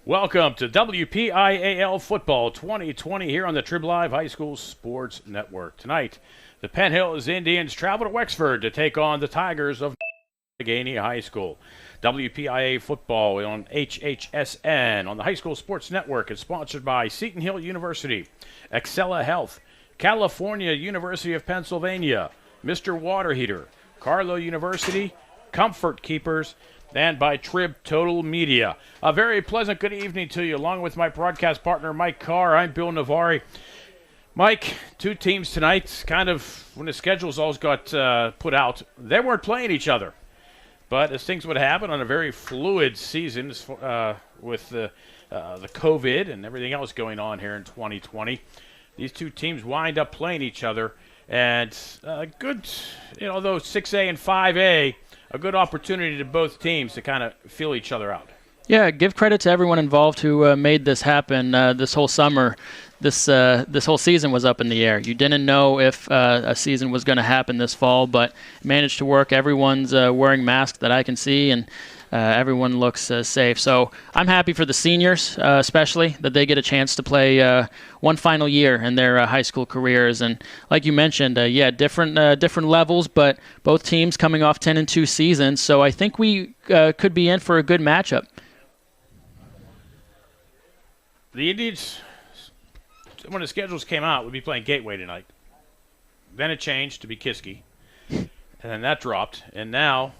Welcome to WPIAL Football 2020 here on the Trib Live High School Sports Network. Tonight, the Penn Indians travel to Wexford to take on the Tigers of Allegheny High School. WPIA Football on HHSN on the High School Sports Network is sponsored by Seton Hill University, Excella Health, California University of Pennsylvania, Mr. Water Heater, Carlow University, Comfort Keepers, and by Trib Total Media. A very pleasant good evening to you, along with my broadcast partner, Mike Carr. I'm Bill Navari. Mike, two teams tonight, kind of, when the schedules all got put out, they weren't playing each other. But as things would happen on a very fluid season with the COVID and everything else going on here in 2020, these two teams wind up playing each other. And good, though 6A and 5A, a good opportunity to both teams to kind of feel each other out. Yeah, give credit to everyone involved who made this happen this whole summer. This whole season was up in the air. You didn't know if a season was going to happen this fall, but it managed to work. Everyone's wearing masks that I can see, and everyone looks safe. So I'm happy for the seniors, especially, that they get a chance to play one final year in their high school careers. And like you mentioned, different levels, but both teams coming off 10-2 seasons. So I think we could be in for a good matchup. The Indians, when the schedules came out, would be playing Gateway tonight. Then it changed to be Kiski, and then that dropped, and now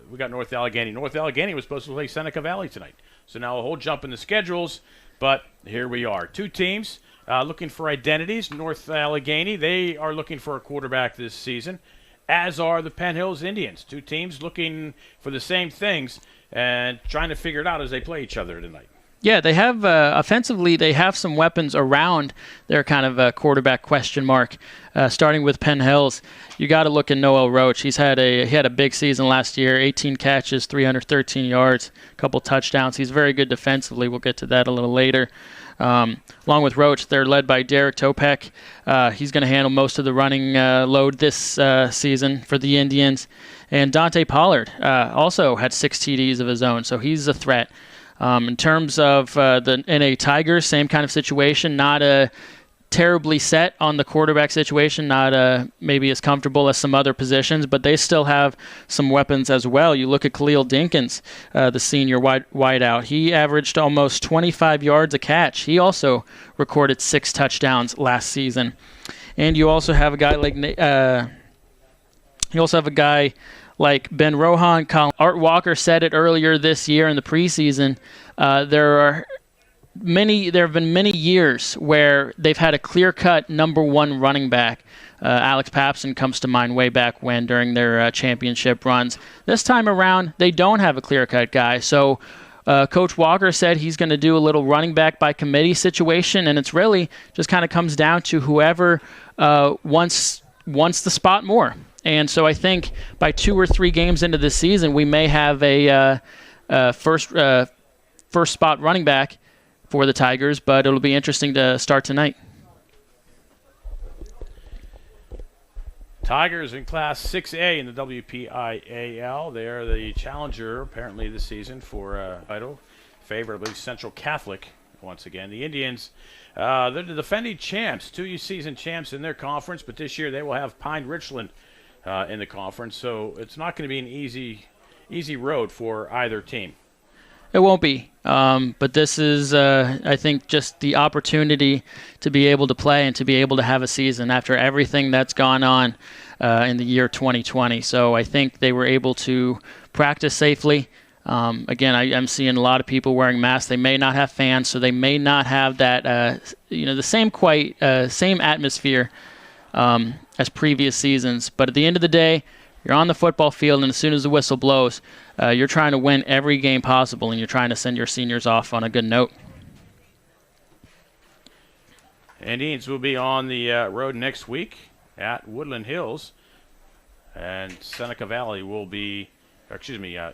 we got North Allegheny. North Allegheny was supposed to play Seneca Valley tonight, so now a whole jump in the schedules, but here we are. Two teams looking for identities. North Allegheny, they are looking for a quarterback this season, as are the Penn Hills Indians. Two teams looking for the same things and trying to figure it out as they play each other tonight. Yeah, they have offensively. They have some weapons around their kind of quarterback question mark. Starting with Penn Hills, you got to look at Noel Roach. He had a big season last year, 18 catches, 313 yards, a couple touchdowns. He's very good defensively. We'll get to that a little later. Along with Roach, they're led by Derek Topek. He's going to handle most of the running load this season for the Indians. And Dante Pollard also had 6 TDs of his own, so he's a threat. In terms of the NA Tigers, same kind of situation, not terribly set on the quarterback situation, not maybe as comfortable as some other positions, but they still have some weapons as well. You look at Khalil Dinkins, the senior wideout. He averaged almost 25 yards a catch. He also recorded 6 touchdowns last season. And you also have a guy like Ben Rohan. Art Walker said it earlier this year in the preseason. There have been many years where they've had a clear-cut number one running back. Alex Papson comes to mind way back when during their championship runs. This time around, they don't have a clear-cut guy. So Coach Walker said he's going to do a little running back by committee situation, and it's really just kind of comes down to whoever wants the spot more. And so I think by 2 or 3 games into the season, we may have a first spot running back for the Tigers, but it'll be interesting to start tonight. Tigers in Class 6A in the WPIAL. They are the challenger, apparently, this season for title, favorably Central Catholic once again. The Indians, they're the defending champs, 2 season champs in their conference, but this year they will have Pine Richland in the conference, so it's not going to be an easy road for either team. It won't be, but this is, I think, just the opportunity to be able to play and to be able to have a season after everything that's gone on in the year 2020. So I think they were able to practice safely. Again, I'm seeing a lot of people wearing masks. They may not have fans, so they may not have that, the same atmosphere as previous seasons. But at the end of the day, you're on the football field, and as soon as the whistle blows, you're trying to win every game possible, and you're trying to send your seniors off on a good note. Indians will be on the road next week at Woodland Hills, and Seneca Valley will be,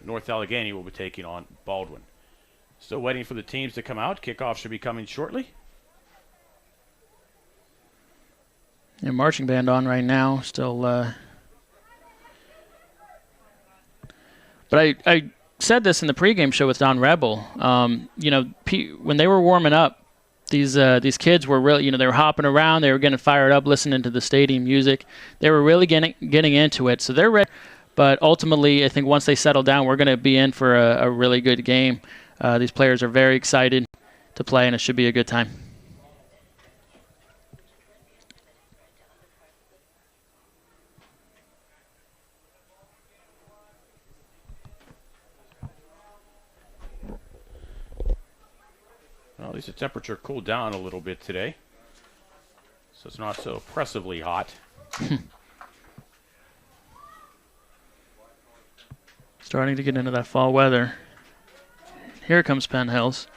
North Allegheny will be taking on Baldwin. Still waiting for the teams to come out. Kickoff should be coming shortly. Marching band on right now, still. But I said this in the pregame show with Don Rebel. When they were warming up, these kids were really, they were hopping around, they were getting fired up, listening to the stadium music. They were really getting into it, so they're ready. But ultimately, I think once they settle down, we're going to be in for a really good game. These players are very excited to play, and it should be a good time. Well, at least the temperature cooled down a little bit today, so it's not so oppressively hot. Starting to get into that fall weather. Here comes Penn Hills.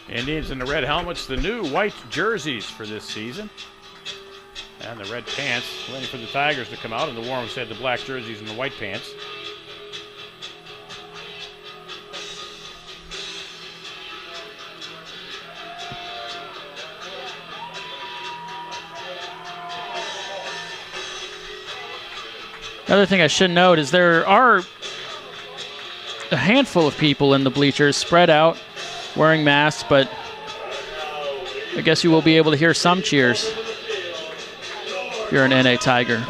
Indians in the red helmets, the new white jerseys for this season. And the red pants, waiting for the Tigers to come out, and the warm-ups had the black jerseys and the white pants. Another thing I should note is there are a handful of people in the bleachers spread out wearing masks, but I guess you will be able to hear some cheers if you're an NA Tiger.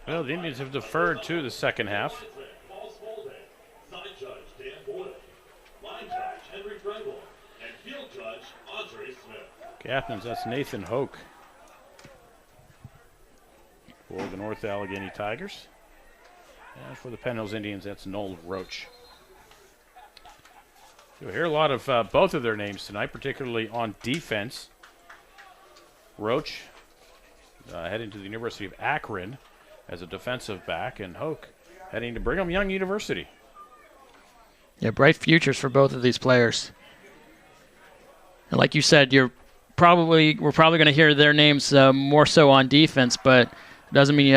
Well, the Indians have deferred to the second half. Captains, that's Nathan Hoke for the North Allegheny Tigers. And for the Penn Hills Indians, that's Noel Roach. You'll hear a lot of both of their names tonight, particularly on defense. Roach heading to the University of Akron as a defensive back, and Hoke heading to Brigham Young University. Yeah, bright futures for both of these players. And like you said, we're probably going to hear their names more so on defense, but it doesn't mean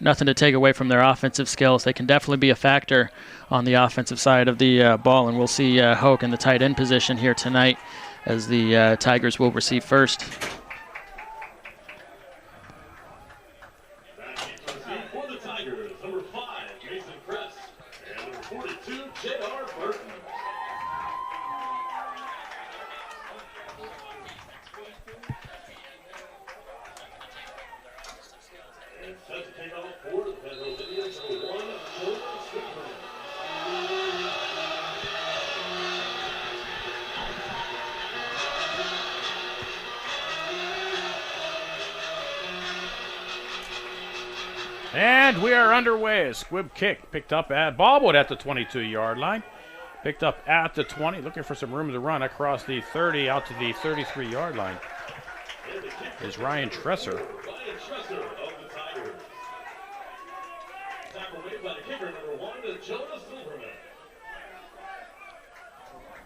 nothing to take away from their offensive skills. They can definitely be a factor on the offensive side of the ball, and we'll see Hoke in the tight end position here tonight as the Tigers will receive first. And we are underway. A squib kick picked up at Ballwood at the 22-yard line. Picked up at the 20, looking for some room to run across the 30 out to the 33-yard line is Ryan Tresser.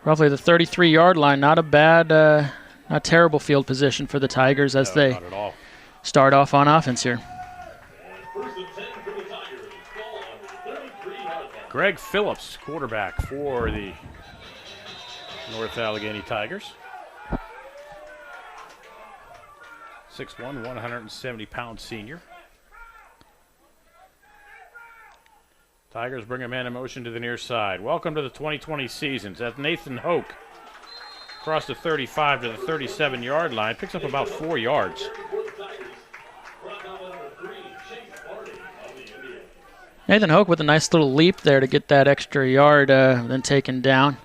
roughly the 33-yard line. Not a bad, not terrible field position for the Tigers as they start off on offense here. Greg Phillips, quarterback for the North Allegheny Tigers. 6'1", 170-pound senior. Tigers bring a man in motion to the near side. Welcome to the 2020 seasons. That's Nathan Hoke. Across the 35 to the 37-yard line. Picks up about 4 yards. Nathan Hoke with a nice little leap there to get that extra yard, then taken down.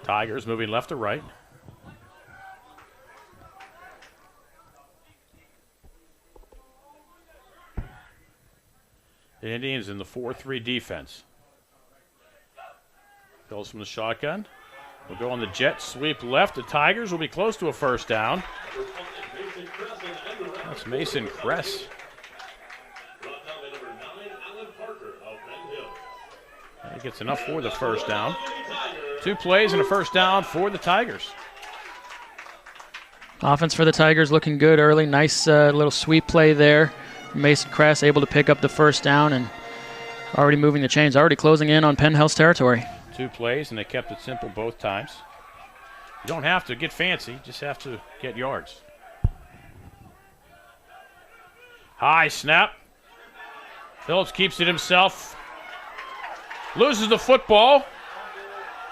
Tigers moving left to right. The Indians in the 4-3 defense. Goes from the shotgun. We'll go on the jet sweep left. The Tigers will be close to a first down. That's Mason Kress. He gets enough for the first down. 2 plays and a first down for the Tigers. Offense for the Tigers looking good early. Nice little sweep play there. Mason Kress able to pick up the first down and already moving the chains, already closing in on Penn Hill's territory. 2 plays, and they kept it simple both times. You don't have to get fancy, you just have to get yards. High snap. Phillips keeps it himself. Loses the football.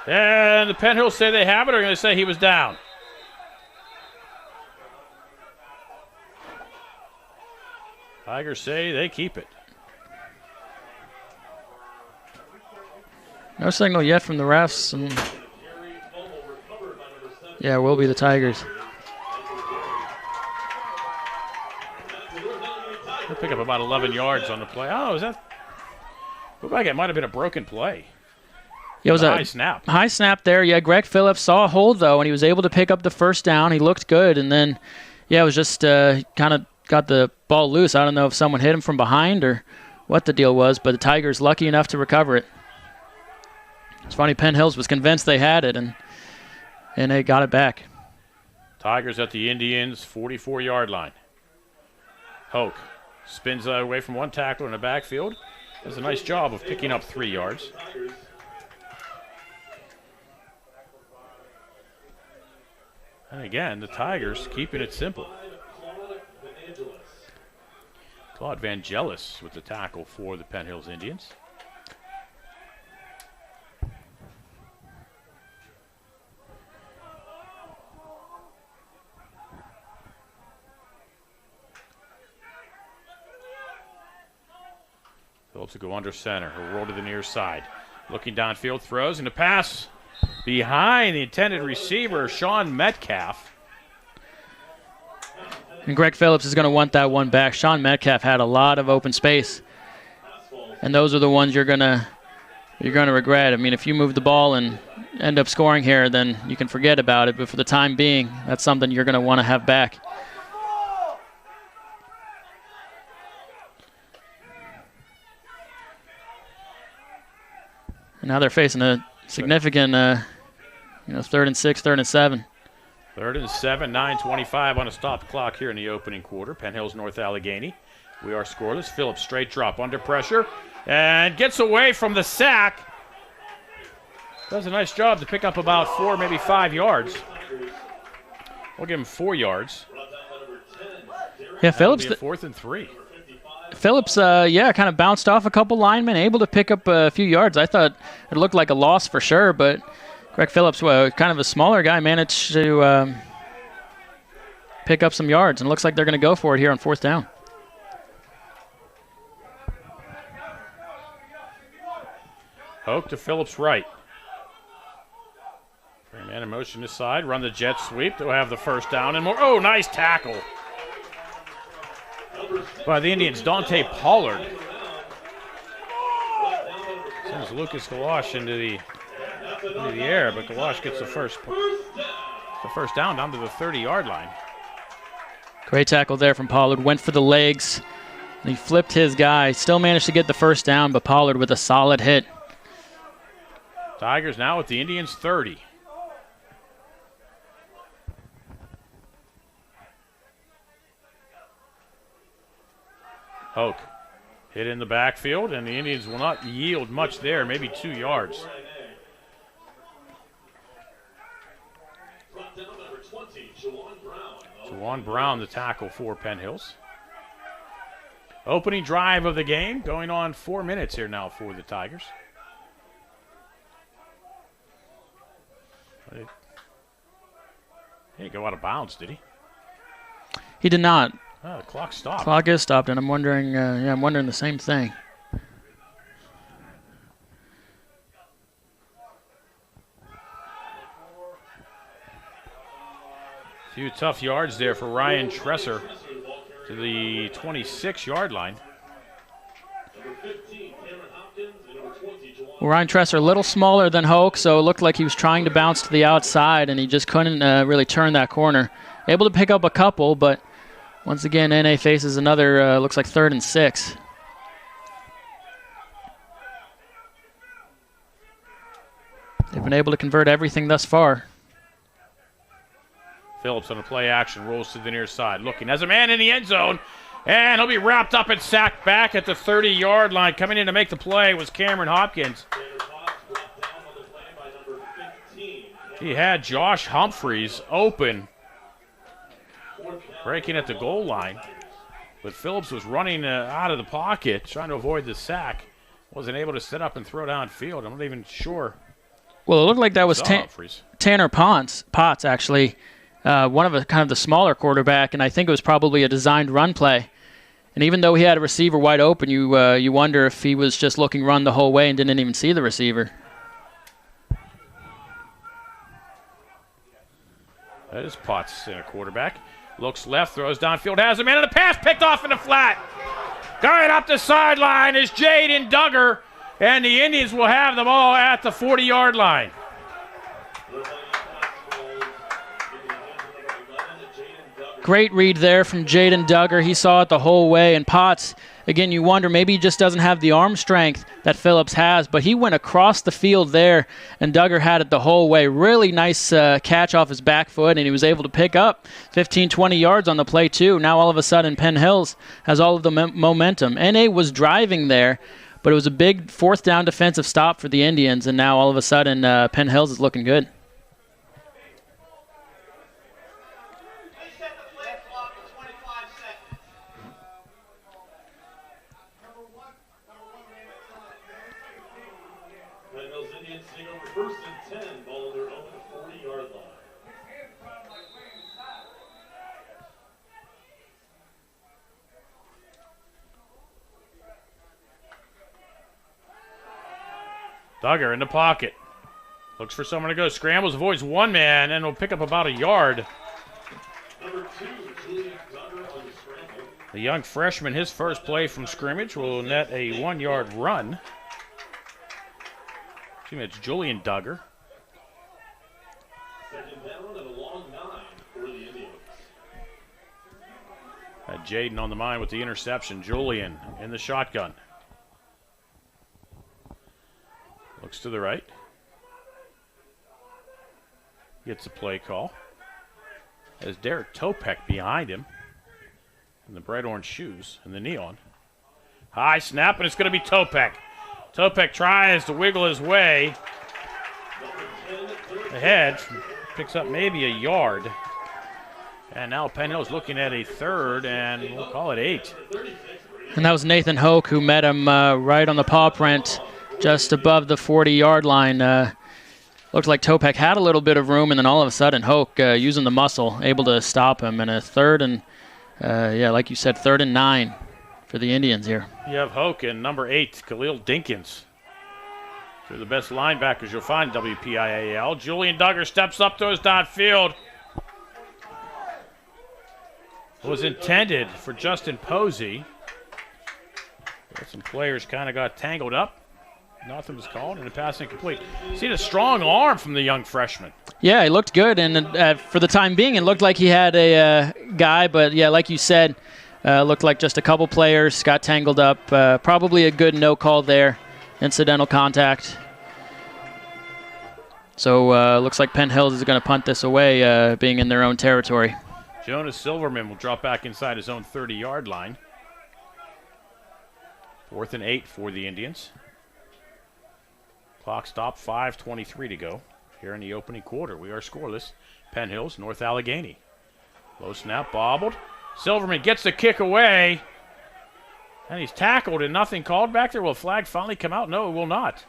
And the Penn Hills say they have it, or are going to say he was down? Tigers say they keep it. No signal yet from the refs. And yeah, it will be the Tigers. They'll pick up about 11 yards on the play. Oh, is that? Looked like it might have been a broken play. It was a high snap. High snap there. Yeah, Greg Phillips saw a hold, though, and he was able to pick up the first down. He looked good, and then, yeah, it was just kind of got the ball loose. I don't know if someone hit him from behind or what the deal was, but the Tigers lucky enough to recover it. It's funny, Penn Hills was convinced they had it, and they got it back. Tigers at the Indians' 44-yard line. Hoke spins away from one tackler in the backfield. Does a nice job of picking up 3 yards. And again, the Tigers keeping it simple. Claude Vangelis with the tackle for the Penn Hills Indians. Phillips will go under center. He'll roll to the near side. Looking downfield, throws, and a pass behind the intended receiver, Sean Metcalf. And Greg Phillips is going to want that one back. Sean Metcalf had a lot of open space, and those are the ones you're going to regret. I mean, if you move the ball and end up scoring here, then you can forget about it. But for the time being, that's something you're going to want to have back. And now they're facing a significant, 3rd and 6, 3rd and 7. 3rd and 7, 9:25 on a stop clock here in the opening quarter. Penn Hills, North Allegheny. We are scoreless. Phillips straight drop under pressure and gets away from the sack. Does a nice job to pick up about 4, maybe 5 yards. We'll give him 4 yards. Yeah, Phillips. 4th and 3. Phillips, kind of bounced off a couple linemen, able to pick up a few yards. I thought it looked like a loss for sure, but Greg Phillips, kind of a smaller guy, managed to pick up some yards, and it looks like they're going to go for it here on 4th down. Hoke to Phillips' right. Man in motion this side, run the jet sweep. They'll have the first down and more. Oh, nice tackle by the Indians, Dante Pollard. Sends Lucas Galosh into the air, but Galosh gets the first down to the 30-yard line. Great tackle there from Pollard. Went for the legs He flipped his guy. Still managed to get the first down, but Pollard with a solid hit. Tigers now with the Indians 30. Hoke hit in the backfield, and the Indians will not yield much there, maybe 2 yards. Juwan Brown, the tackle for Penn Hills. Opening drive of the game, going on 4 minutes here now for the Tigers. He didn't go out of bounds, did he? He did not. Oh, the clock stopped. Clock is stopped, and I'm wondering. I'm wondering the same thing. A few tough yards there for Ryan Tresser to the 26-yard line. Well, Ryan Tresser a little smaller than Hoke, so it looked like he was trying to bounce to the outside, and he just couldn't really turn that corner. Able to pick up a couple, but once again, NA faces another, looks like 3rd and 6. They've been able to convert everything thus far. Phillips on a play action, rolls to the near side, looking as a man in the end zone, and he'll be wrapped up and sacked back at the 30-yard line. Coming in to make the play was Cameron Hopkins. He had Josh Humphreys open, breaking at the goal line, but Phillips was running out of the pocket, trying to avoid the sack. Wasn't able to set up and throw downfield. I'm not even sure. Well, it looked like that was Tanner Potts, actually. One of the smaller quarterback, and I think it was probably a designed run play. And even though he had a receiver wide open, you wonder if he was just looking run the whole way and didn't even see the receiver. That is Potts, quarterback. Looks left, throws downfield, has a man, and the pass picked off in the flat. Going up the sideline is Jaden Duggar, and the Indians will have the ball at the 40-yard line. Great read there from Jaden Duggar. He saw it the whole way. And Potts, again, you wonder, maybe he just doesn't have the arm strength that Phillips has, but he went across the field there, and Duggar had it the whole way. Really nice catch off his back foot, and he was able to pick up 15, 20 yards on the play, too. Now, all of a sudden, Penn Hills has all of the momentum. NA was driving there, but it was a big 4th down defensive stop for the Indians, and now, all of a sudden, Penn Hills is looking good. Duggar in the pocket. Looks for someone to go. Scrambles, avoids one man, and will pick up about a yard. The young freshman, his first play from scrimmage, will net a 1-yard run. Excuse me, it's Julian Duggar. Had Jaden on the mind with the interception. Julian in the shotgun. Looks to the right. Gets a play call. Has Derek Topek behind him in the bright orange shoes and the neon. High snap, and it's going to be Topek. Topek tries to wiggle his way ahead. Picks up maybe a yard. And now Penn Hill's looking at a 3rd, and we'll call it 8. And that was Nathan Hoke who met him right on the paw print, just above the 40-yard line. Looked like Topek had a little bit of room, and then all of a sudden Hoke, using the muscle, able to stop him. And a 3rd and, like you said, 3rd and 9 for the Indians here. You have Hoke and number 8, Khalil Dinkins. They're the best linebackers you'll find in WPIAL. Julian Duggar steps up, throws downfield. Was intended for Justin Posey. Some players kind of got tangled up. Nothing was called, and the pass incomplete. See the strong arm from the young freshman. Yeah, he looked good, and for the time being, it looked like he had a guy. But, yeah, like you said, Looked like just a couple players got tangled up. Probably a good no call there. Incidental contact. So looks like Penn Hills is going to punt this away, being in their own territory. Jonas Silverman will drop back inside his own 30-yard line. 4th and 8 for the Indians. Clock stopped, 5:23 to go here in the opening quarter. We are scoreless. Penn Hills, North Allegheny. Low snap, bobbled. Silverman gets the kick away. And he's tackled and nothing called back there. Will a flag finally come out? No, it will not.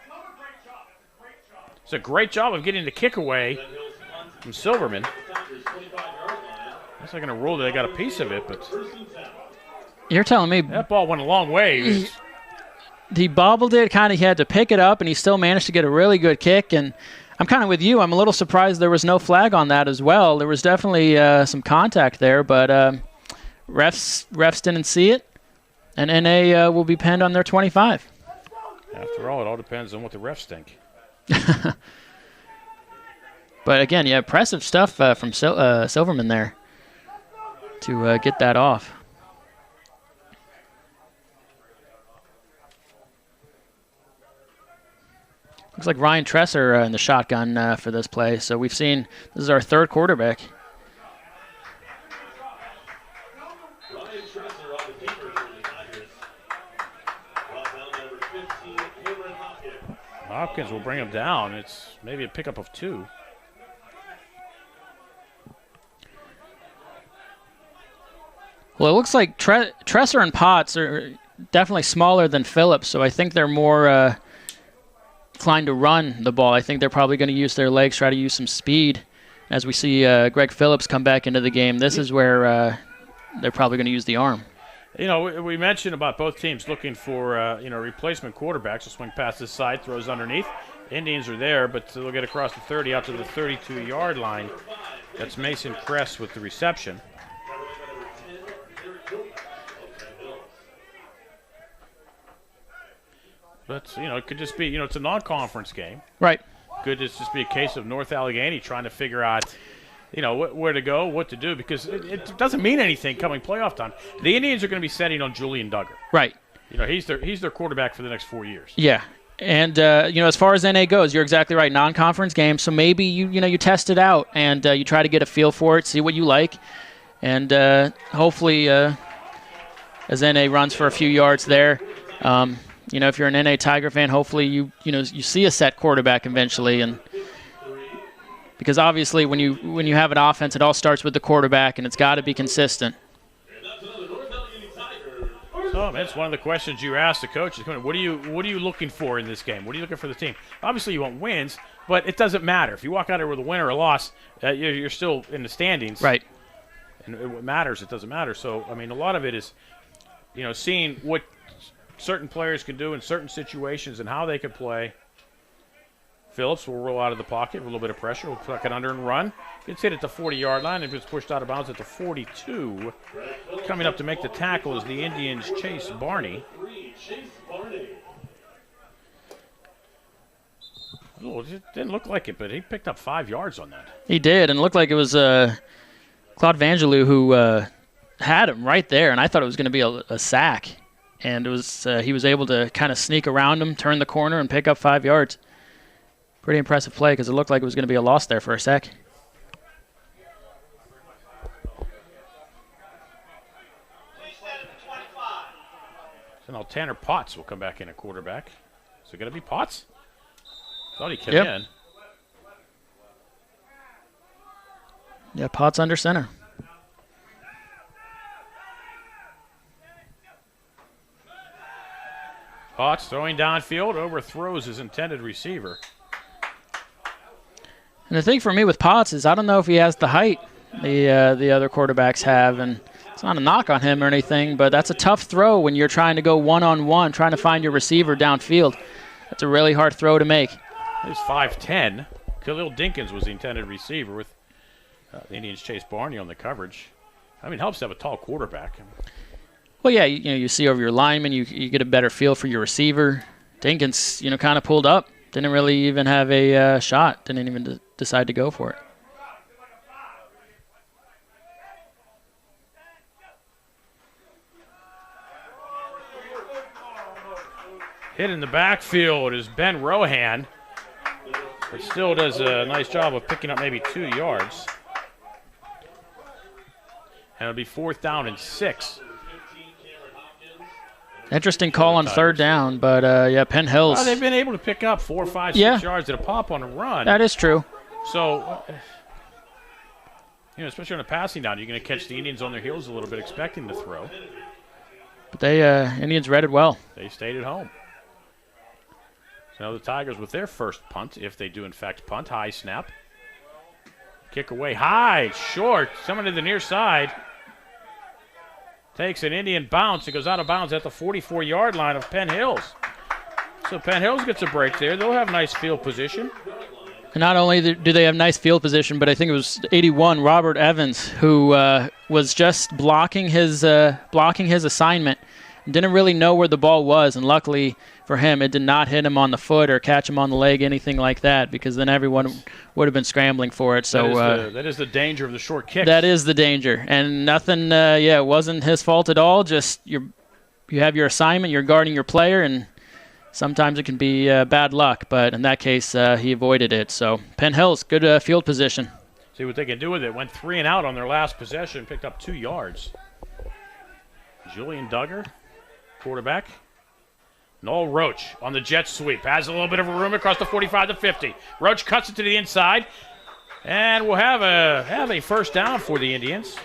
It's a great job of getting the kick away from Silverman. That's not going to rule that they got a piece of it, but you're telling me that ball went a long way. He bobbled it, he had to pick it up, and he still managed to get a really good kick. And I'm kind of with you. I'm a little surprised there was no flag on that as well. There was definitely some contact there, but refs didn't see it, and NA will be penned on their 25. After all, it all depends on what the refs think. But again, yeah, impressive stuff from Silverman there to get that off. Looks like Ryan Tresser in the shotgun for this play. So we've seen this is our third quarterback. Hopkins will bring him down. It's maybe a pickup of 2. Well, it looks like Tresser and Potts are definitely smaller than Phillips, so I think they're more inclined to run the ball. I think they're probably going to use their legs, try to use some speed. As we see Greg Phillips come back into the game, this is where they're probably going to use the arm. You know, we mentioned about both teams looking for, replacement quarterbacks. To swing past this side, throws underneath. Indians are there, but they'll get across the 30 out to the 32-yard line. That's Mason Kress with the reception. But, it could just be, it's a non-conference game. Right. Could just be a case of North Allegheny trying to figure out, where to go, what to do, because it doesn't mean anything coming playoff time. The Indians are going to be setting on Julian Duggar. Right. He's their quarterback for the next 4 years. Yeah. And, as far as NA goes, you're exactly right, non-conference game, so maybe you test it out and you try to get a feel for it, see what you like, and hopefully as NA runs for a few yards there, if you're an NA Tiger fan, hopefully you see a set quarterback eventually, and because obviously when you have an offense, it all starts with the quarterback, and it's got to be consistent. So that's one of the questions you asked the coaches. What are you looking for in this game? What are you looking for the team? Obviously, you want wins, but it doesn't matter if you walk out here with a win or a loss. You're still in the standings, right? And what matters, it doesn't matter. So a lot of it is, seeing what certain players can do in certain situations and how they can play. Phillips will roll out of the pocket with a little bit of pressure. Will tuck it under and run. Gets hit at the 40-yard line and gets pushed out of bounds at the 42. Coming up to make the tackle is the Indians' Chase Barney. Oh, it didn't look like it, but he picked up 5 yards on that. He did, and it looked like it was Claude Vangelou who had him right there, and I thought it was going to be a sack. And it was he was able to kind of sneak around him, turn the corner, and pick up 5 yards. Pretty impressive play because it looked like it was going to be a loss there for a sec. So now Tanner Potts will come back in at quarterback. Is it going to be Potts? Thought he came in. Yeah, Potts under center. Potts throwing downfield, overthrows his intended receiver. And the thing for me with Potts is I don't know if he has the height the other quarterbacks have, and it's not a knock on him or anything, but that's a tough throw when you're trying to go one-on-one, trying to find your receiver downfield. That's a really hard throw to make. He's 5'10". Khalil Dinkins was the intended receiver with the Indians' Chase Barney on the coverage. It helps to have a tall quarterback. Well, yeah, you see over your lineman, you get a better feel for your receiver. Dinkins, kind of pulled up. Didn't really even have a shot. Didn't even decide to go for it. Hit in the backfield is Ben Rohan, but still does a nice job of picking up maybe 2 yards. And it'll be 4th down and 6. Interesting call on 3rd down, but yeah, Penn Hills. Well, they've been able to pick up 4, 5, 6 yards at a pop on a run. That is true. So, especially on a passing down, you're going to catch the Indians on their heels a little bit, expecting to throw. But they Indians read it well. They stayed at home. So now the Tigers with their first punt, if they do in fact punt. High snap. Kick away high, short. Someone to the near side. Takes an Indian bounce. It goes out of bounds at the 44-yard line of Penn Hills. So Penn Hills gets a break there. They'll have nice field position. And not only do they have nice field position, but I think it was 81, Robert Evans, who was just blocking his assignment. Didn't really know where the ball was, and luckily for him, it did not hit him on the foot or catch him on the leg, anything like that, because then everyone would have been scrambling for it. So that is the danger of the short kick. That is the danger, and nothing. It wasn't his fault at all. Just you have your assignment, you're guarding your player, and sometimes it can be bad luck. But in that case, he avoided it. So Penn Hills, good field position. See what they can do with it. Went 3 and out on their last possession, picked up 2 yards. Julian Duggar, quarterback. Noel Roach on the jet sweep. Has a little bit of a room across the 45 to 50. Roach cuts it to the inside. And we'll have a first down for the Indians.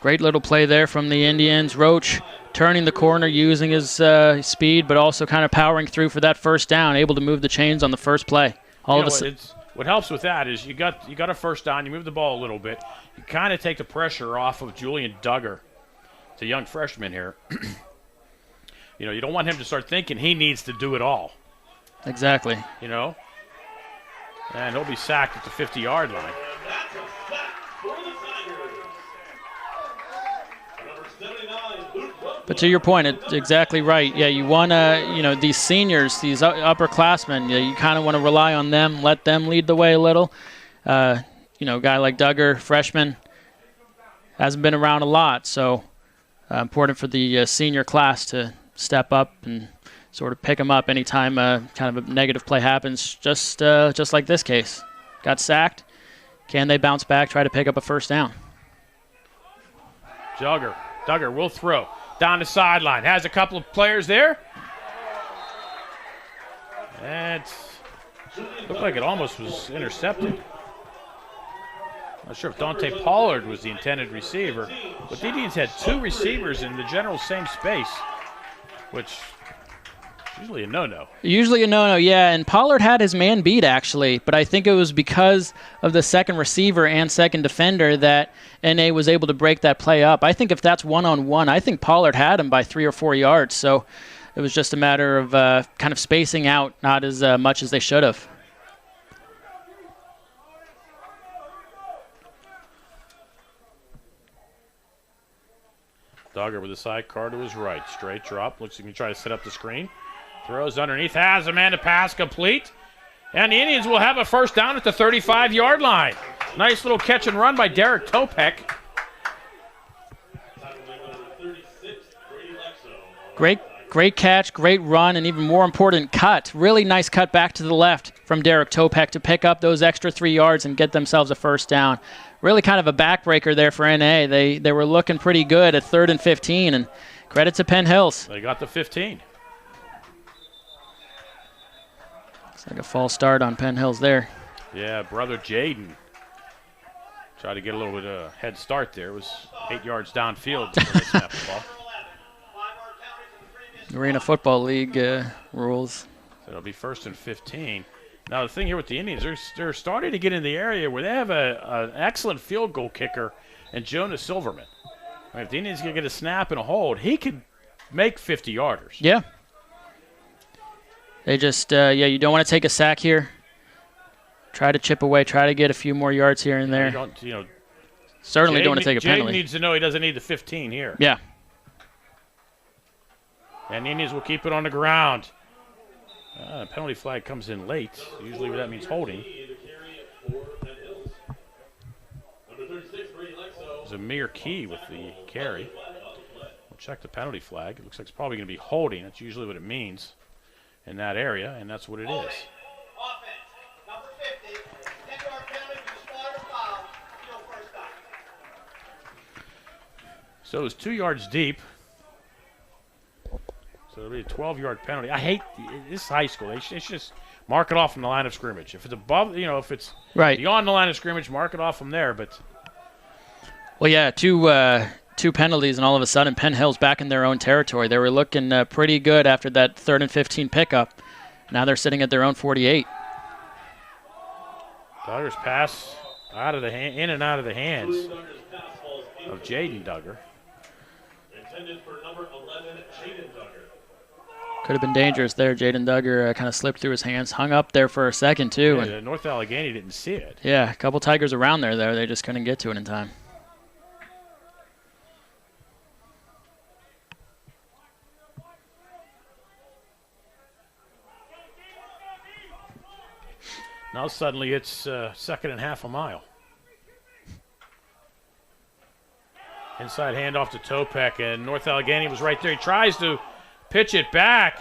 Great little play there from the Indians. Roach turning the corner, using his speed, but also kind of powering through for that first down, able to move the chains on the first play. What helps with that is you got a first down, you move the ball a little bit. You kind of take the pressure off of Julian Duggar. It's a young freshman here. You don't want him to start thinking he needs to do it all. Exactly. And he'll be sacked at the 50-yard line. But to your point, it's exactly right. Yeah, you want to, these seniors, these upperclassmen, you kind of want to rely on them, let them lead the way a little. A guy like Duggar, freshman, hasn't been around a lot, so important for the senior class to step up and sort of pick him up anytime kind of a negative play happens, just like this case. Got sacked. Can they bounce back, try to pick up a first down? Duggar will throw. Down the sideline. Has a couple of players there. And it looked like it almost was intercepted. Not sure if Dante Pollard was the intended receiver, but the Indians had 2 receivers in the general same space, which is usually a no-no. Usually a no-no, yeah, and Pollard had his man beat, actually, but I think it was because of the second receiver and second defender that NA was able to break that play up. I think if that's one-on-one, I think Pollard had him by 3 or 4 yards, so it was just a matter of kind of spacing out, not as much as they should have. Duggar with a sidecar to his right. Straight drop. Looks like he can try to set up the screen. Throws underneath. Has a man to pass complete. And the Indians will have a first down at the 35-yard line. Nice little catch and run by Derek Topek. Great catch, great run, and even more important, cut. Really nice cut back to the left from Derek Topek to pick up those extra 3 yards and get themselves a first down. Really kind of a backbreaker there for NA. They were looking pretty good at 3rd and 15, and credit to Penn Hills. They got the 15. Looks like a false start on Penn Hills there. Yeah, brother Jaden tried to get a little bit of a head start there. It was 8 yards downfield before they snapped the ball. Arena Football League rules. So it'll be 1st and 15. Now, the thing here with the Indians, they're starting to get in the area where they have an excellent field goal kicker in Jonas Silverman. I mean, if the Indians can get a snap and a hold, he could make 50-yarders. Yeah. They just, you don't want to take a sack here. Try to chip away, try to get a few more yards here and there. Certainly don't want to take a penalty. Jay needs to know he doesn't need the 15 here. Yeah. And the Indians will keep it on the ground. Penalty flag comes in late. Usually that means holding. There's Amir Key with the carry. check the penalty flag. It looks like it's probably going to be holding. That's usually what it means in that area, and that's what it is. Offense, number 50, 10-yard penalty for the spot or foul, still first down. So it was 2 yards deep. So it'll be a 12-yard penalty. I hate this is high school. They should just mark it off from the line of scrimmage. If it's above, if it's Right. beyond the line of scrimmage, mark it off from there. But Well, yeah, two penalties, and all of a sudden Penn Hill's back in their own territory. They were looking pretty good after that 3rd and 15 pickup. Now they're sitting at their own 48. Duggar's pass in and out of the hands of Jaden Duggar. Intended for number 11, Jaden Duggar. Could have been dangerous there. Jaden Duggar kind of slipped through his hands, hung up there for a second too. Yeah, And North Allegheny didn't see it. yeah, a couple Tigers around there, though. They just couldn't get to it in time. Now suddenly it's 2nd and half a mile. Inside handoff to Topek, and North Allegheny was right there. He tries to pitch it back.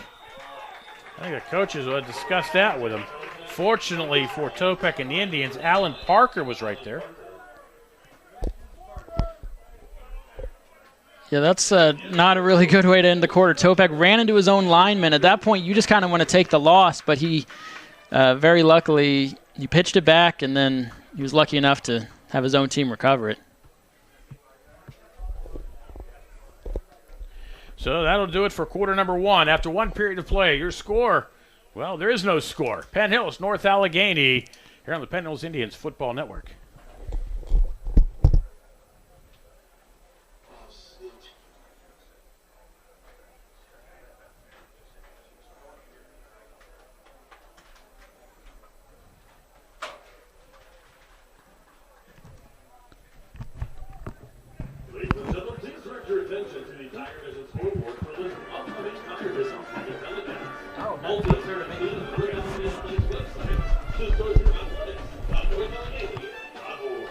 I think the coaches will discuss that with him. Fortunately for Topek and the Indians, Alan Parker was right there. Yeah, that's not a really good way to end the quarter. Topek ran into his own lineman. At that point, you just kind of want to take the loss, but he very luckily, he pitched it back, and then he was lucky enough to have his own team recover it. So that'll do it for quarter number 1. After 1 period of play, your score, well, there is no score. Penn Hills, North Allegheny, here on the Penn Hills Indians Football Network. Ladies and gentlemen, please direct your attention to the Tiger Vision scoreboard for a list of upcoming Tiger Vision developments. Also, there are many other Athletic websites. Just go to athletics.northallegheny.org.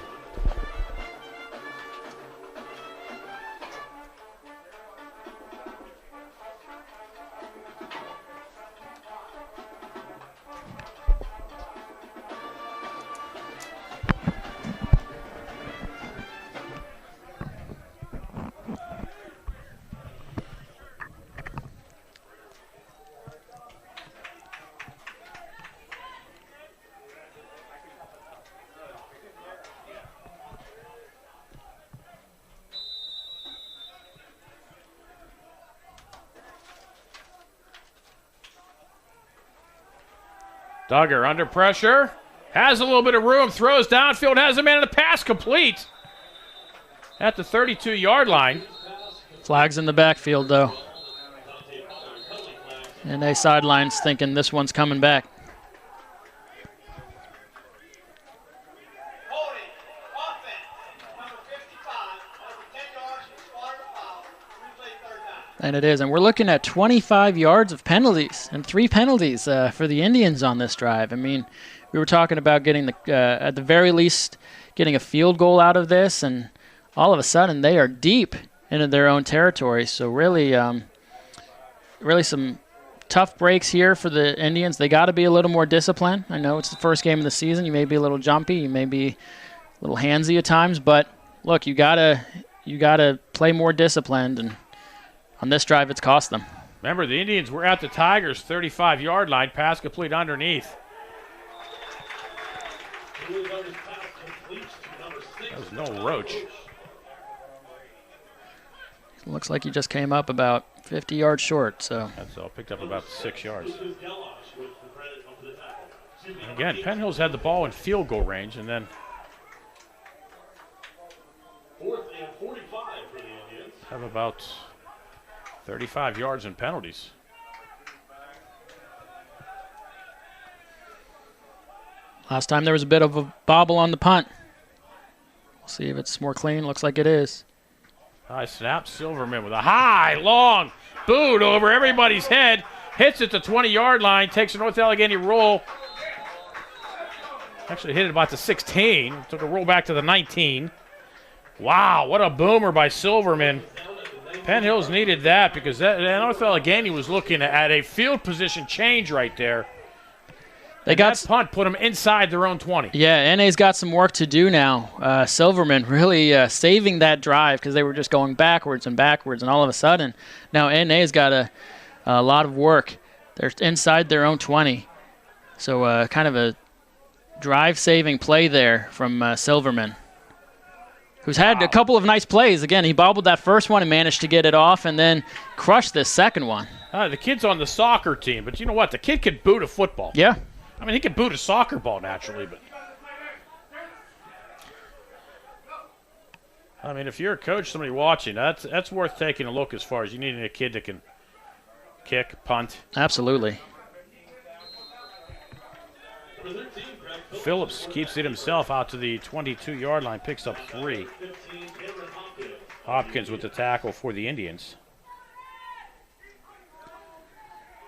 Duggar under pressure, has a little bit of room, throws downfield, has a man in the pass complete at the 32-yard line. Flags in the backfield, though. And they sidelines thinking this one's coming back. Holding, offense, number 55, over 10 yards from the spot or foul, replay 3rd down. And it is. And we're looking at 25 yards of penalties and 3 penalties for the Indians on this drive. I mean, we were talking about getting at the very least, getting a field goal out of this, and all of a sudden they are deep into their own territory. So really, really some tough breaks here for the Indians. They got to be a little more disciplined. I know it's the first game of the season. You may be a little jumpy. You may be a little handsy at times. But look, you gotta play more disciplined. And on this drive, it's cost them. Remember, the Indians were at the Tigers' 35-yard line, pass complete underneath. That was no Roach. Looks like he just came up about 50 yards short. So That's all. Picked up about 6 yards. Again, Penn Hills had the ball in field goal range, and then 4th and 45 for the Indians. have about 35 yards in penalties. last time there was a bit of a bobble on the punt. We'll see if it's more clean. Looks like it is. High snap, Silverman with a high, long boot over everybody's head. Hits at the 20-yard line, takes a North Allegheny roll. Actually hit it about the 16. Took a roll back to the 19. Wow, what a boomer by Silverman. Penn Hills needed that because North Allegheny was looking at a field position change right there. That punt put them inside their own 20. Yeah, NA's got some work to do now. Silverman really saving that drive because they were just going backwards, and all of a sudden, now NA's got a lot of work. They're inside their own 20. So kind of a drive-saving play there from Silverman, who's had a couple of nice plays. Again, he bobbled that first one and managed to get it off and then crushed this second one. The kid's on the soccer team, but you know what? The kid could boot a football. Yeah. I mean, he could boot a soccer ball naturally, but I mean, if you're a coach, somebody watching, that's worth taking a look as far as you needing a kid that can kick, punt. Absolutely. Phillips keeps it himself out to the 22-yard line, picks up 3. Hopkins with the tackle for the Indians.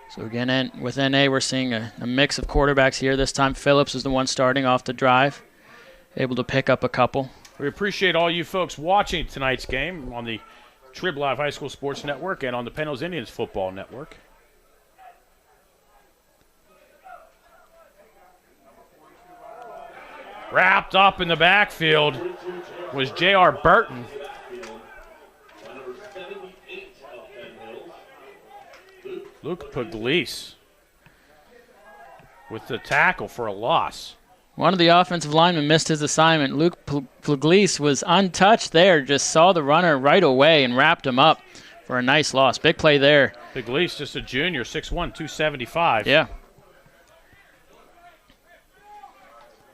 So again, with NA, we're seeing a mix of quarterbacks here. This time, Phillips is the one starting off the drive, able to pick up a couple. We appreciate all you folks watching tonight's game on the Trib Live High School Sports Network and on the Penn Hills Indians Football Network. Wrapped up in the backfield was J.R. Burton. Luke Pugliese with the tackle for a loss. One of the offensive linemen missed his assignment. Luke Pugliese was untouched there, just saw the runner right away and wrapped him up for a nice loss. Big play there. Pugliese, just a junior, 6'1", 275. Yeah.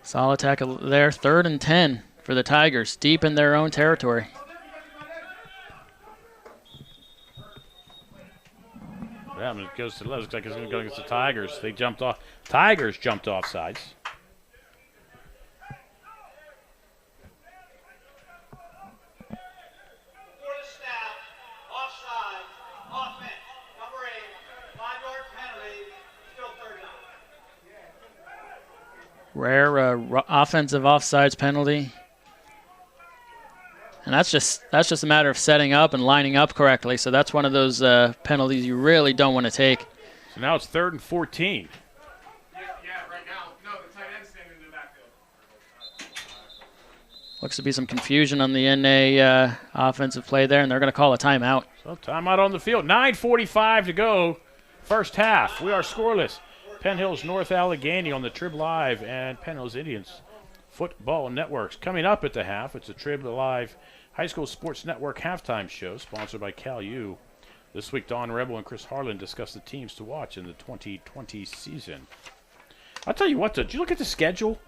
Solid tackle there. 3rd and 10 for the Tigers, deep in their own territory. Yeah, I mean, it goes to looks like it's going to go against the Tigers. They jumped off. Tigers jumped off sides. For the snap, offside, offense, number 8, 5-yard penalty, still third down. Rare offensive offsides penalty. And that's just a matter of setting up and lining up correctly. So that's one of those penalties you really don't want to take. So now it's 3rd and 14. Yeah, right now. No, the tight end's standing in the backfield. Looks to be some confusion on the NA offensive play there, and they're going to call a timeout. So timeout on the field. 9:45 to go, first half. We are scoreless. Penn Hills North Allegheny on the Trib Live and Penn Hills Indians Football Networks. Coming up at the half, it's a Trib Live High School Sports Network halftime show sponsored by Cal U. This week, Don Rebel and Chris Harlan discuss the teams to watch in the 2020 season. I'll tell you what, did you look at the schedule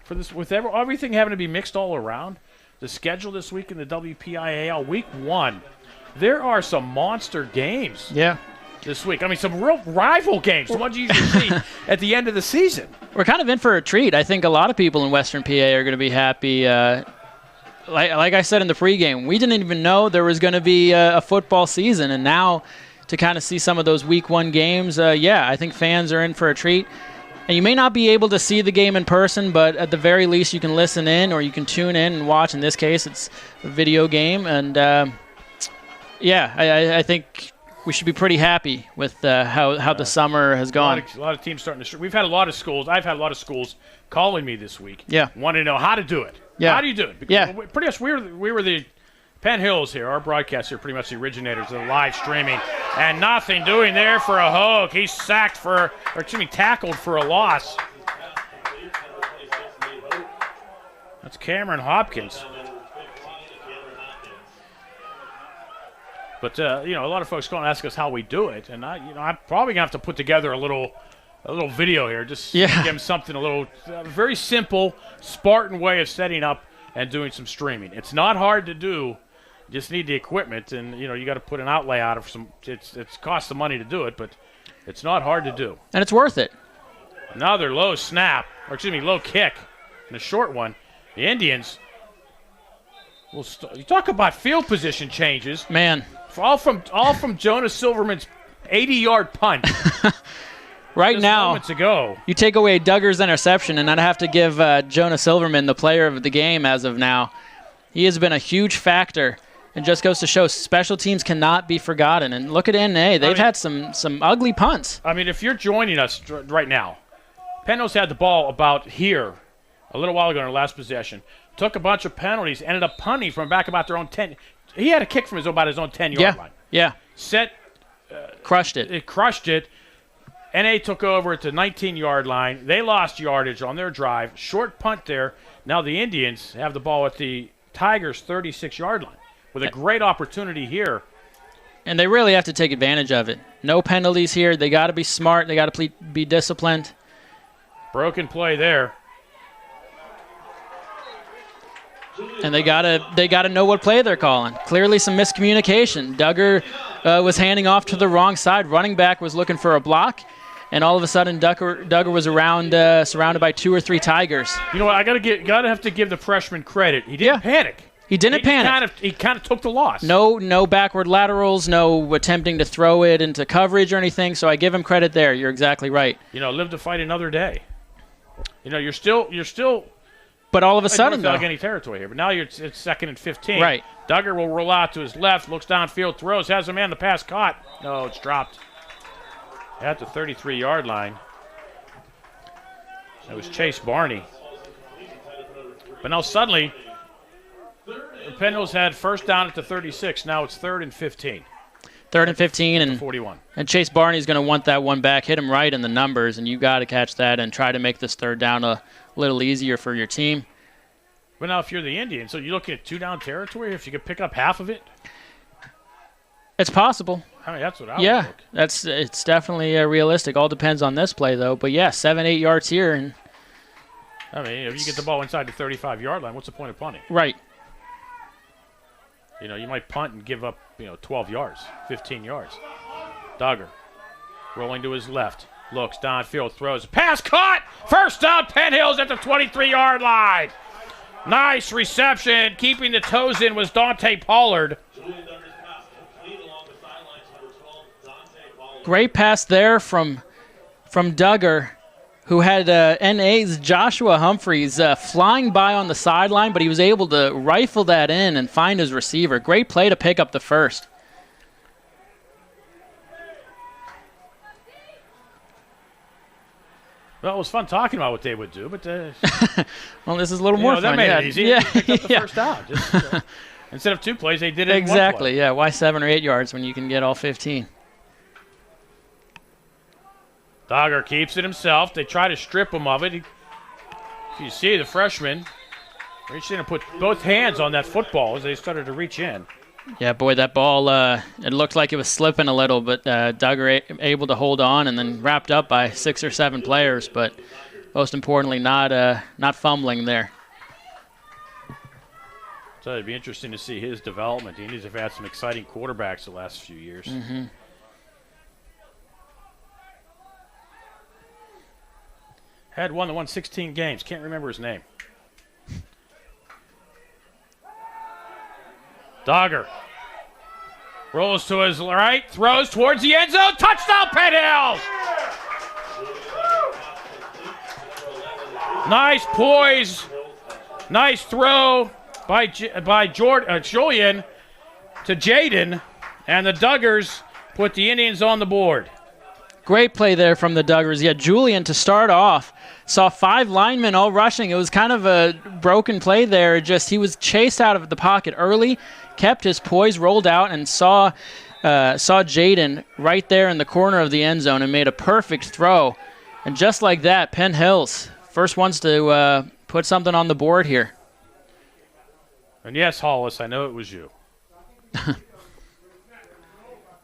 for this? With everything having to be mixed all around, the schedule this week in the WPIAL, week 1, there are some monster games. Yeah. This week. I mean, some real rival games, the ones you usually see at the end of the season. We're kind of in for a treat. I think a lot of people in Western PA are going to be happy. Like I said in the pregame, we didn't even know there was going to be a football season, and now to kind of see some of those week 1 games, I think fans are in for a treat. And you may not be able to see the game in person, but at the very least you can listen in or you can tune in and watch. In this case, it's a video game, and I think we should be pretty happy with how the summer has gone. A lot of teams starting to. We've had a lot of schools. I've had a lot of schools calling me this week. Yeah. Wanting to know how to do it. Yeah. How do you do it? Because pretty much we were the Penn Hills here. Our broadcasts are pretty much the originators of the live streaming, and nothing doing there for a Hogue. He's tackled for a loss. That's Cameron Hopkins. But a lot of folks going to ask us how we do it, and I'm probably gonna have to put together a little video here, just to give them something very simple, Spartan way of setting up and doing some streaming. It's not hard to do. You just need the equipment, and you got to put an outlay out of some. It's costs the money to do it, but it's not hard to do. And it's worth it. Another low kick, and a short one. The Indians. You talk about field position changes, man. All from Jonah Silverman's 80-yard punt. Right now, moments ago. You take away Duggar's interception, and I'd have to give Jonah Silverman the player of the game as of now. He has been a huge factor It just goes to show special teams cannot be forgotten. And look at NA. They've had some ugly punts. I mean, if you're joining us right now, Penn Hills had the ball about here a little while ago in their last possession. Took a bunch of penalties, ended up punting from back about their own 10. He had a kick from about his own 10-yard line. Yeah. Crushed it. It. It crushed it. NA took over at the 19-yard line. They lost yardage on their drive. Short punt there. Now the Indians have the ball at the Tigers' 36-yard line with a great opportunity here. And they really have to take advantage of it. No penalties here. They got to be smart. They got to be disciplined. Broken play there. And they gotta know what play they're calling. Clearly some miscommunication. Duggar was handing off to the wrong side. Running back was looking for a block, and all of a sudden Duggar was around surrounded by 2 or 3 Tigers. You know what? I gotta have to give the freshman credit. He didn't panic. He didn't panic. He kind of took the loss. No backward laterals. No attempting to throw it into coverage or anything. So I give him credit there. You're exactly right. You know, live to fight another day. You know, you're still. But all of a sudden, though, Allegheny territory here. But now it's 2nd and 15. Right. Duggar will roll out to his left, looks downfield, throws, has a man. The pass caught. No, it's dropped at the 33-yard line. That was Chase Barney. But now suddenly, Penn Hills had first down at the 36. Now it's 3rd and 15. 3rd and 15 and 41. And Chase Barney's going to want that one back. Hit him right in the numbers, and you got to catch that and try to make this 3rd down a little easier for your team. But now if you're the Indians, so you're looking at 2-down territory, if you could pick up half of it? It's possible. I mean, that's what I would look. It's definitely realistic. All depends on this play, though. But, 7-8 yards here. And I mean, if you get the ball inside the 35-yard line, what's the point of punting? Right. You know, you might punt and give up, 12 yards, 15 yards. Duggar rolling to his left. Looks downfield, throws. Pass caught! First down, Penn Hills at the 23-yard line. Nice reception. Keeping the toes in was Dante Pollard. Great pass there from Duggar, who had NA's Joshua Humphreys flying by on the sideline, but he was able to rifle that in and find his receiver. Great play to pick up the first. Well, it was fun talking about what they would do, but well, this is a little more fun. That made it easy. Yeah, They picked up the first down. Just, instead of 2 plays, they did it exactly. in 1 play. Yeah, why 7 or 8 yards when you can get all 15? Duggar keeps it himself. They try to strip him of it. You see the freshman reached in and put both hands on that football as they started to reach in. Yeah, boy, that ball, it looked like it was slipping a little, but Duggar able to hold on and then wrapped up by 6 or 7 players, but most importantly, not fumbling there. So it'd be interesting to see his development. The Indians have had some exciting quarterbacks the last few years. Mm-hmm. Had one that won 16 games. Can't remember his name. Duggar rolls to his right, throws towards the end zone. Touchdown, Penn Hills! Nice poise. Nice throw by Julian to Jaden. And the Duggars put the Indians on the board. Great play there from the Duggars. Yeah, Julian to start off. Saw 5 linemen all rushing. It was kind of a broken play there. Just he was chased out of the pocket early, kept his poise, rolled out, and saw Jaden right there in the corner of the end zone and made a perfect throw. And just like that, Penn Hills, first ones to put something on the board here. And yes, Hollis, I know it was you.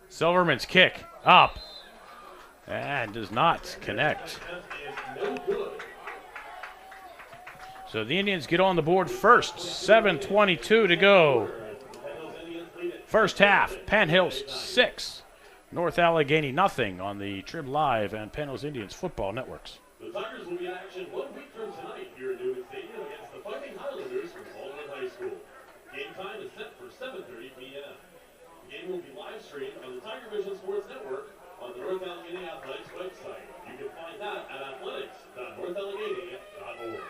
Silverman's kick up. And does not connect. So the Indians get on the board first. 7:22 to go. First half, Penn Hills 6, North Allegheny nothing on the Trib Live and Penn Hills Indians Football Networks. The Tigers will be in action 1 week from tonight here at Newman Stadium against the Fighting Highlanders from Baldwin High School. Game time is set for 7:30 p.m. The game will be live streamed on the Tiger Vision Sports Network on the North Allegheny Athletics website. You can find that at athletics.northallegheny.org.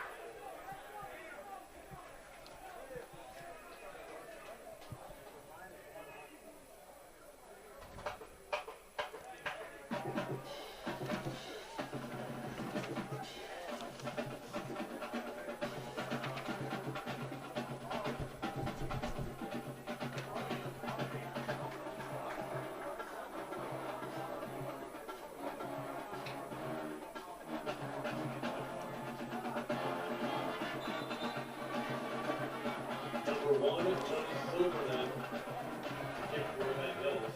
1, Jonas Silverman. Kick for the Penn Hills.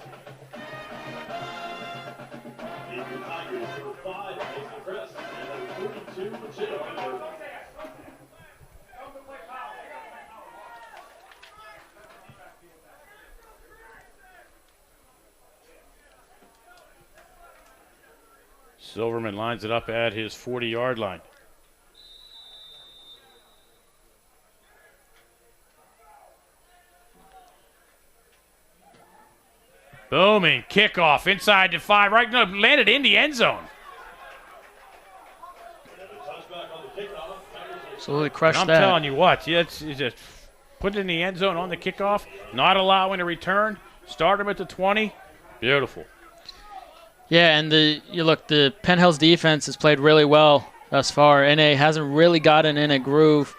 The Tigers, number 5, Mason Crest, and number 42, J.R. Burton. Silverman lines it up at his 40-yard line. Booming kickoff inside the 5, right? No, landed in the end zone. Absolutely crushed I'm that. telling you what, you just put it in the end zone on the kickoff, not allowing a return, start him at the 20. Beautiful. Yeah, and the Penn Hills defense has played really well thus far. NA hasn't really gotten in a groove.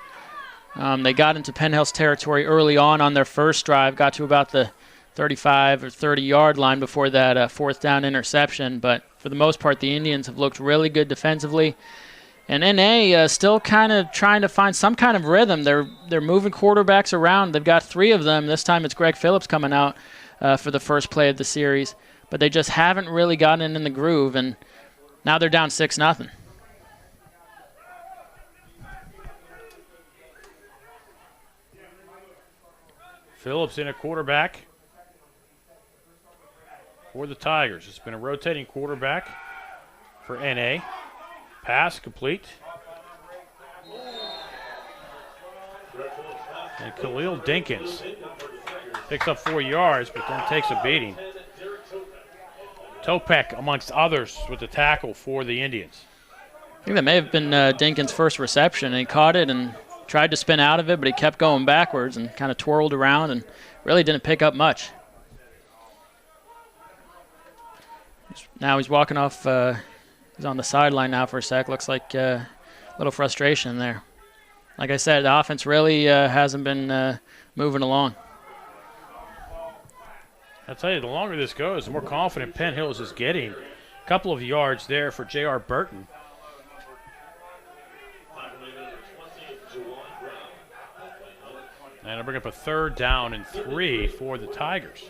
They got into Penn Hills territory early on their first drive, got to about the 35 or 30-yard line before that fourth down interception. But for the most part, the Indians have looked really good defensively. And NA still kind of trying to find some kind of rhythm. They're moving quarterbacks around. They've got 3 of them. This time it's Greg Phillips coming out for the first play of the series. But they just haven't really gotten in the groove, and now they're down 6-0. Phillips in a quarterback for the Tigers. It's been a rotating quarterback for NA. Pass complete. And Khalil Dinkins picks up 4 yards, but then takes a beating. Topek, amongst others, with the tackle for the Indians. I think that may have been Dinkins' first reception. He caught it and tried to spin out of it, but he kept going backwards and kind of twirled around and really didn't pick up much. Now he's walking off. He's on the sideline now for a sec. Looks like a little frustration there. Like I said, the offense really hasn't been moving along. I'll tell you, the longer this goes, the more confident Penn Hills is getting. A couple of yards there for J.R. Burton. And I'll bring up a 3rd down and 3 for the Tigers.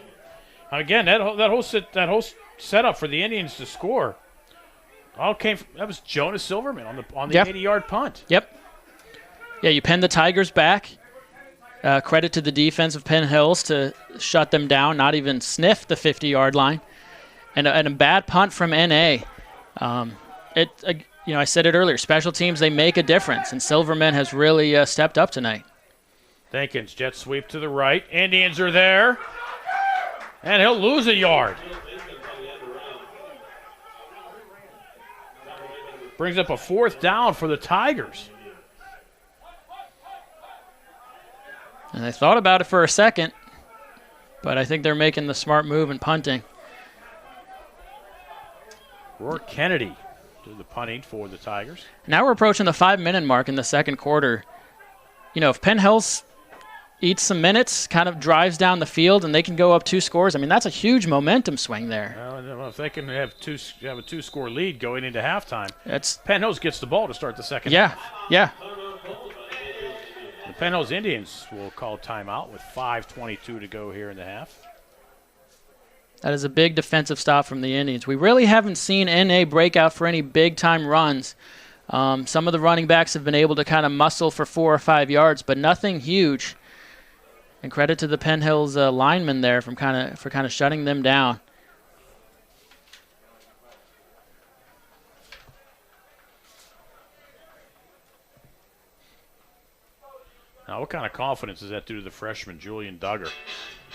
And again, that whole setup for the Indians to score all came from, that was Jonas Silverman on the 80-yard punt. Yep. Yeah, you pinned the Tigers back. Credit to the defense of Penn Hills to shut them down, not even sniff the 50-yard line. And a bad punt from NA. I said it earlier, special teams, they make a difference, and Silverman has really stepped up tonight. Dinkins, jet sweep to the right. Indians are there. And he'll lose a yard. Brings up a 4th down for the Tigers. And they thought about it for a second, but I think they're making the smart move and punting. Rourke Kennedy did the punting for the Tigers. Now we're approaching the 5-minute mark in the second quarter. You know, if Penn Hills eats some minutes, kind of drives down the field, and they can go up 2 scores, I mean, that's a huge momentum swing there. Well, if they can have a 2-score lead going into halftime, That's Penn Hills gets the ball to start the second half. Yeah. The Penn Hills Indians will call timeout with 5:22 to go here in the half. That is a big defensive stop from the Indians. We really haven't seen NA break out for any big-time runs. Some of the running backs have been able to kind of muscle for 4 or 5 yards, but nothing huge. And credit to the Penn Hills linemen there for kind of shutting them down. Now, what kind of confidence does that do to the freshman, Julian Duggar,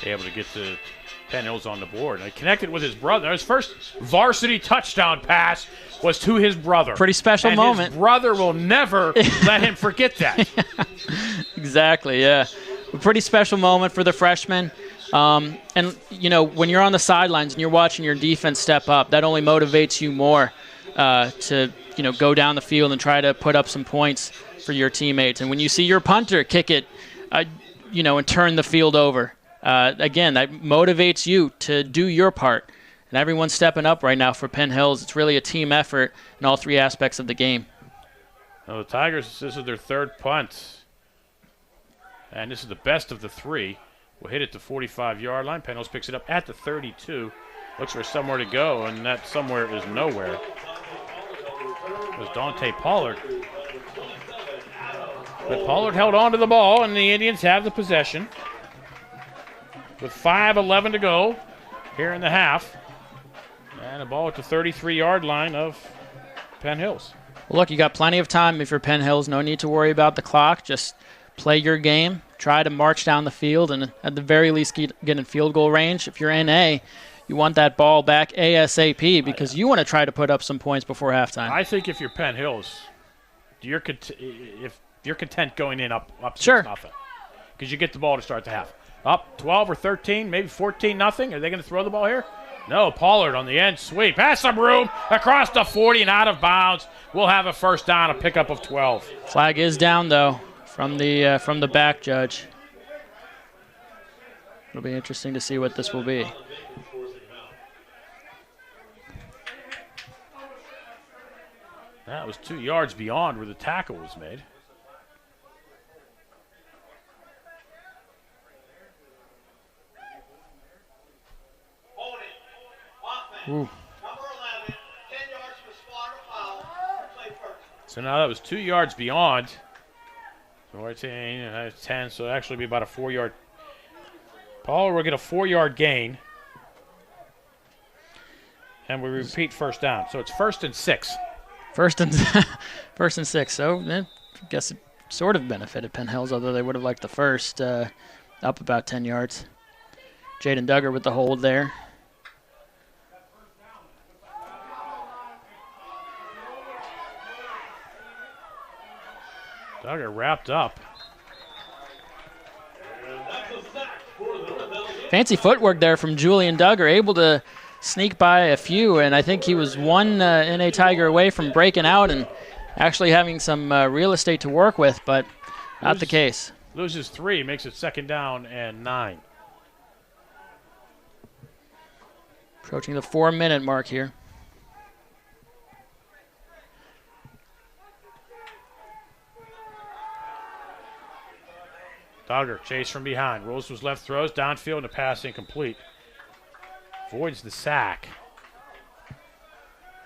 able to get the Penn Hills on the board? And he connected with his brother. His first varsity touchdown pass was to his brother. Pretty special moment. His brother will never let him forget that. Exactly, yeah. A pretty special moment for the freshman. And, you know, when you're on the sidelines and you're watching your defense step up, that only motivates you more to, you know, go down the field and try to put up some points for your teammates. And when you see your punter kick it, you know, and turn the field over, again, that motivates you to do your part. And everyone's stepping up right now for Penn Hills. It's really a team effort in all 3 aspects of the game. Now the Tigers, this is their 3rd punt. And this is the best of the three. We'll hit it to 45-yard line. Penn Hills picks it up at the 32. Looks for somewhere to go, and that somewhere is nowhere. It was Dante Pollard. But Pollard held on to the ball, and the Indians have the possession. With 5:11 to go here in the half. And a ball at the 33-yard line of Penn Hills. Well, look, you got plenty of time if you're Penn Hills. No need to worry about the clock. Just play your game. Try to march down the field and at the very least get in field goal range. If you're NA, you want that ball back ASAP because you want to try to put up some points before halftime. I think if you're Penn Hills, if you're content going in up Sure. 6-0 because you get the ball to start the half. Up 12 or 13, maybe 14-0. Are they going to throw the ball here? No, Pollard on the end sweep. Has some room across the 40 and out of bounds. We'll have a first down, a pickup of 12. Flag is down, though, from the back judge. It'll be interesting to see what this will be. That was 2 yards beyond where the tackle was made. Ooh. Number 11, 10 yards from the spot or foul. Play first. So now that was 2 yards beyond. 14, 10, so it'll actually be about a 4-yard. Pollard will get a 4-yard gain. And we repeat first down. So it's 1st and 6. First and 6. So I guess it sort of benefited Penn Hills, although they would have liked the first up about 10 yards. Jaden Duggar with the hold there. Duggar wrapped up. Fancy footwork there from Julian Duggar, able to sneak by a few, and I think he was one NA Tiger away from breaking out and actually having some real estate to work with, but not the case. Loses 3, makes it 2nd down and 9. Approaching the 4-minute mark here. Duggar chase from behind. Rolls to his left, throws downfield, and a pass incomplete. Voids the sack.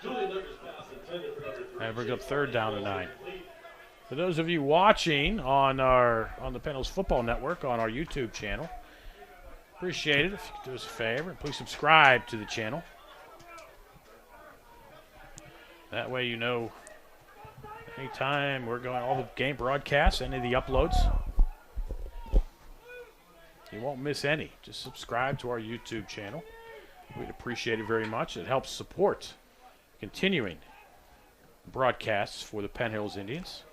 And brings up 3rd down and 9. For those of you watching on the Penn Hills Football Network on our YouTube channel, appreciate it if you could do us a favor. Please subscribe to the channel. That way you know anytime we're going, all the game broadcasts, any of the uploads. You won't miss any. Just subscribe to our YouTube channel. We'd appreciate it very much. It helps support continuing broadcasts for the Penn Hills Indians.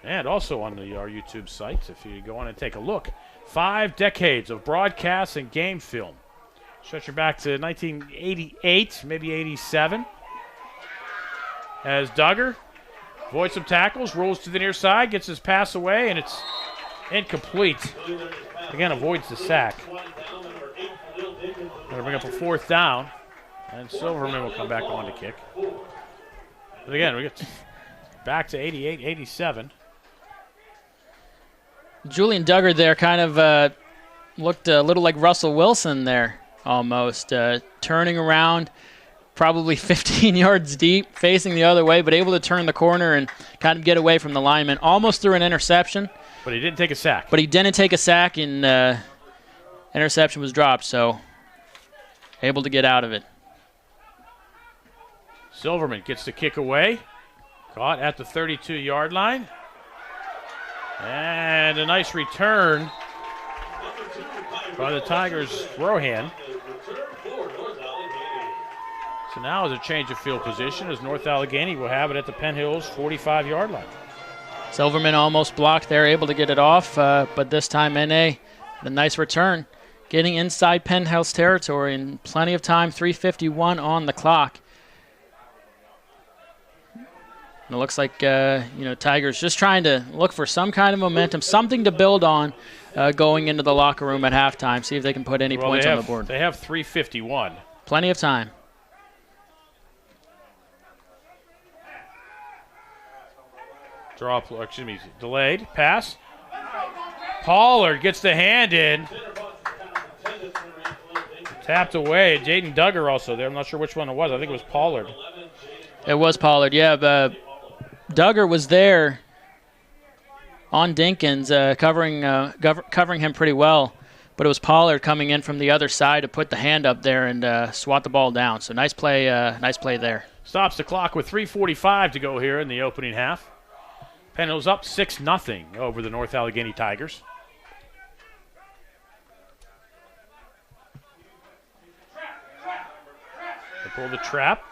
And also on our YouTube site, if you go on and take a look, 5 decades of broadcasts and game film. Stretching back to 1988, maybe 87. As Duggar avoids some tackles, rolls to the near side, gets his pass away, and it's incomplete. Again, avoids the sack. Gonna bring up a 4th down, and Silverman will come back on to kick. But again, we get back to 88, 87. Julian Duggar there kind of looked a little like Russell Wilson there almost. Turning around, probably 15 yards deep, facing the other way, but able to turn the corner and kind of get away from the lineman. Almost threw an interception. But he didn't take a sack. But he didn't take a sack, and interception was dropped, so able to get out of it. Silverman gets the kick away. Caught at the 32-yard line. And a nice return by the Tigers' Rohan. So now is a change of field position as North Allegheny will have it at the Penn Hills 45-yard line. Silverman almost blocked there, able to get it off, but this time NA, a nice return. Getting inside Penn Hills territory and plenty of time, 3:51 on the clock. And it looks like, Tigers just trying to look for some kind of momentum, something to build on going into the locker room at halftime, see if they can put any points on the board. They have 3:51. Plenty of time. Delayed pass. Pollard gets the hand in. Tapped away. Jaden Duggar also there. I'm not sure which one it was. I think it was Pollard. It was Pollard, yeah. Duggar was there on Dinkins, covering him pretty well. But it was Pollard coming in from the other side to put the hand up there and swat the ball down. So nice play there. Stops the clock with 3:45 to go here in the opening half. Penn Hill's up 6-0 over the North Allegheny Tigers. They pull the trap.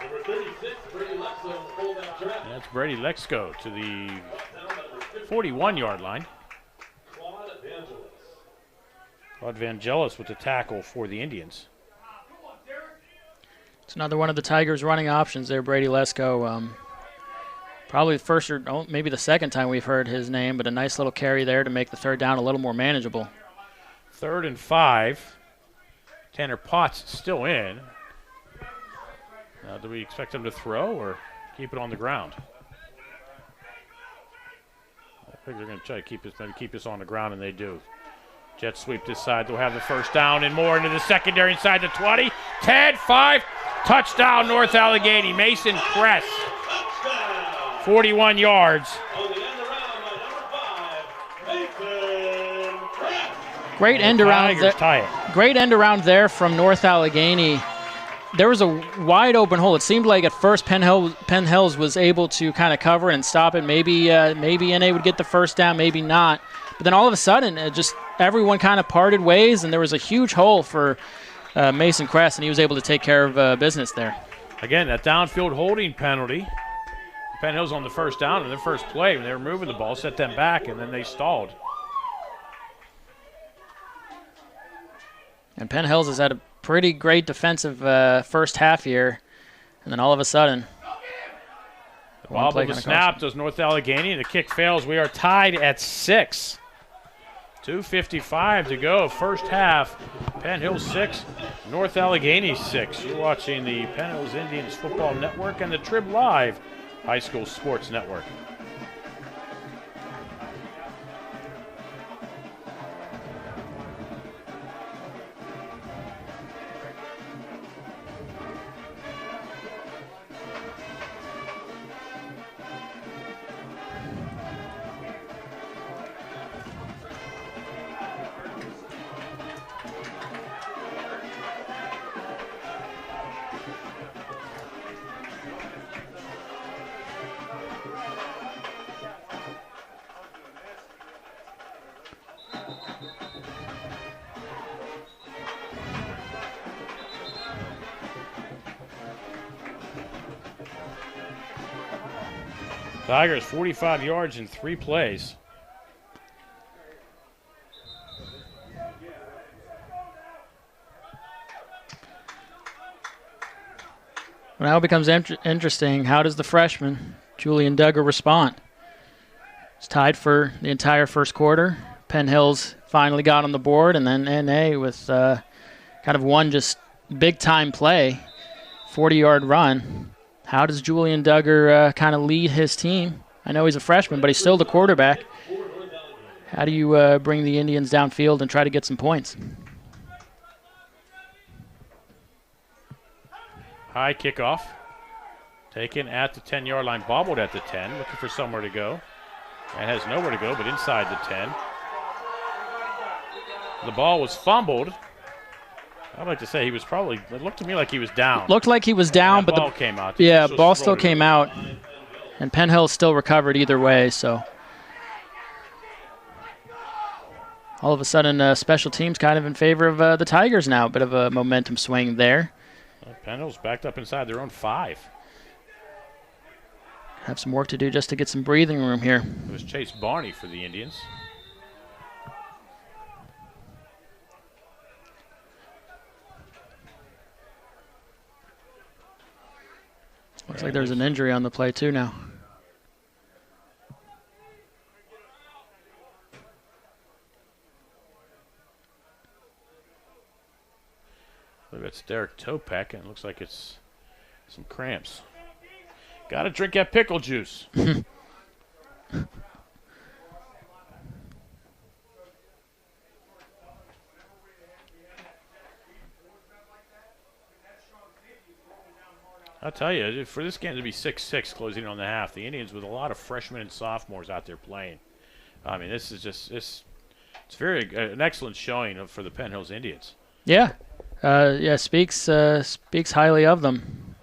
Number 36, Brady Lexo, pulled that trap. That's Brady Lexco to the 41-yard line. Claude Vangelis with the tackle for the Indians. It's another one of the Tigers' running options there, Brady Lesko. Probably the first or maybe the second time we've heard his name, but a nice little carry there to make the third down a little more manageable. 3rd and 5. Tanner Potts still in. Now, do we expect him to throw or keep it on the ground? I think they're going to try to keep this on the ground, and they do. Jet sweep this side. They'll have the first down and more into the secondary inside the 20. 10, 5. Touchdown, North Allegheny. Mason Kress. 41 yards. Great end around there. Great end around there from North Allegheny. There was a wide open hole. It seemed like at first Penn Hills was able to kind of cover it and stop it. Maybe NA would get the first down, maybe not. But then all of a sudden, just everyone kind of parted ways, and there was a huge hole for Mason Kress, and he was able to take care of business there. Again, that downfield holding penalty. Penn Hills on the first down in their first play when they were moving the ball, set them back, and then they stalled. And Penn Hills has had a pretty great defensive first half here, and then all of a sudden, wobble the snap does North Allegheny. The kick fails. We are tied at 6. 2:55 to go. First half. Penn Hills 6, North Allegheny 6. You're watching the Penn Hills Indians Football Network and the Trib Live High School Sports Network. Tigers 45 yards in 3 plays. Well, now it becomes interesting. How does the freshman, Julian Duggar, respond? It's tied for the entire first quarter. Penn Hills finally got on the board, and then NA with kind of one just big-time play, 40-yard run. How does Julian Duggar kind of lead his team? I know he's a freshman, but he's still the quarterback. How do you bring the Indians downfield and try to get some points? High kickoff. Taken at the 10-yard line, bobbled at the 10, looking for somewhere to go. And has nowhere to go but inside the 10. The ball was fumbled. I'd like to say he was probably, it looked to me like he was down. Looked like he was down, but the ball came out. Yeah, ball still came out. And Penn Hill still recovered either way, so. All of a sudden, special teams kind of in favor of the Tigers now. Bit of a momentum swing there. Penn Hill's backed up inside their own 5. Have some work to do just to get some breathing room here. It was Chase Barney for the Indians. Looks like there's an injury on the play too now. I believe it's Derek Topek, and it looks like it's some cramps. Got to drink that pickle juice. I'll tell you, for this game to be 6-6 closing on the half, the Indians with a lot of freshmen and sophomores out there playing. I mean, this is just it's very an excellent showing for the Penn Hills Indians. Yeah, speaks highly of them.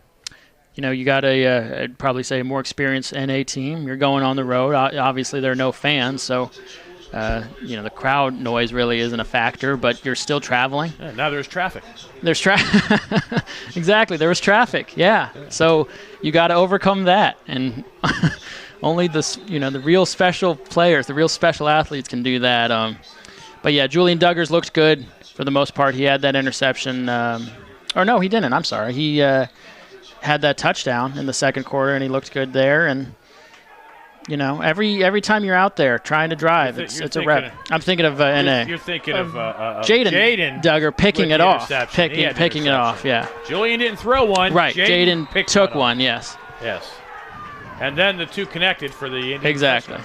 You know, you got I'd probably say a more experienced NA team. You're going on the road. Obviously, there are no fans, so the crowd noise really isn't a factor. But you're still traveling. Yeah, now there's traffic. There's traffic. Exactly, there was traffic. Yeah, so you got to overcome that, and only the real special players, the real special athletes can do that. But yeah, Julian Duggars looked good for the most part. He had that interception. Or no, he didn't. I'm sorry. He had that touchdown in the second quarter, and he looked good there. And every time you're out there trying to drive, it's a rep. I'm thinking of NA. You're thinking of Jaden Duggar picking it off, picking it off. Yeah. Julian didn't throw one. Right. Jaden took one. Yes. Yes. And then the two connected for the Indians. Exactly.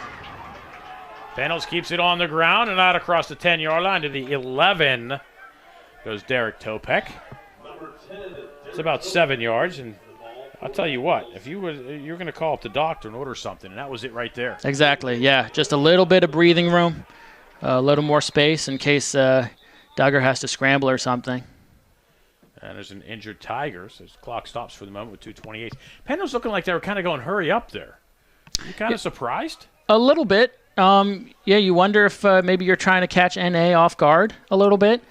Penn Hills keeps it on the ground and out across the 10-yard line to the 11 goes Derek Topek. It's about 7 yards, and I'll tell you what, if you're going to call up the doctor and order something, and that was it right there. Exactly, yeah. Just a little bit of breathing room, a little more space in case Duggar has to scramble or something. And there's an injured Tigers. His clock stops for the moment with 2:28. Penn was looking like they were kind of going, hurry up there. You kind of surprised? A little bit. You wonder if maybe you're trying to catch NA off guard a little bit.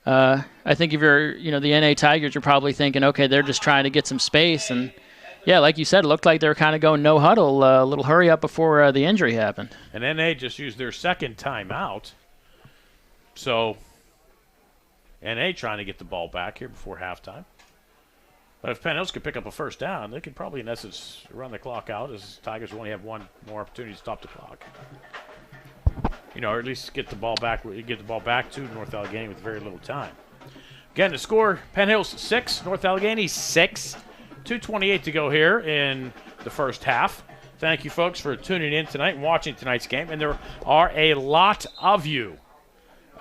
I think if you're, the NA Tigers, you're probably thinking, okay, they're just trying to get some space. And, yeah, like you said, it looked like they were kind of going no huddle, a little hurry up before the injury happened. And NA just used their second timeout. So, NA trying to get the ball back here before halftime. But if Penn Hills could pick up a first down, they could probably, in essence, run the clock out, as Tigers will only have one more opportunity to stop the clock. Or at least get the ball back to North Allegheny with very little time. Again, the score, Penn Hills 6, North Allegheny 6. 2:28 to go here in the first half. Thank you, folks, for tuning in tonight and watching tonight's game. And there are a lot of you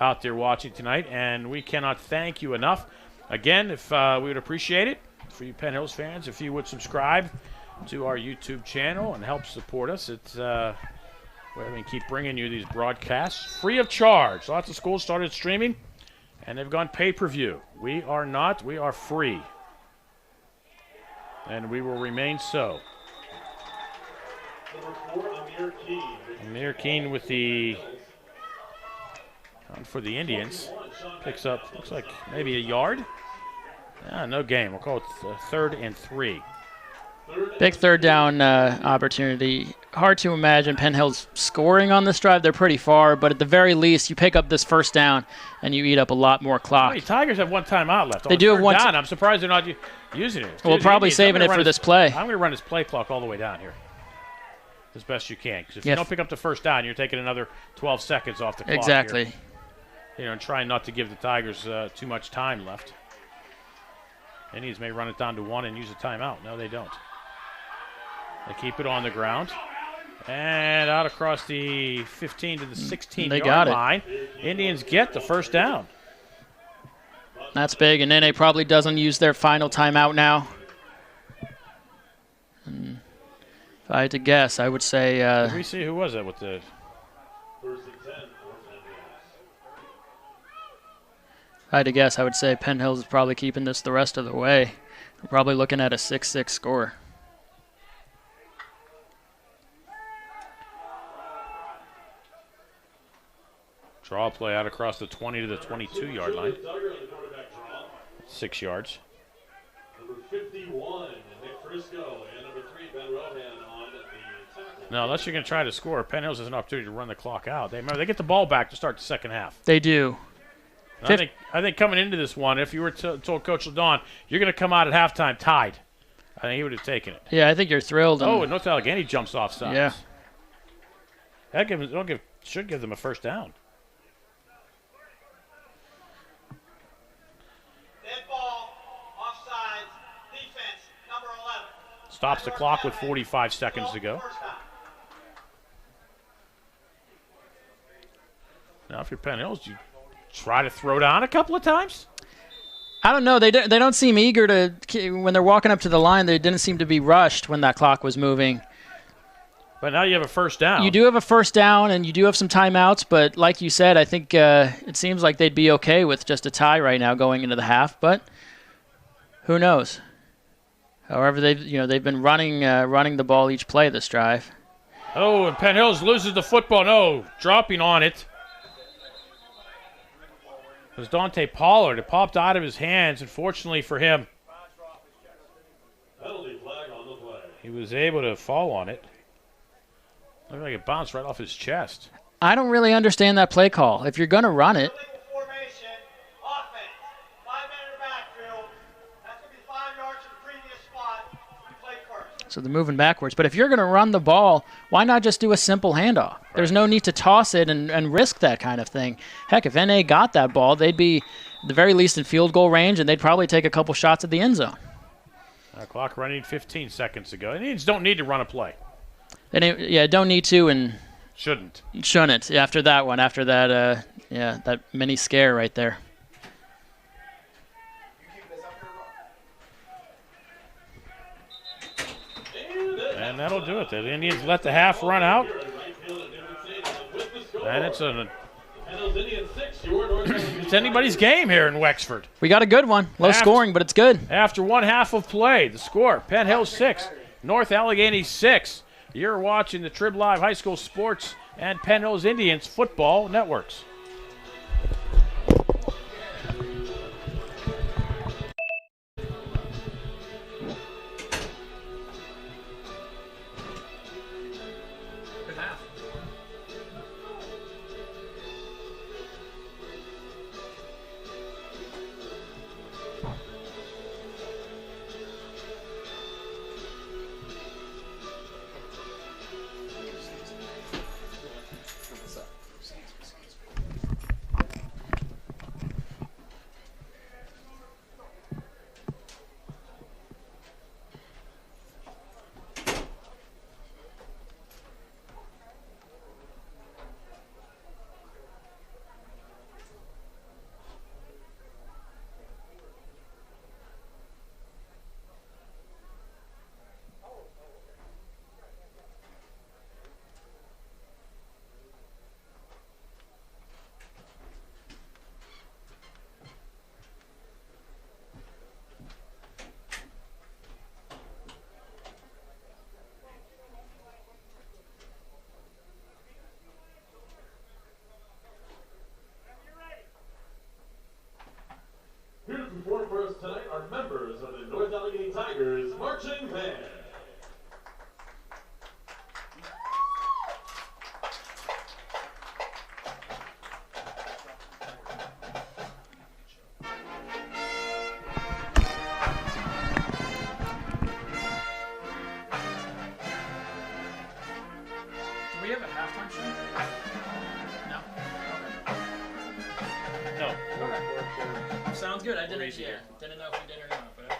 out there watching tonight, and we cannot thank you enough. Again, if we would appreciate it, for you Penn Hills fans, if you would subscribe to our YouTube channel and help support us. It's where we can keep bringing you these broadcasts free of charge. Lots of schools started streaming, and they've gone pay-per-view. We are not. We are free, and we will remain so. Number 4, Amir Keen. Amir Keen with the for the Indians picks up, looks like maybe a yard. No gain. We'll call it 3rd and 3. Big third down opportunity. Hard to imagine Penn Hills scoring on this drive. They're pretty far, but at the very least, you pick up this first down and you eat up a lot more clock. Wait, Tigers have one timeout left. They do have one down. I'm surprised they're not using it. Well, probably saving it for this play. I'm going to run this play clock all the way down here as best you can. Because if you don't pick up the first down, you're taking another 12 seconds off the clock. Exactly. Here. And trying not to give the Tigers too much time left. Indians may run it down to 1 and use a timeout. No, they don't. They keep it on the ground. And out across the 15 to the 16-yard line. Indians get the first down. That's big, and NA probably doesn't use their final timeout now. And if I had to guess, I would say... Did we see who was that with the... First and 10. If I had to guess, I would say Penn Hills is probably keeping this the rest of the way. We're probably looking at a 6-6 score. Draw play out across the 20 to the 22-yard line. 6 yards. Number 51, Nick Frisco, and number 3, Ben Rohan on the tackle. Now, unless you're going to try to score, Penn Hills has an opportunity to run the clock out. They get the ball back to start the second half. They do. I think coming into this one, if you were told Coach LeDon, you're going to come out at halftime tied, I think he would have taken it. Yeah, I think you're thrilled. And North Allegheny jumps off sides. Yeah. That should give them a first down. Dead ball, offsides, defense, number 11. Stops the clock with 45 seconds to go. First down. Now, if you're Penn Hills, you try to throw down a couple of times? I don't know. They don't seem eager to when they're walking up to the line. They didn't seem to be rushed when that clock was moving. But now you have a first down. You do have a first down, and you do have some timeouts. But like you said, I think it seems like they'd be okay with just a tie right now going into the half. But who knows? However, they've been running the ball each play this drive. Oh, and Penn Hills loses the football. No, dropping on it. It was Dante Pollard. It popped out of his hands, unfortunately for him. Penalty flag on the play. He was able to fall on it. Looked like it bounced right off his chest. I don't really understand that play call. If you're going to run it, Illegal formation, offense, 5 men in the backfield. That's going to be 5 yards to the previous spot. You play first. so they're moving backwards. But if you're going to run the ball, why not just do a simple handoff? Right. There's no need to toss it and risk that kind of thing. Heck, if NA got that ball, they'd be at the very least in field goal range, and they'd probably take a couple shots at the end zone. Clock running 15 seconds ago. Indians don't need to run a play. Don't need to and shouldn't after that one, after that that mini scare right there. And that'll do it. The Indians let the half run out. And it's anybody's game here in Wexford. We got a good one. Low scoring, but it's good. After one half of play, the score, Penn Hills 6, North Allegheny 6. You're watching the Trib Live High School Sports and Penn Hills Indians Football Networks. Here to perform for us tonight are members of the North Allegheny Tigers Marching Band. Do we have a halftime show? No. No. Okay. Sounds good. I didn't know if we did or not, but okay.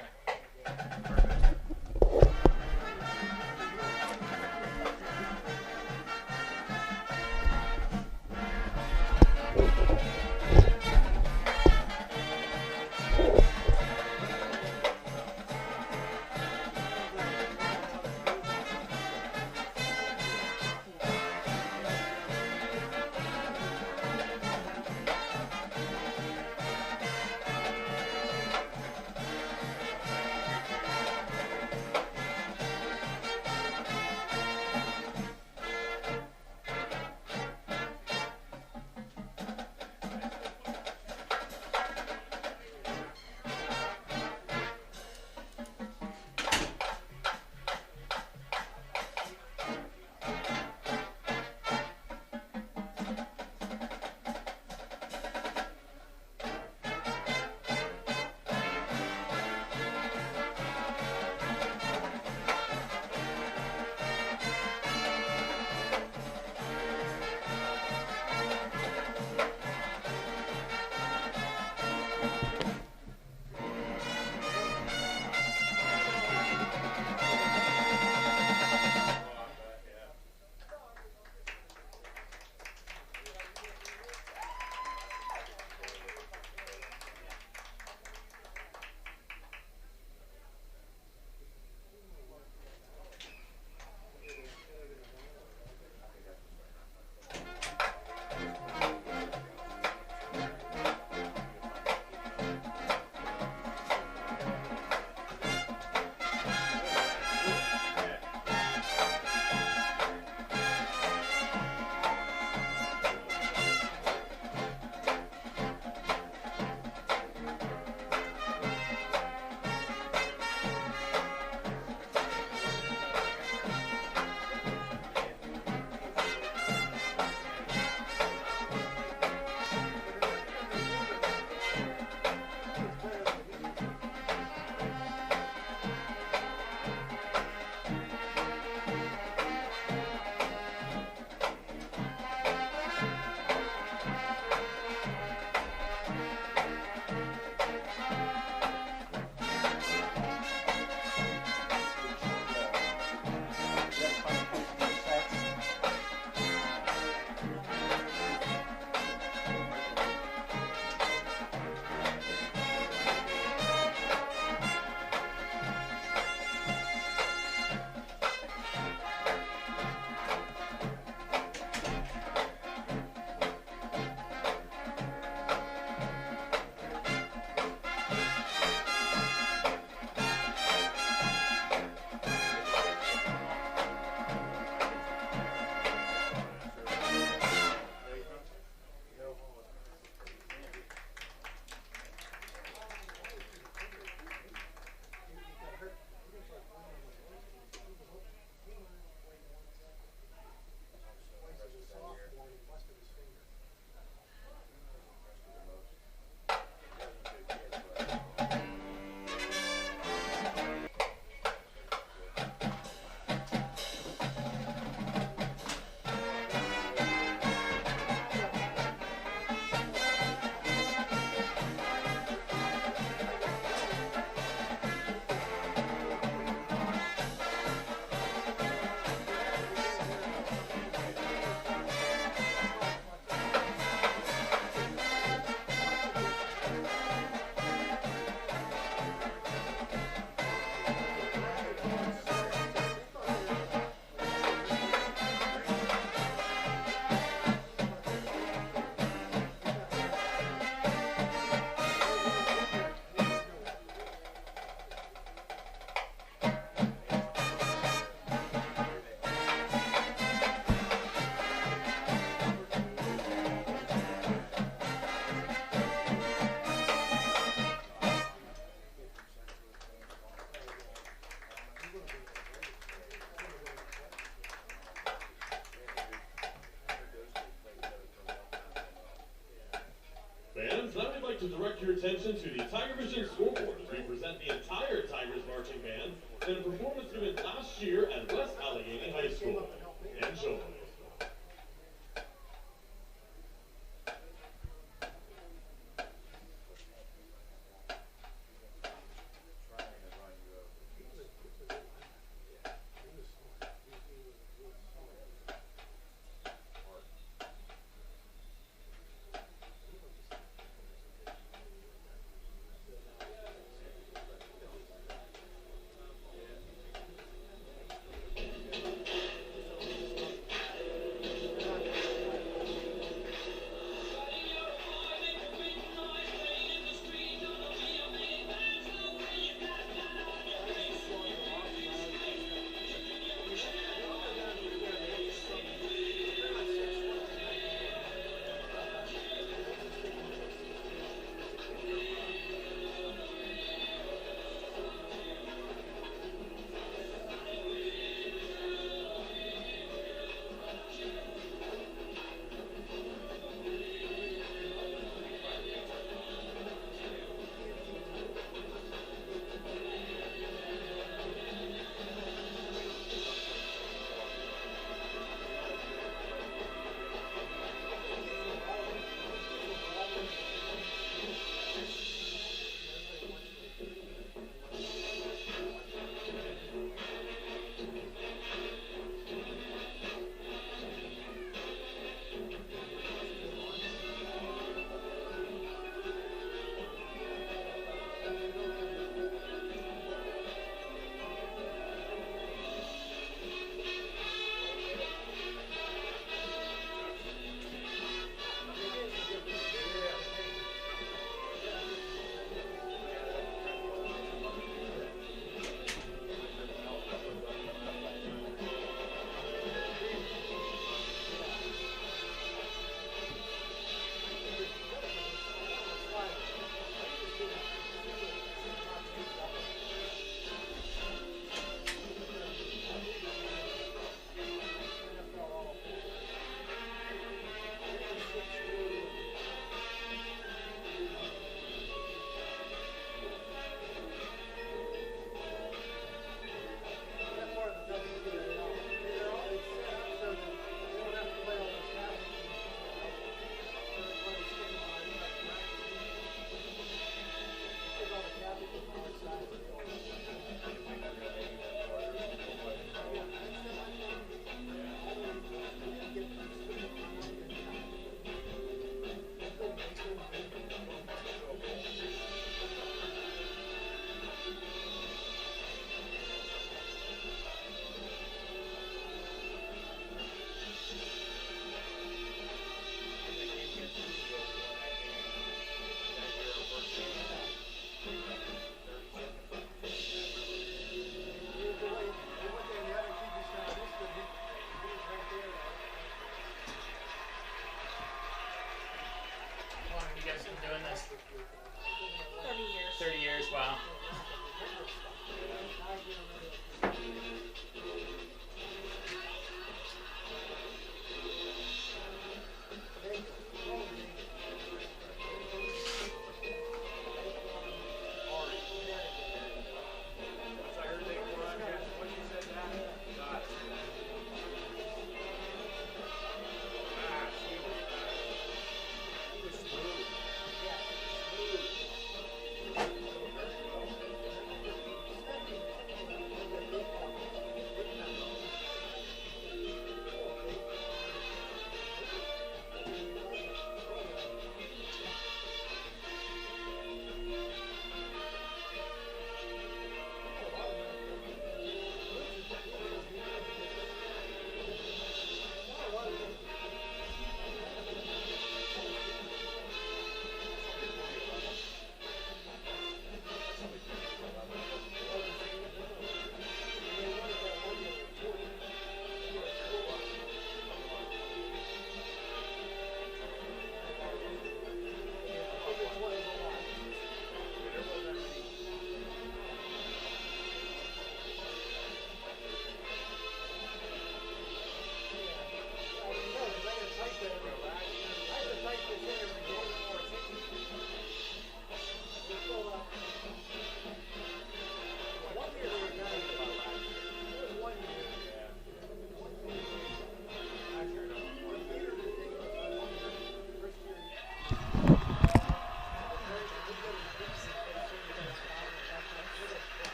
direct your attention to the Tiger Vision scoreboard as we present the entire Tigers marching band in a performance given last year at West Allegheny High School. Enjoy.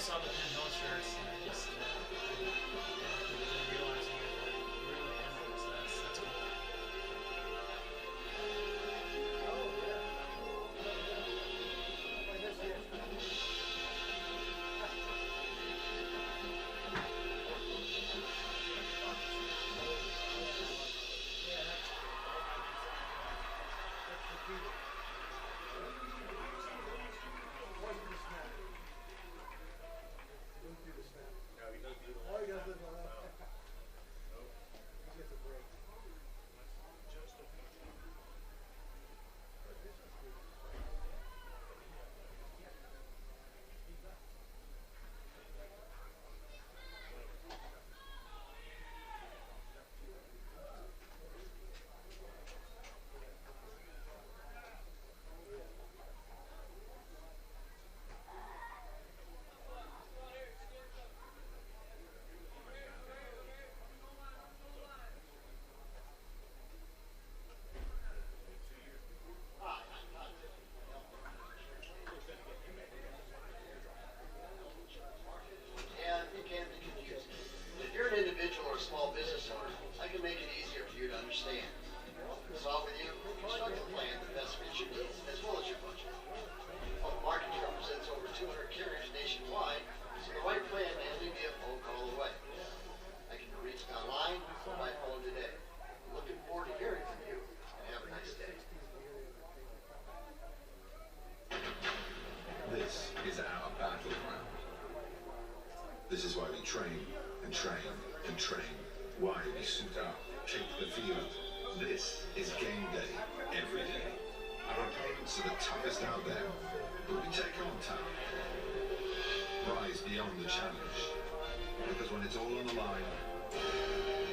saw the Penn Hill shirts, and I just realizing it really ended. So that's cool. Yeah, it can be confusing. If you're an individual or a small business owner, I can make it easier for you to understand. Solve with you, construct a plan that best fits your needs as well as your budget. Well, Marketing represents over 200 carriers nationwide, so the right plan may only be a phone call away. I can be reached online or by phone today. I'm looking forward to hearing from you, and have a nice day. This is our battleground. This is why we train and train and train. Why we suit up, take the field. This is game day every day. Our opponents are the toughest out there, but we take on tough. Rise beyond the challenge. Because when it's all on the line,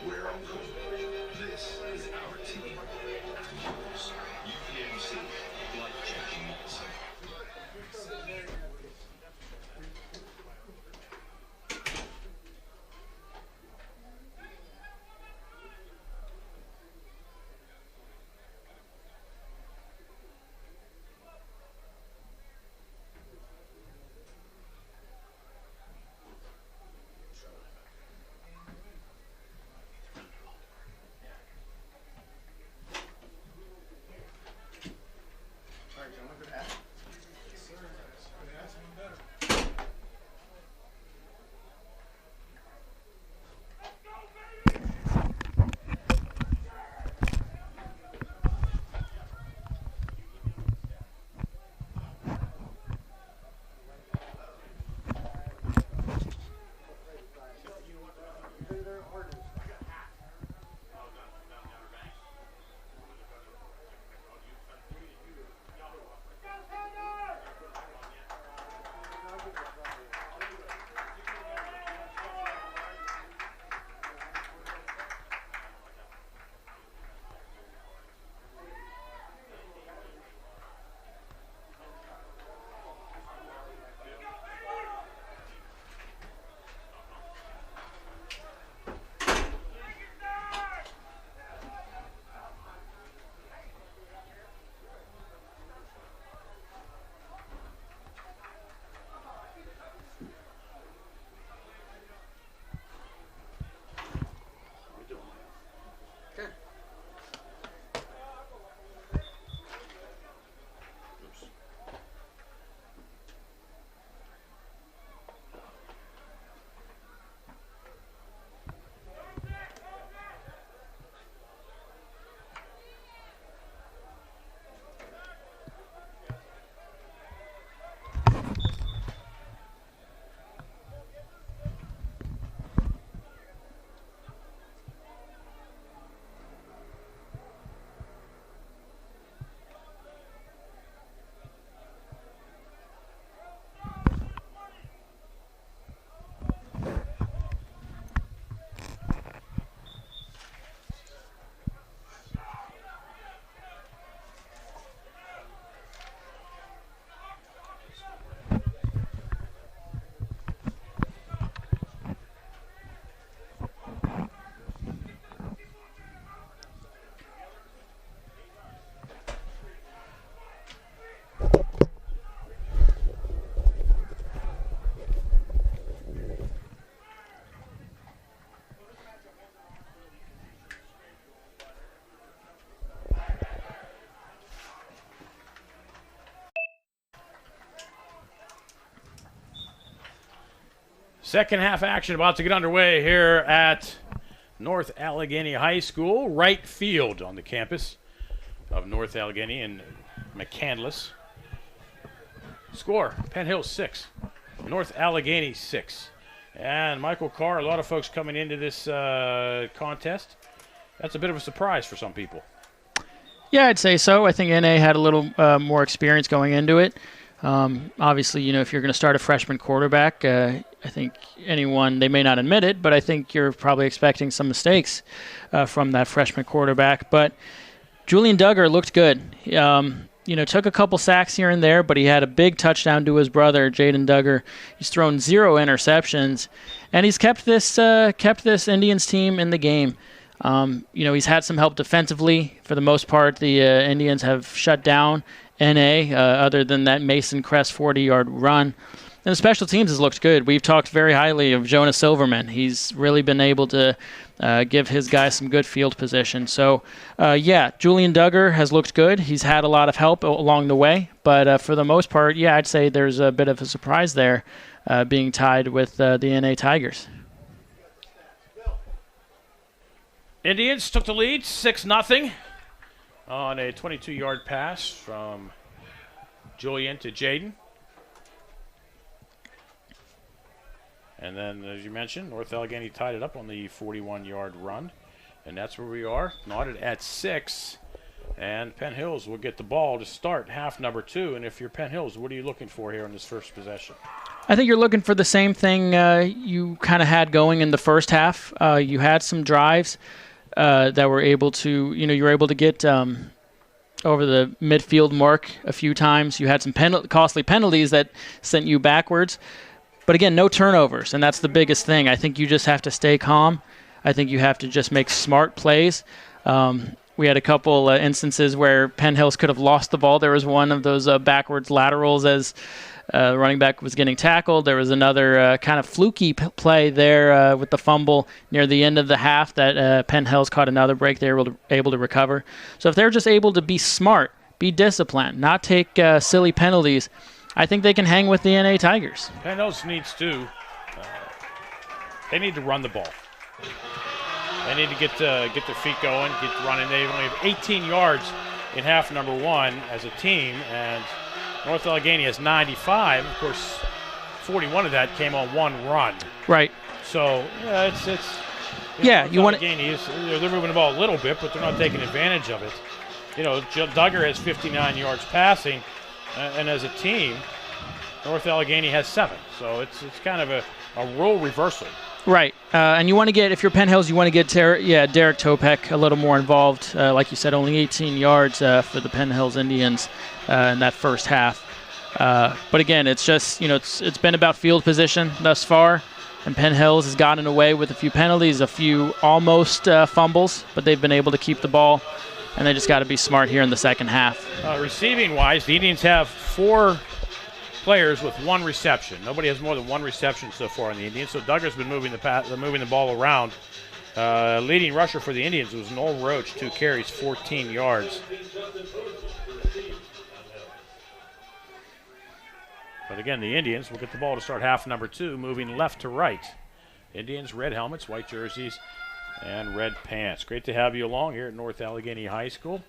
we're on call. This is our team and yours. UPMC, life-changing medicine. Second half action about to get underway here at North Allegheny High School, right field on the campus of North Allegheny in McCandless. Score, Penn Hill 6, North Allegheny 6. And Michael Carr, a lot of folks coming into this contest. That's a bit of a surprise for some people. Yeah, I'd say so. I think NA had a little more experience going into it. Obviously, if you're going to start a freshman quarterback, I think anyone, they may not admit it, but I think you're probably expecting some mistakes from that freshman quarterback. But Julian Duggar looked good. Took a couple sacks here and there, but he had a big touchdown to his brother, Jaden Duggar. He's thrown 0 interceptions, and he's kept this Indians team in the game. He's had some help defensively. For the most part, the Indians have shut down NA, other than that Mason Crest 40-yard run. And the special teams has looked good. We've talked very highly of Jonah Silverman. He's really been able to give his guys some good field position. So, Julian Duggar has looked good. He's had a lot of help along the way. But for the most part, I'd say there's a bit of a surprise there being tied with the NA Tigers. Indians took the lead 6-0 on a 22-yard pass from Julian to Jaden. And then, as you mentioned, North Allegheny tied it up on the 41-yard run. And that's where we are, knotted at 6. And Penn Hills will get the ball to start half number 2. And if you're Penn Hills, what are you looking for here in this first possession? I think you're looking for the same thing you kind of had going in the first half. You had some drives that were able to, you were able to get over the midfield mark a few times. You had some costly penalties that sent you backwards. But again, no turnovers, and that's the biggest thing. I think you just have to stay calm. I think you have to just make smart plays. We had a couple instances where Penn Hills could have lost the ball. There was one of those backwards laterals as the running back was getting tackled. There was another kind of fluky play there with the fumble near the end of the half that Penn Hills caught another break. They were able to recover. So if they're just able to be smart, be disciplined, not take silly penalties, I think they can hang with the NA Tigers. Penn Hills needs to. They need to run the ball. They need to get their feet going, get running. They only have 18 yards in half number 1 as a team, and North Allegheny has 95. Of course, 41 of that came on one run. Right. So it's you want Allegheny they're moving the ball a little bit, but they're not taking advantage of it. Duggar has 59 yards passing. And as a team, North Allegheny has 7. So it's kind of a role reversal. Right. And you want to get, if you're Penn Hills, you want to get Derek Topek a little more involved. Like you said, only 18 yards for the Penn Hills Indians in that first half. But again, it's just, it's been about field position thus far. And Penn Hills has gotten away with a few penalties, a few almost fumbles, but they've been able to keep the ball. And they just got to be smart here in the second half. Receiving-wise, the Indians have 4 players with 1 reception. Nobody has more than 1 reception so far in the Indians. So Duggar's been moving the ball around. Leading rusher for the Indians was Noel Roach, 2 carries, 14 yards. But again, the Indians will get the ball to start half number 2, moving left to right. Indians, red helmets, white jerseys, and red pants. Great to have you along here at North Allegheny High School.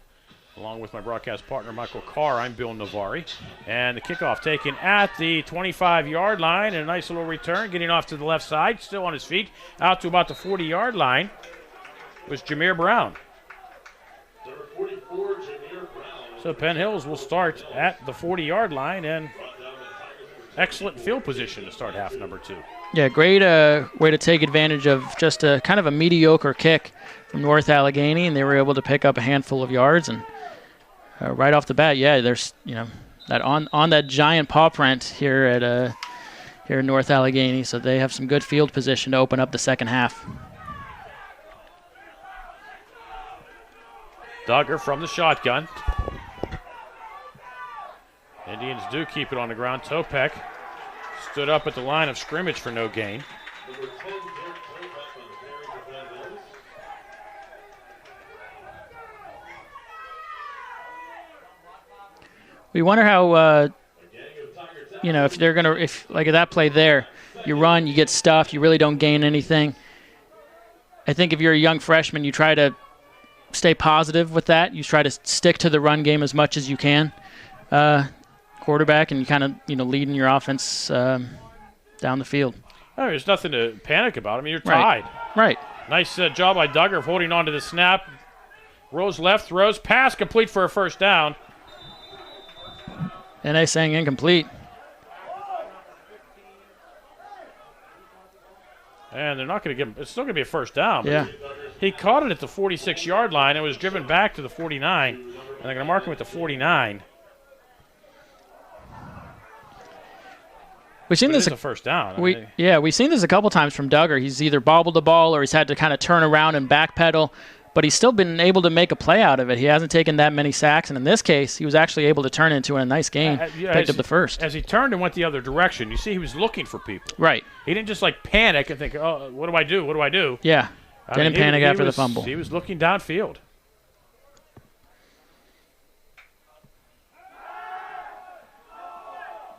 Along with my broadcast partner, Michael Carr, I'm Bill Navari. And the kickoff taken at the 25-yard line. And a nice little return, getting off to the left side, still on his feet. Out to about the 40-yard line was Jameer Brown. Number 44, Jameer Brown. So Penn Hills will start at the 40-yard line, and excellent field position to start half number 2. Yeah, great way to take advantage of just a kind of a mediocre kick from North Allegheny, and they were able to pick up a handful of yards. And right off the bat, there's that on that giant paw print here in North Allegheny, so they have some good field position to open up the second half. Duggar from the shotgun. Indians do keep it on the ground. Topek stood up at the line of scrimmage for no gain. Number 10, Derek Topek on the carry for Penn Hills. We wonder how, if they're going to, if like that play there, You run, you get stuffed, you really don't gain anything. I think if you're a young freshman, you try to stay positive with that. You try to stick to the run game as much as you can, quarterback, and you kind of leading your offense down the field. Oh, there's nothing to panic about. I mean, you're tied. Right. Nice job by Duggar of holding on to the snap. Rolls left, throws, pass complete for a first down. And they saying incomplete. And they're not going to give him. It's still going to be a first down. Yeah. He caught it at the 46-yard line and was driven back to the 49. And they're going to mark him at the 49. We've seen But this. it is a first down. We've seen this a couple times from Duggar. He's either bobbled the ball or he's had to kind of turn around and backpedal, but he's still been able to make a play out of it. He hasn't taken that many sacks, and in this case, he was actually able to turn it into a nice game. Picked up the first. As he turned and went the other direction, you see he was looking for people. Right. He didn't just panic and think, oh, what do I do? What do I do? Yeah. Didn't panic after the fumble. He was looking downfield.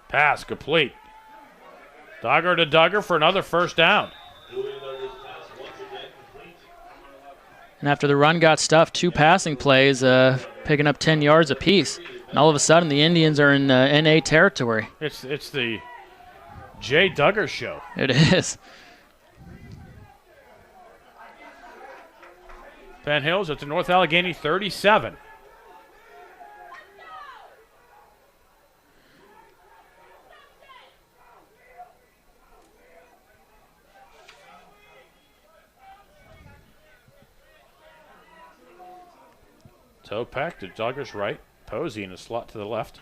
Pass complete. Duggar to Duggar for another first down. And after the run got stuffed, 2 passing plays, picking up 10 yards apiece. And all of a sudden, the Indians are in NA territory. It's the Jay Duggar show. It is. Penn Hills at the North Allegheny 37. Toe pack to Duggar's right. Posey in the slot to the left.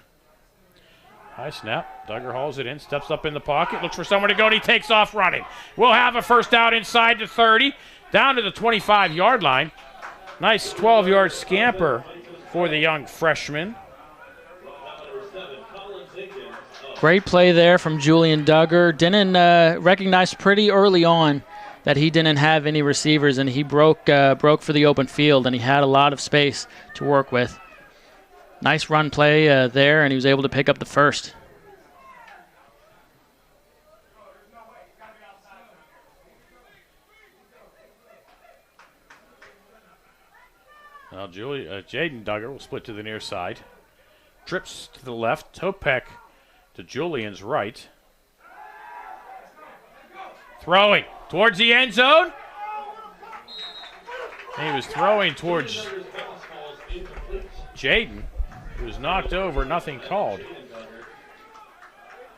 High snap. Duggar hauls it in, steps up in the pocket, looks for someone to go, and he takes off running. We'll have a first down inside the 30, down to the 25-yard line. Nice 12-yard scamper for the young freshman. Great play there from Julian Duggar. Didn't recognize pretty early on that he didn't have any receivers, and he broke for the open field, and he had a lot of space to work with. Nice run play there, and he was able to pick up the first. Now Jaden Duggar will split to the near side. Trips to the left. Topek to Julian's right. Throwing towards the end zone. He was throwing towards Jaden, who was knocked over, nothing called.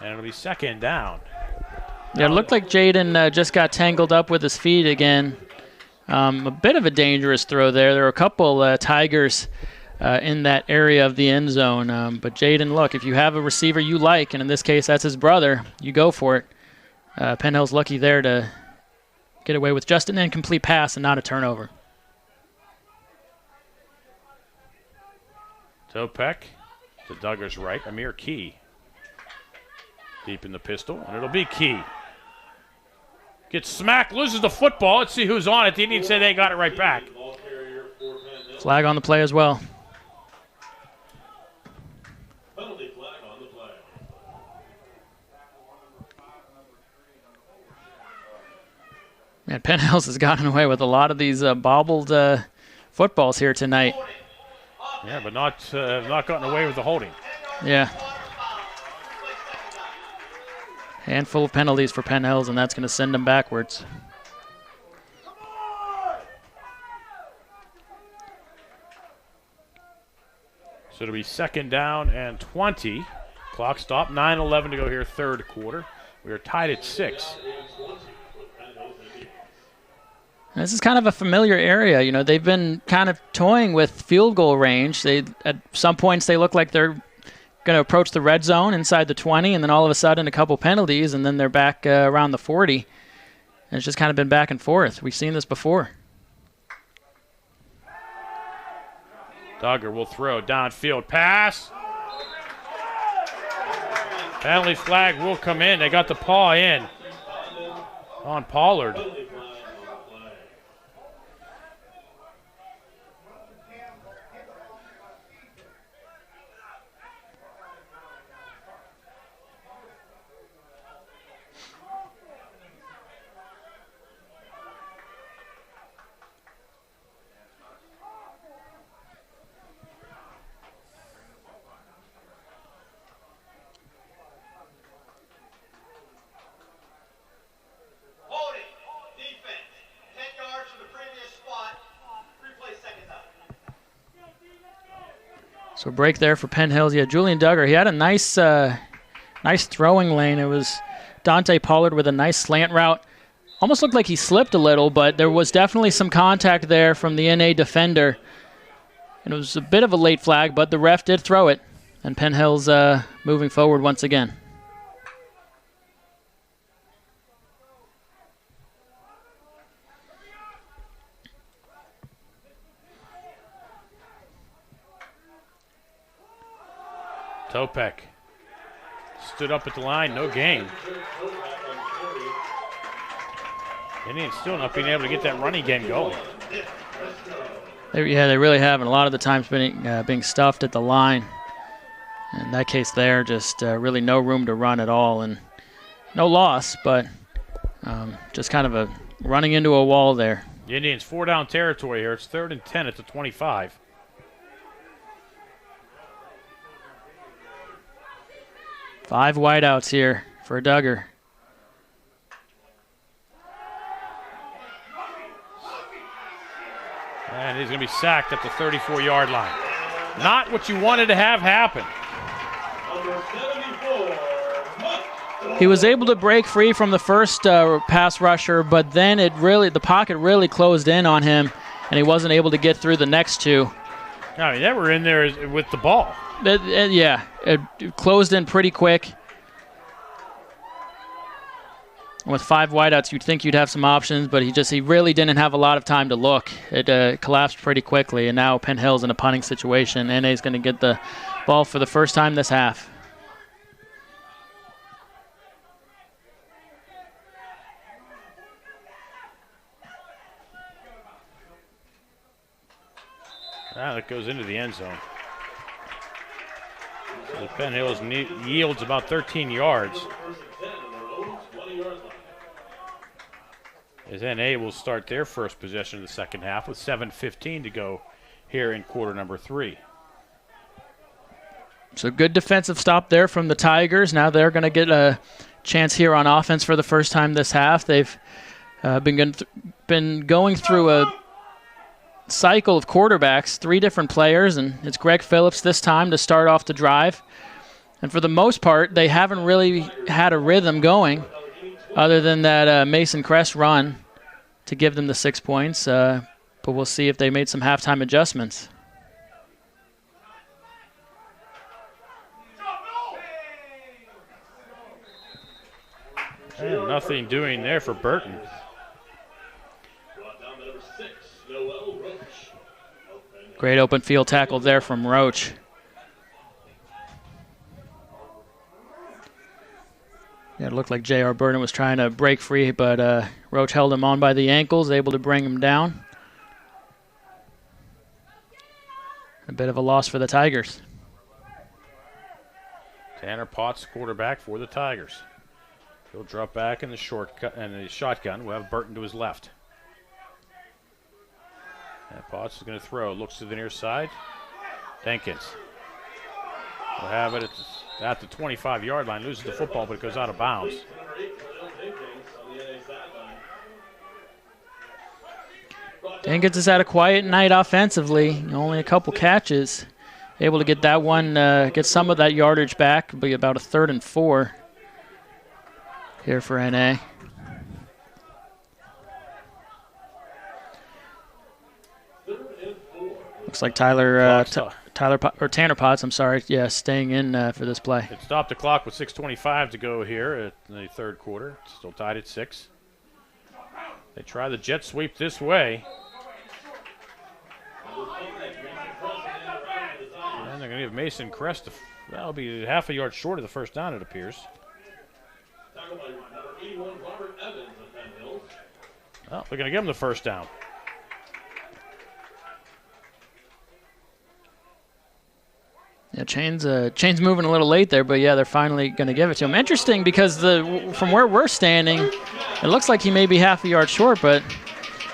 And it'll be second down. Yeah, it looked like Jaden just got tangled up with his feet again. A bit of a dangerous throw there. There were a couple Tigers in that area of the end zone. But Jaden, look, if you have a receiver you like, and in this case that's his brother, you go for it. Penn Hill's lucky there to get away with just an incomplete pass and not a turnover. Topek to Duggar's right. Amir Key deep in the pistol, and it'll be Key. Gets smacked, loses the football. Let's see who's on it. The Indians say they got it right back. Flag on the play as well. Penalty flag on the play. Man, Penn Hills has gotten away with a lot of these bobbled footballs here tonight. Yeah, but not gotten away with the holding. Yeah. Handful of penalties for Penn Hills, and that's going to send them backwards. So it'll be second down and 20. Clock stop, 9:11 to go here, third quarter. We are tied at 6. This is kind of a familiar area. You know, they've been kind of toying with field goal range. At some points they look like they're going to approach the red zone inside the 20, and then all of a sudden a couple penalties, and then they're back around the 40. And it's just kind of been back and forth. We've seen this before. Duggar will throw downfield pass. Penalty flag will come in. They got the paw in on Pollard. So break there for Penn Hills. Yeah, Julian Duggar, he had a nice throwing lane. It was Dante Pollard with a nice slant route. Almost looked like he slipped a little, but there was definitely some contact there from the NA defender. And it was a bit of a late flag, but the ref did throw it. And Penn Hills moving forward once again. Topek stood up at the line, no gain. Indians still not being able to get that running game going. They really haven't. A lot of the times being stuffed at the line. In that case there, just really no room to run at all. And no loss, but just kind of a running into a wall there. The Indians 4-down territory here. It's 3rd and 10 at the 25. Five wideouts here for Duggar. And he's going to be sacked at the 34-yard line. Not what you wanted to have happen. He was able to break free from the first pass rusher, but then the pocket really closed in on him, and he wasn't able to get through the next two. I mean, they were in there with the ball. It closed in pretty quick. With five wideouts, you'd think you'd have some options, but he really didn't have a lot of time to look. It collapsed pretty quickly, and now Penn Hill's in a punting situation. NA's going to get the ball for the first time this half. That goes into the end zone. So Penn Hills yields about 13 yards. As NA will start their first possession of the second half with 7:15 to go here in quarter number 3. So good defensive stop there from the Tigers. Now they're going to get a chance here on offense for the first time this half. They've been going through a cycle of quarterbacks, 3 different players, and it's Greg Phillips this time to start off the drive. And for the most part, they haven't really had a rhythm going other than that Mason Crest run to give them the 6 points. But we'll see if they made some halftime adjustments. And nothing doing there for Burton. Great open field tackle there from Roach. Yeah, it looked like J.R. Burton was trying to break free, but Roach held him on by the ankles, able to bring him down. A bit of a loss for the Tigers. Tanner Potts, quarterback for the Tigers. He'll drop back in the shotgun. We'll have Burton to his left. And Potts is going to throw. Looks to the near side. Jenkins will have it at the 25-yard line. Loses the football, but it goes out of bounds. Jenkins has had a quiet night offensively. Only a couple catches. Able to get that one, get some of that yardage back. It'll be about a 3rd and 4 here for NA. Looks like Tanner Potts, I'm sorry, staying in for this play. It stopped the clock with 6:25 to go here at the third quarter. Still tied at 6. They try the jet sweep this way. And they're going to give Mason Crest, that'll be half a yard short of the first down, it appears. Well, they're going to give him the first down. Yeah, Chain's moving a little late there, but yeah, they're finally going to give it to him. Interesting because from where we're standing, it looks like he may be half a yard short, but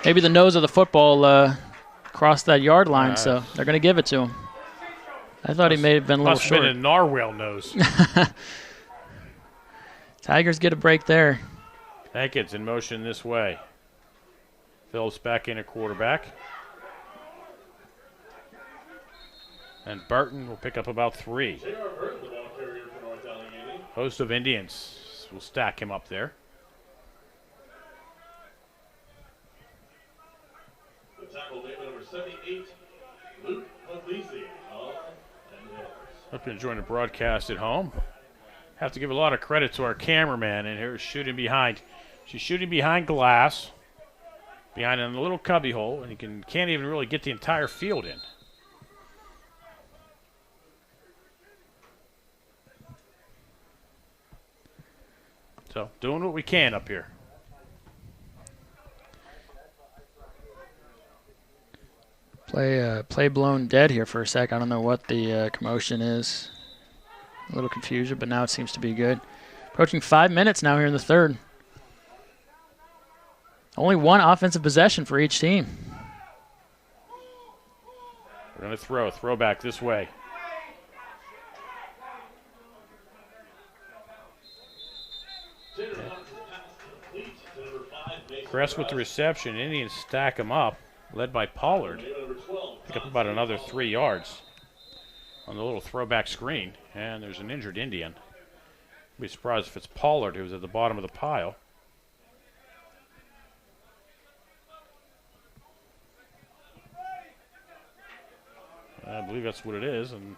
maybe the nose of the football crossed that yard line, so they're going to give it to him. I thought he may have been a little short. Must have been a narwhal nose. Tigers get a break there. Jenkins in motion this way. Phillips back in at quarterback. And Burton will pick up about 3. J.R. Burton, the ball carrier for North Allegheny. Host of Indians will stack him up there. The tackle made by number 78, Luke Puglisi of Penn Hills. Hope you're enjoying the broadcast at home. Have to give a lot of credit to our cameraman in here shooting behind. She's shooting behind glass, behind in a little cubby hole, and you can't even really get the entire field in. So, doing what we can up here. Play blown dead here for a sec. I don't know what the commotion is. A little confusion, but now it seems to be good. Approaching 5 minutes now here in the third. Only one offensive possession for each team. We're going to throw back this way. Crest with the reception. Indians stack him up, led by Pollard. Pick up about another 3 yards on the little throwback screen. And there's an injured Indian. I'd be surprised if it's Pollard who's at the bottom of the pile. I believe that's what it is. And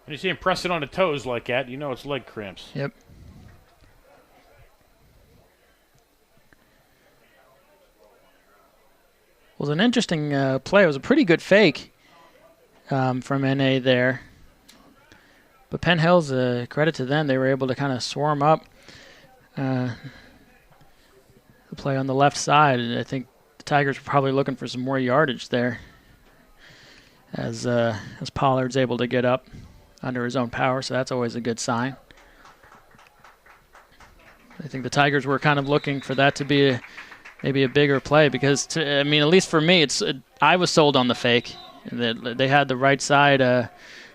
when you see him press it on the toes like that, you know it's leg cramps. Yep. Well, it was an interesting play. It was a pretty good fake from NA there. But Penn Hills, credit to them, they were able to kind of swarm up the play on the left side. And I think the Tigers were probably looking for some more yardage there as Pollard's able to get up under his own power, so that's always a good sign. I think the Tigers were kind of looking for that to be maybe a bigger play because, at least for me, I was sold on the fake. They had the right side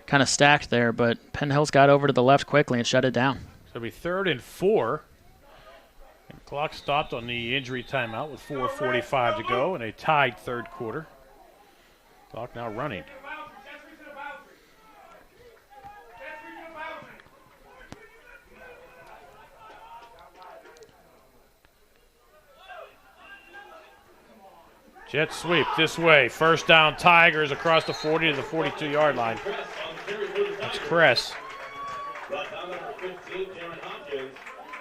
kind of stacked there, but Penn Hills got over to the left quickly and shut it down. So it'll be 3rd and 4. And clock stopped on the injury timeout with 4:45 to go in a tied third quarter. Clock now running. Jet sweep this way. First down, Tigers across the 40 to the 42-yard line. That's Kress. Brought down number 15, Cameron Hopkins.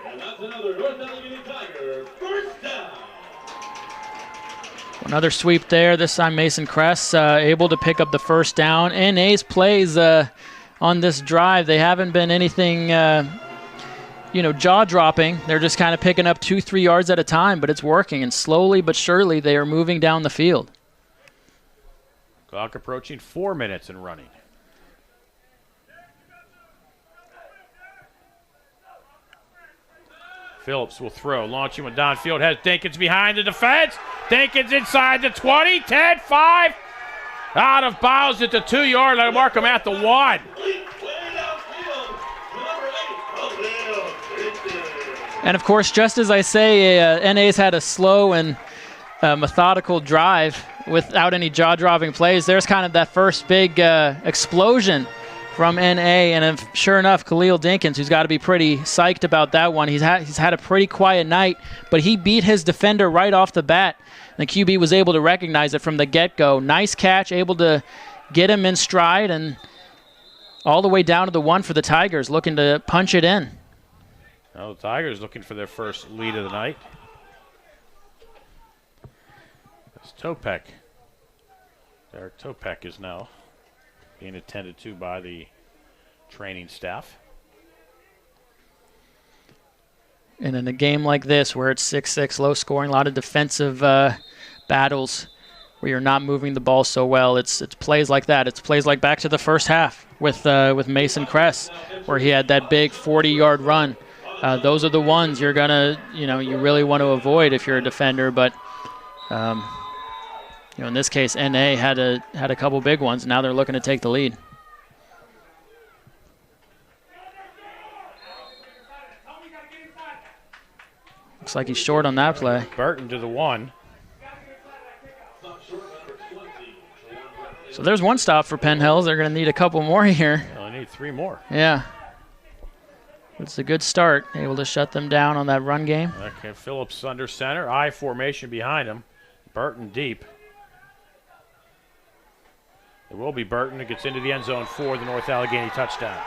And that's another North Allegheny Tiger first down. Another sweep there. This time Mason Kress able to pick up the first down. NA's plays on this drive, they haven't been anything jaw-dropping. They're just kind of picking up 2-3 yards at a time, but it's working. And slowly but surely, they are moving down the field. Clock approaching 4 minutes and running. Phillips will throw, launching one downfield, has Dinkins behind the defense. Dinkins inside the 20, 10, 5. Out of bounds at the 2-yard line. Mark him at the 1. And, of course, just as I say, NA's had a slow and methodical drive without any jaw-dropping plays. There's kind of that first big explosion from NA, and sure enough, Khalil Dinkins, who's got to be pretty psyched about that one. He's had a pretty quiet night, but he beat his defender right off the bat. And the QB was able to recognize it from the get-go. Nice catch, able to get him in stride, and all the way down to the 1 for the Tigers, looking to punch it in. Well, the Tigers looking for their first lead of the night. That's Topek. Derek Topek is now being attended to by the training staff. And in a game like this where it's 6-6, low scoring, a lot of defensive battles where you're not moving the ball so well, it's plays like that. It's plays like back to the first half with Mason Kress where he had that big 40-yard run. Those are the ones you're going to, you really want to avoid if you're a defender. But, in this case, NA had a couple big ones. Now they're looking to take the lead. Looks like he's short on that play. Burton to the 1. So there's one stop for Penn Hills. They're going to need a couple more here. Well, they need 3 more. Yeah. It's a good start, able to shut them down on that run game. Okay, Phillips under center. I formation behind him. Burton deep. It will be Burton who gets into the end zone for the North Allegheny touchdown.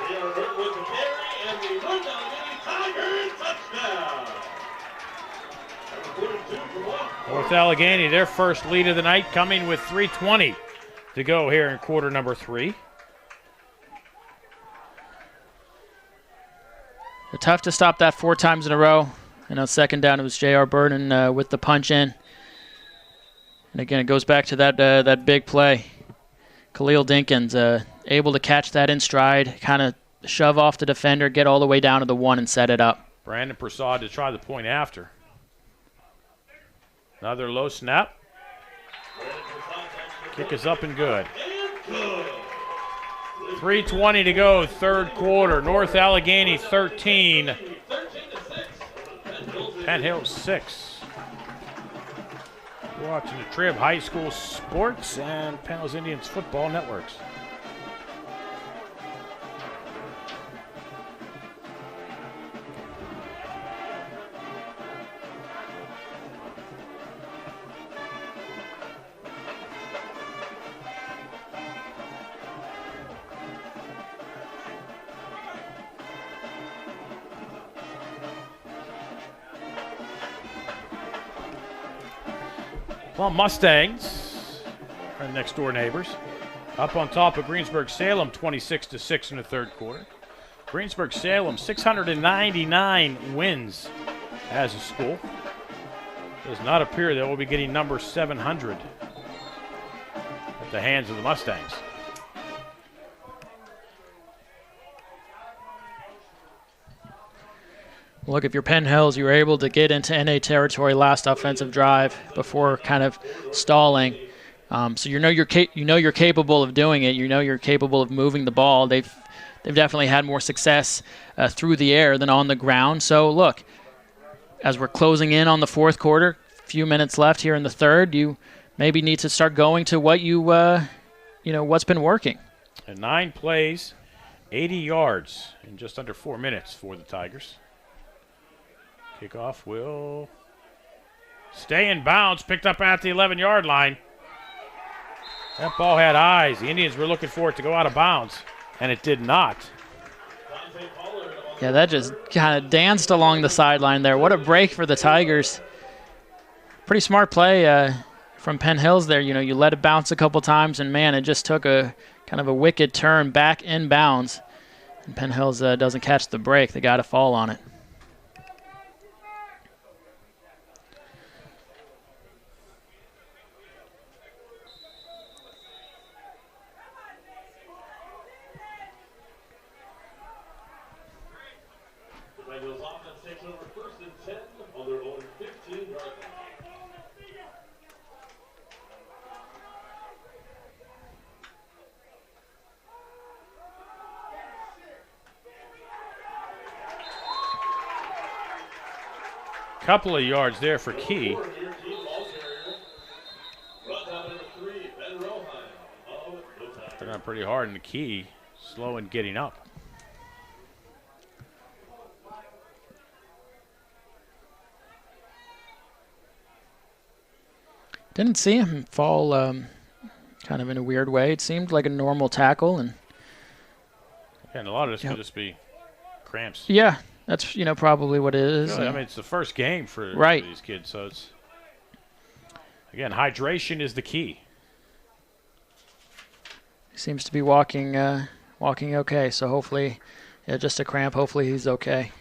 J.R. Burton with the carry, and the North Allegheny Tigers touchdown. Number 42 for Walker. North Allegheny, their first lead of the night, coming with 3:20 to go here in quarter number 3. They're tough to stop that 4 times in a row. And on second down, it was J.R. Burton with the punch in. And again, it goes back to that big play. Khalil Dinkins able to catch that in stride, kind of shove off the defender, get all the way down to the 1 and set it up. Brandon Prasad to try the point after. Another low snap. Kick is up and good. 3:20 to go, third quarter. North Allegheny 13. Penn Hills 6. You're watching the Trib High School Sports and Penn Hills Indians Football Networks. Well, Mustangs, our next door neighbors, up on top of Greensburg-Salem, 26-6 in the third quarter. Greensburg-Salem, 699 wins as a school. Does not appear that we'll be getting number 700 at the hands of the Mustangs. Look, if you're Penn Hills, you were able to get into NA territory last offensive drive before kind of stalling. So you know you're capable of doing it. You know you're capable of moving the ball. They've definitely had more success through the air than on the ground. So look, as we're closing in on the fourth quarter, a few minutes left here in the third, you maybe need to start going to what what's been working. And 9 plays, 80 yards in just under 4 minutes for the Tigers. Kickoff will stay in bounds, picked up at the 11-yard line. That ball had eyes. The Indians were looking for it to go out of bounds, and it did not. Yeah, that just kind of danced along the sideline there. What a break for the Tigers. Pretty smart play from Penn Hills there. You know, you let it bounce a couple times, and, man, it just took a kind of a wicked turn back in bounds. And Penn Hills doesn't catch the break. They got to fall on it. Couple of yards there for Key. They're not pretty hard in the Key, slow in getting up. Didn't see him fall kind of in a weird way. It seemed like a normal tackle. And a lot of this could just be cramps. Yeah, that's probably what it is. Really, I mean, it's the first game for these kids, so it's, again, hydration is the key. He seems to be walking okay, so hopefully, just a cramp. Hopefully he's okay.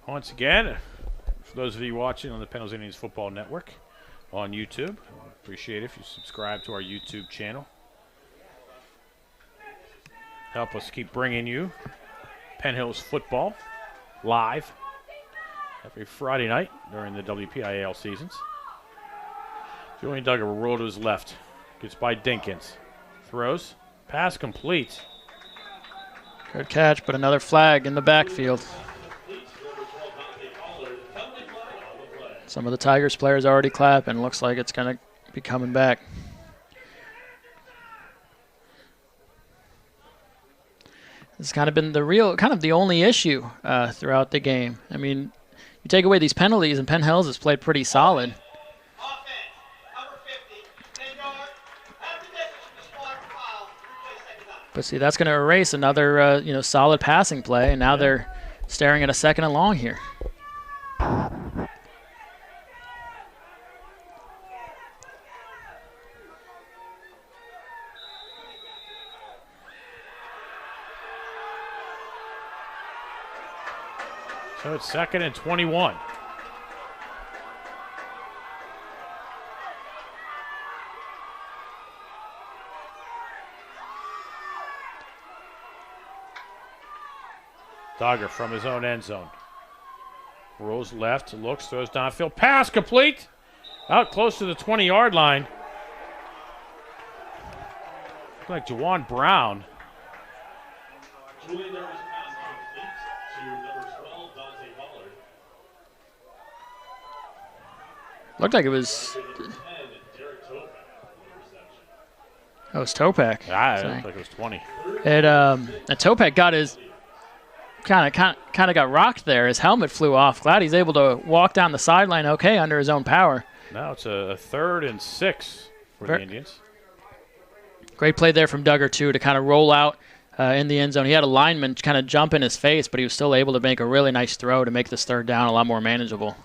Once again, for those of you watching on the Penn Hills Indians Football Network on YouTube, appreciate it if you subscribe to our YouTube channel. Help us keep bringing you Penn Hills football live every Friday night during the WPIAL seasons. Julian Duggar will roll to his left. Gets by Dinkins. Throws. Pass complete. Good catch, but another flag in the backfield. Some of the Tigers players already clapping. Looks like it's going to be coming back. It's kind of been the only issue throughout the game. I mean, you take away these penalties, and Penn Hills has played pretty solid. But see, that's going to erase another solid passing play, and now they're staring at a 2nd and long here. So it's 2nd and 21. Duggar from his own end zone. Rolls left, looks, throws downfield. Pass complete. Out close to the 20-yard line. Looks like Juwan Brown. Julian Duggar's pass complete to number 12, Dante Pollard. Looked like it was. Number 10, Derek Topak, reception. Oh, it was Topak. It looked like it was 20. And Topak got his kind of got rocked there. His helmet flew off. Glad he's able to walk down the sideline okay under his own power. Now it's a 3rd and 6 for the Indians. Great play there from Duggar, too, to kind of roll out in the end zone. He had a lineman kind of jump in his face, but he was still able to make a really nice throw to make this 3rd down a lot more manageable.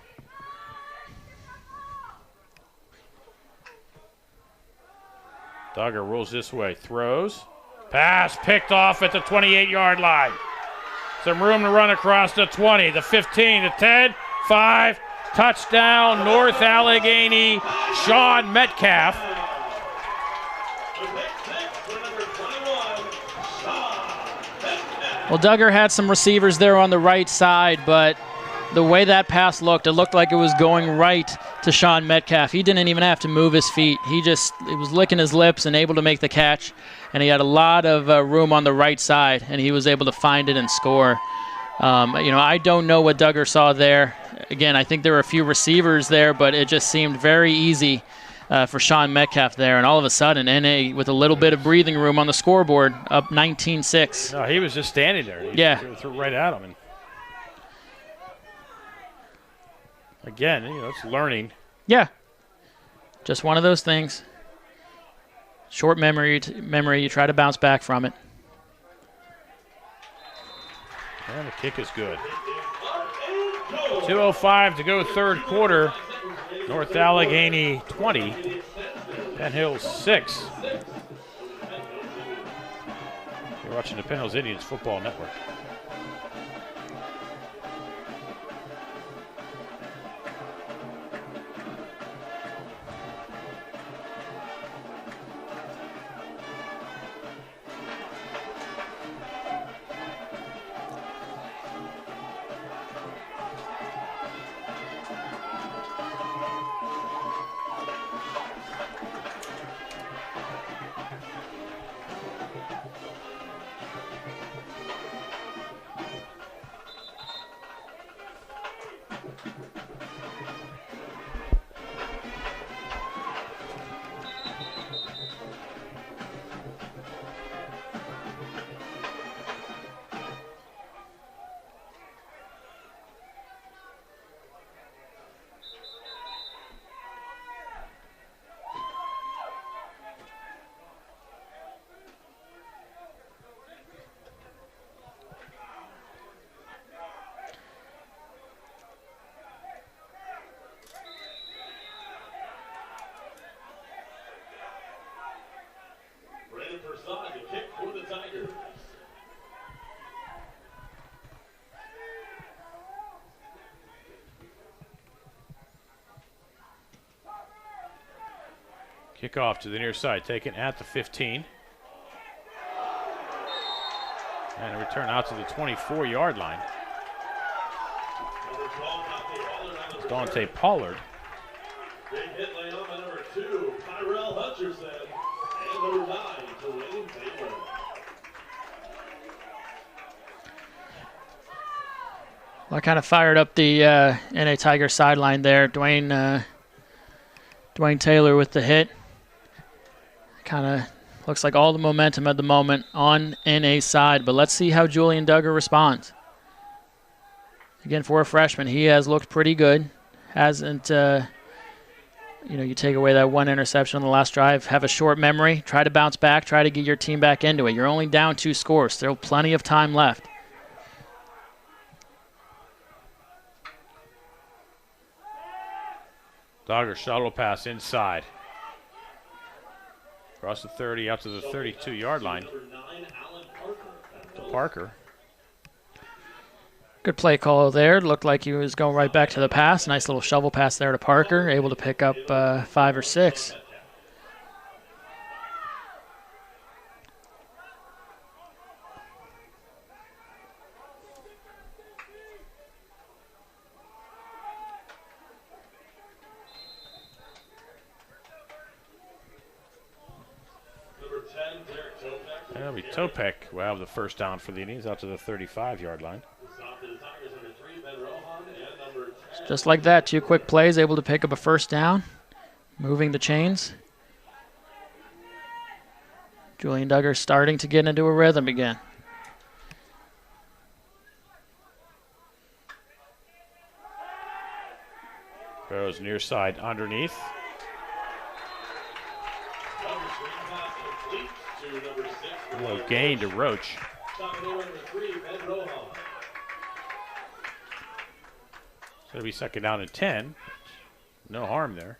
Duggar rolls this way, throws. Pass picked off at the 28-yard line. Some room to run across the 20, the 15, the 10, 5. Touchdown, North Allegheny, Sean Metcalf. Well, Duggar had some receivers there on the right side, but the way that pass looked, it looked like it was going right to Sean Metcalf. He didn't even have to move his feet. He was licking his lips and able to make the catch, and he had a lot of room on the right side, and he was able to find it and score. I don't know what Duggar saw there. Again, I think there were a few receivers there, but it just seemed very easy for Sean Metcalf there, and all of a sudden, NA with a little bit of breathing room on the scoreboard, up 19-6. No, he was just standing there. He threw right at him. And again, it's learning. Yeah, just one of those things. Short memory, you try to bounce back from it. And the kick is good. 2:05 to go, 3rd quarter. North Allegheny 20, Penn Hills 6. You're watching the Penn Hills Indians Football Network. The kick for the Tigers. Kickoff to the near side, taken at the 15. And a return out to the 24-yard line. Number 12, Dante Pollard. Big hit laying on by number 2, Tyrell Hutcherson. And number 9, Dwayne Taylor. Well, I kind of fired up the NA Tiger sideline there. Dwayne Taylor with the hit. Kind of looks like all the momentum at the moment on NA side, but let's see how Julian Duggar responds. Again, for a freshman, he has looked pretty good. Hasn't, you take away that one interception on the last drive, have a short memory, try to bounce back, try to get your team back into it. You're only down 2 scores. Still plenty of time left. Duggar shuttle pass inside. Across the 30, out to the 32-yard line. To Parker. Good play call there. Looked like he was going right back to the pass. Nice little shovel pass there to Parker. Able to pick up 5 or 6. That'll be Topek will have the first down for the Indians out to the 35-yard line. Just like that, 2 quick plays, able to pick up a first down, moving the chains. Julian Duggar starting to get into a rhythm again. Goes near side underneath. Low gain to Roach. So it'll be second down and 10. No harm there.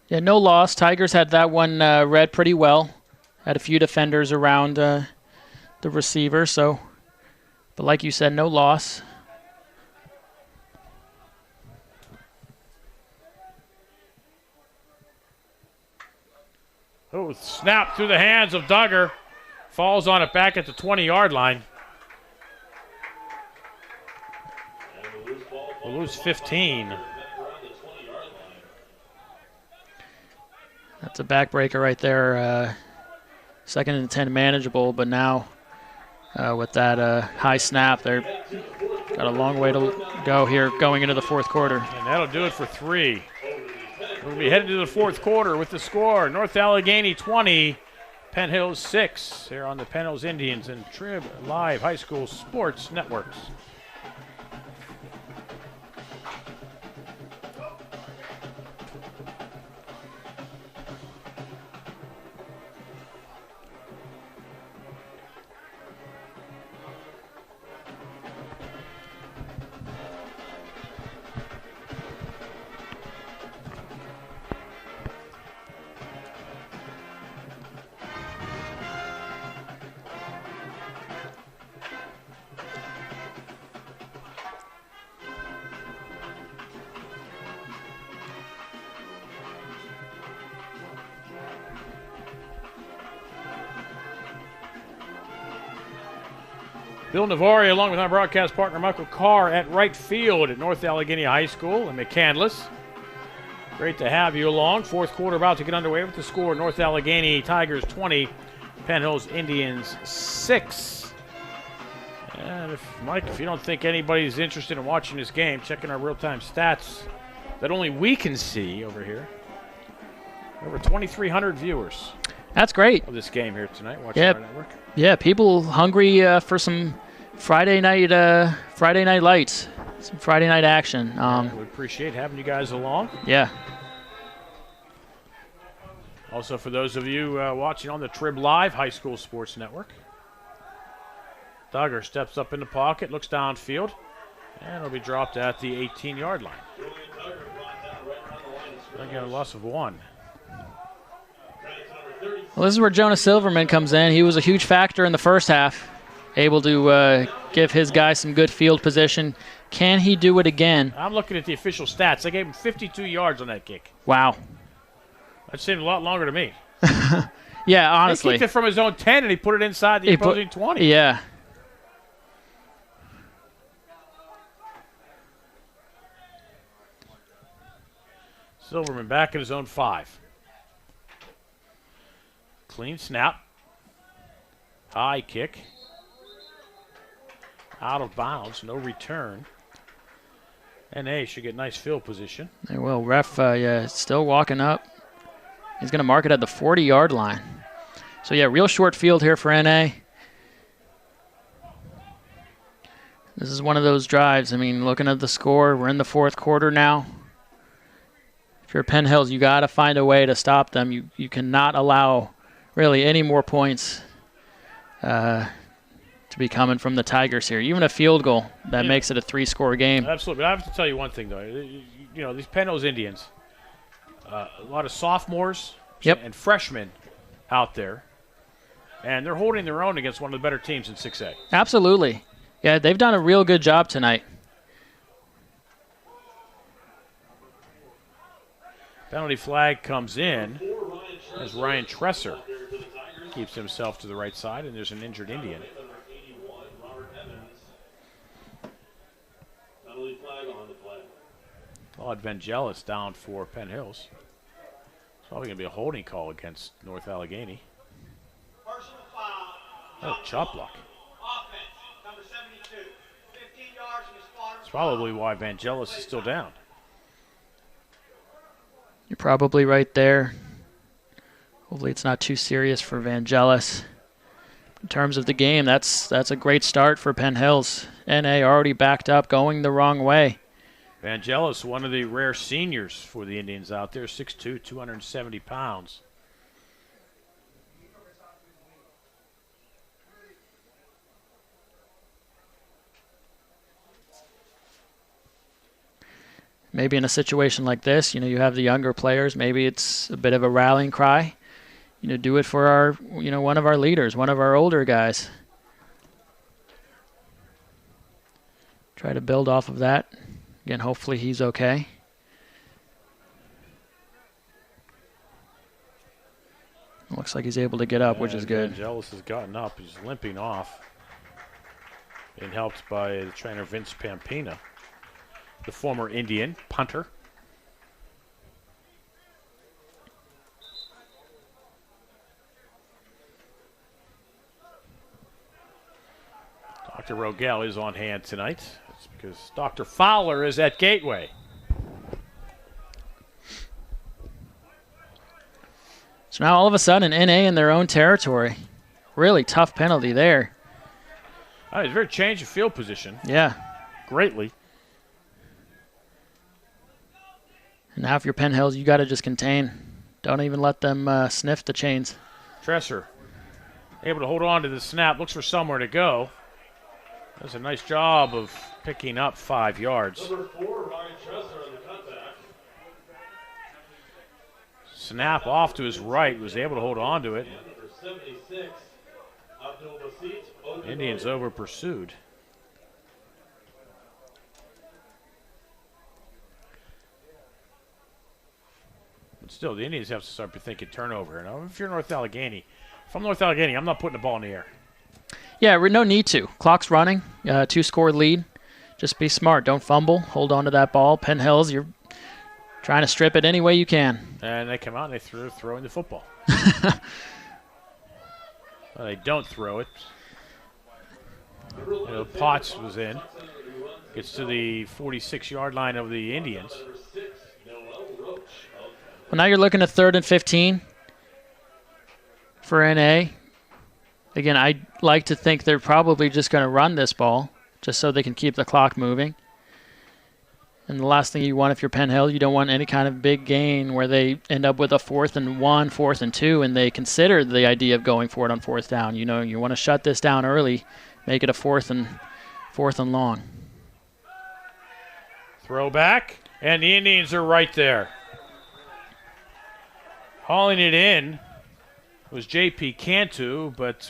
Yeah, no loss. Tigers had that one read pretty well. Had a few defenders around the receiver, but like you said, no loss. Oh, snap through the hands of Duggar. Falls on it back at the 20-yard line. We'll lose 15. That's a backbreaker right there. Second and 10 manageable, but now with that high snap, they're got a long way to go here going into the fourth quarter. And that'll do it for 3. We'll be headed to the fourth quarter with the score. North Allegheny 20, Penn Hills 6. Here on the Penn Hills Indians and Trib Live High School Sports Networks. Bill Navari, along with our broadcast partner Michael Carr at right field at North Allegheny High School in McCandless. Great to have you along. Fourth quarter about to get underway with the score. North Allegheny Tigers 20, Penn Hills Indians 6. And if you don't think anybody's interested in watching this game, checking our real-time stats that only we can see over here. Over 2,300 viewers. That's great. Of this game here tonight, watching our network. Yeah, people hungry for some Friday night lights, some Friday night action. We appreciate having you guys along. Yeah. Also, for those of you watching on the Trib Live High School Sports Network, Duggar steps up in the pocket, looks downfield, and it'll be dropped at the 18-yard line. Again, a loss of 1. Well, this is where Jonah Silverman comes in. He was a huge factor in the first half, able to give his guys some good field position. Can he do it again? I'm looking at the official stats. They gave him 52 yards on that kick. Wow. That seemed a lot longer to me. Yeah, honestly. He kicked it from his own 10, and he put it inside the opposing 20. Yeah. Silverman back at his own 5. Clean snap. High kick. Out of bounds. No return. NA should get nice field position. They will. Ref still walking up. He's going to mark it at the 40-yard line. So, yeah, real short field here for NA. This is one of those drives. I mean, looking at the score, we're in the 4th quarter now. If you're Penn Hills, you got to find a way to stop them. You cannot allow really any more points to be coming from the Tigers here. Even a field goal, that makes it a 3-score game. Absolutely. But I have to tell you one thing, though. You know, these Penn Hills Indians, a lot of sophomores and freshmen out there, and they're holding their own against one of the better teams in 6A. Absolutely. Yeah, they've done a real good job tonight. Penalty flag comes in as Ryan Tresser keeps himself to the right side, and there's an injured Indian. Penalty flag on the play. Claude Vangelis down for Penn Hills. It's probably going to be a holding call against North Allegheny. Personal foul. Oh, chop block. Offense, number 72. 15 yards from the spot. That's probably why Vangelis is still down. You're probably right there. Hopefully it's not too serious for Vangelis. In terms of the game, that's a great start for Penn Hills. NA already backed up, going the wrong way. Vangelis, one of the rare seniors for the Indians out there, 6'2", 270 pounds. Maybe in a situation like this, you have the younger players. Maybe it's a bit of a rallying cry. Do it for our, one of our leaders, one of our older guys. Try to build off of that. Again, hopefully he's okay. Looks like he's able to get up, which is good. Vangelis has gotten up. He's limping off. Being helped by the trainer Vince Pampina, the former Indian punter. Dr. Rogel is on hand tonight. That's because Dr. Fowler is at Gateway. So now all of a sudden, NA in their own territory. Really tough penalty there. It's a very change of field position. Yeah. Greatly. And now if you're Penn Hills, you got to just contain. Don't even let them sniff the chains. Tresser able to hold on to the snap. Looks for somewhere to go. Does a nice job of picking up 5 yards. Number 4, Ryan Tresser on the cutback. Snap off to his right. Was able to hold on to it. Number 76, Abdul Basit. Indians over pursued. But still, the Indians have to start thinking turnover. Now, if you're North Allegheny, if I'm North Allegheny, I'm not putting the ball in the air. Yeah, no need to. Clock's running. 2-score lead. Just be smart. Don't fumble. Hold on to that ball. Penn Hills, you're trying to strip it any way you can. And they come out and they throwing the football. Well, they don't throw it. Potts was in. Gets to the 46-yard line of the Indians. Well, now you're looking at 3rd and 15 for NA. Again, I'd like to think they're probably just going to run this ball just so they can keep the clock moving. And the last thing you want if you're Penn Hill, you don't want any kind of big gain where they end up with a 4th and 1, 4th and 2, and they consider the idea of going for it on 4th down. You want to shut this down early, make it a 4th and long. Throwback, and the Indians are right there. Hauling it in was J.P. Cantu, but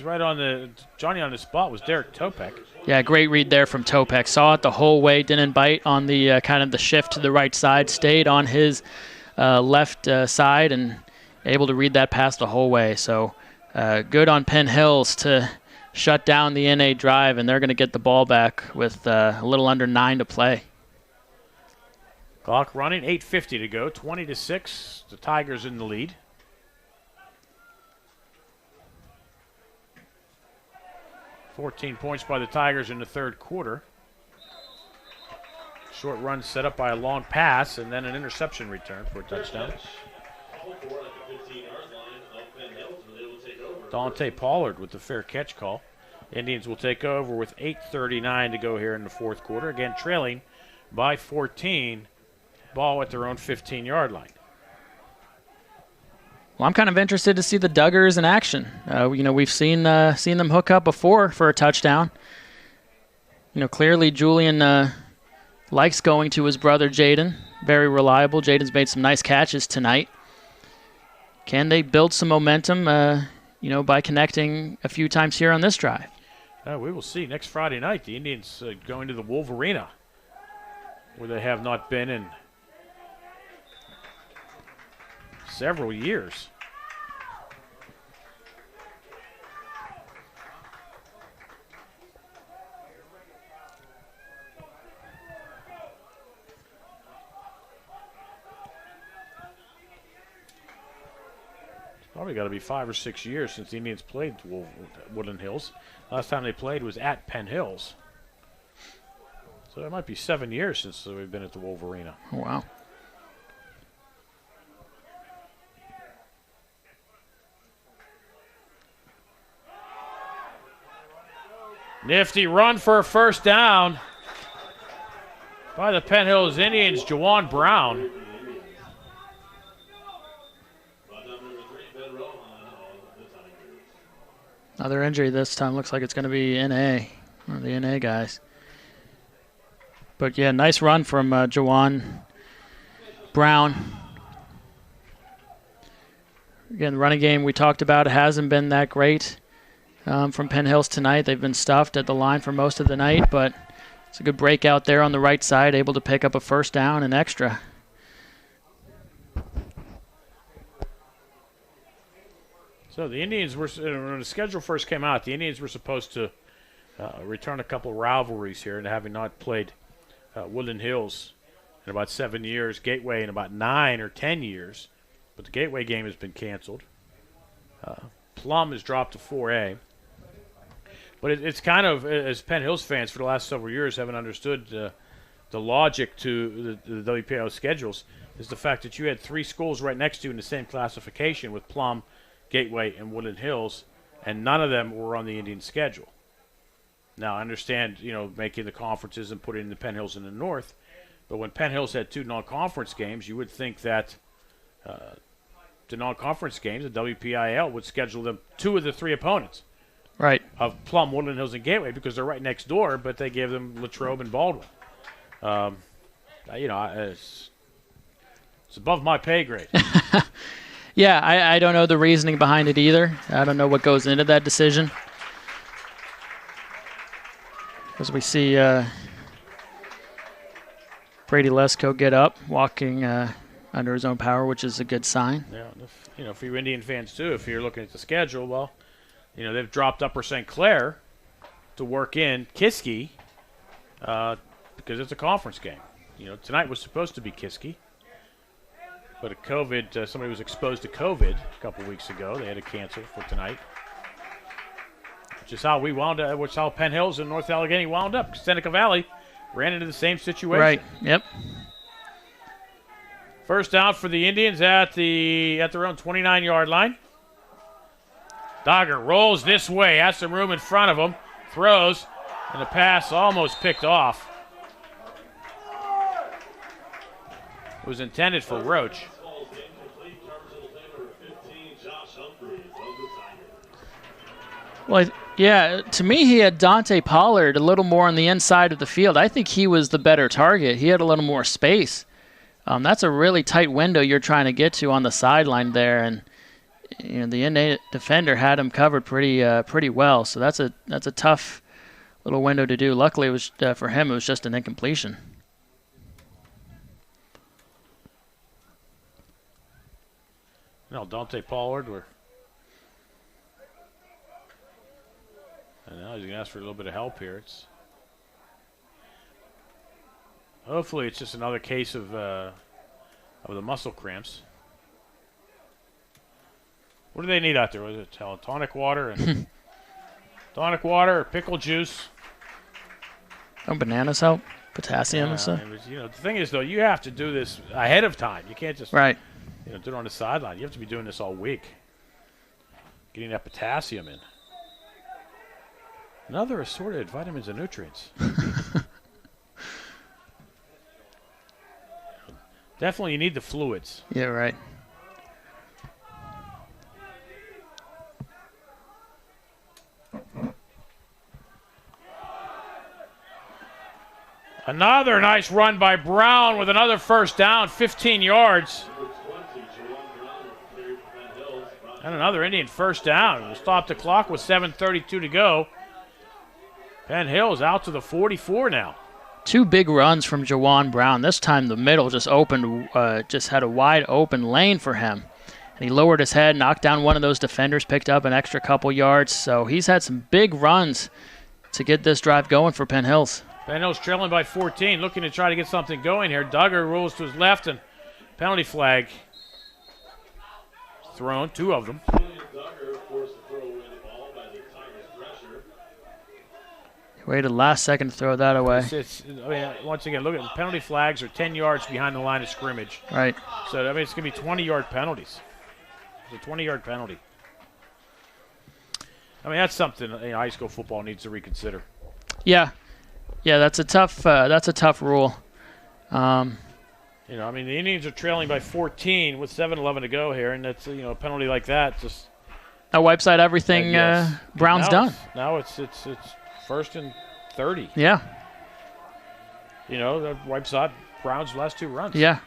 Johnny on the spot was Derek Topek. Yeah, great read there from Topek. Saw it the whole way, didn't bite on the kind of the shift to the right side, stayed on his left side and able to read that pass the whole way. So good on Penn Hills to shut down the NA drive, and they're going to get the ball back with a little under 9 to play. Clock running, 8:50 to go, 20-6. The Tigers in the lead. $14 points by the Tigers in the third quarter. Short run set up by a long pass and then an interception return for a touchdown. Dante Pollard with the fair catch call. Indians will take over with 8:39 to go here in the fourth quarter. Again, trailing by 14. Ball at their own 15-yard line. Well, I'm kind of interested to see the Duggars in action. We've seen them hook up before for a touchdown. Clearly Julian likes going to his brother Jaden. Very reliable. Jaden's made some nice catches tonight. Can they build some momentum, by connecting a few times here on this drive? We will see. Next Friday night, the Indians going to the Wolverina, where they have not been in several years. Probably got to be 5 or 6 years since the Indians played Woodland Hills. Last time they played was at Penn Hills. So it might be 7 years since we've been at the Wolverina. Oh, wow. Nifty run for a first down by the Penn Hills Indians, Juwan Brown. Another injury this time. Looks like it's going to be NA, or the NA guys. But, yeah, nice run from Juwan Brown. Again, the running game we talked about hasn't been that great from Penn Hills tonight. They've been stuffed at the line for most of the night, but it's a good breakout there on the right side, able to pick up a first down and extra. So the Indians were, when the schedule first came out, the Indians were supposed to return a couple of rivalries here, and having not played Woodland Hills in about 7 years, Gateway in about 9 or 10 years, but the Gateway game has been canceled. Plum has dropped to 4A. But it's kind of, as Penn Hills fans for the last several years haven't understood the logic to the WPIAL schedules, is the fact that you had 3 schools right next to you in the same classification with Plum, Gateway, and Woodland Hills, and none of them were on the Indian schedule. Now, I understand, making the conferences and putting the Penn Hills in the north, but when Penn Hills had 2 non-conference games, you would think that the non-conference games, the WPIAL, would schedule them 2 of the 3 opponents. Right. Of Plum, Woodland Hills, and Gateway, because they're right next door, but they gave them Latrobe and Baldwin. It's above my pay grade. Yeah, I don't know the reasoning behind it either. I don't know what goes into that decision. As we see Brady Lesko get up, walking under his own power, which is a good sign. Yeah, for you Indian fans too, if you're looking at the schedule, well, they've dropped Upper St. Clair to work in Kiski because it's a conference game. Tonight was supposed to be Kiski. But somebody was exposed to COVID a couple weeks ago. They had to cancel for tonight. Which is how we wound up, which is how Penn Hills and North Allegheny wound up. Seneca Valley ran into the same situation. Right, yep. First down for the Indians at their own 29-yard line. Dogger rolls this way, has some room in front of him, throws, and the pass almost picked off. It was intended for Roach. Well, yeah, to me he had Dante Pollard a little more on the inside of the field. I think he was the better target. He had a little more space. That's a really tight window you're trying to get to on the sideline there, and the NA defender had him covered pretty well. So that's a tough little window to do. Luckily, it was for him it was just an incompletion. Dante Pollard and now he's going to ask for a little bit of help here. Hopefully it's just another case of the muscle cramps. What do they need out there? Was it tonic water and tonic water or pickle juice? Oh, bananas help? Potassium and stuff? The thing is, though, you have to do this ahead of time. You can't just Right. do it on the sideline. You have to be doing this all week. Getting that potassium in. Another assorted vitamins and nutrients. Definitely you need the fluids. Yeah, right. Another nice run by Brown with another first down, 15 yards. And another Indian first down. We'll stop the clock with 7:32 to go. Penn Hill's out to the 44 now. 2 big runs from Jawan Brown. This time the middle just opened, just had a wide open lane for him. And he lowered his head, knocked down one of those defenders, picked up an extra couple yards. So he's had some big runs to get this drive going for Penn Hills. Penn Hill's trailing by 14, looking to try to get something going here. Duggar rolls to his left, and penalty flag thrown, 2 of them. He waited last second to throw that away. Once again, look at the penalty flags are 10 yards behind the line of scrimmage. Right. So, it's going to be 20-yard penalties. It's a 20-yard penalty. That's something high school football needs to reconsider. Yeah. Yeah, that's a tough rule. The Indians are trailing by 14 with 7:11 to go here, and that's a penalty like that just that wipes out everything. Yes. Brown's done. Now it's first and 30. Yeah. That wipes out Brown's last 2 runs. Yeah.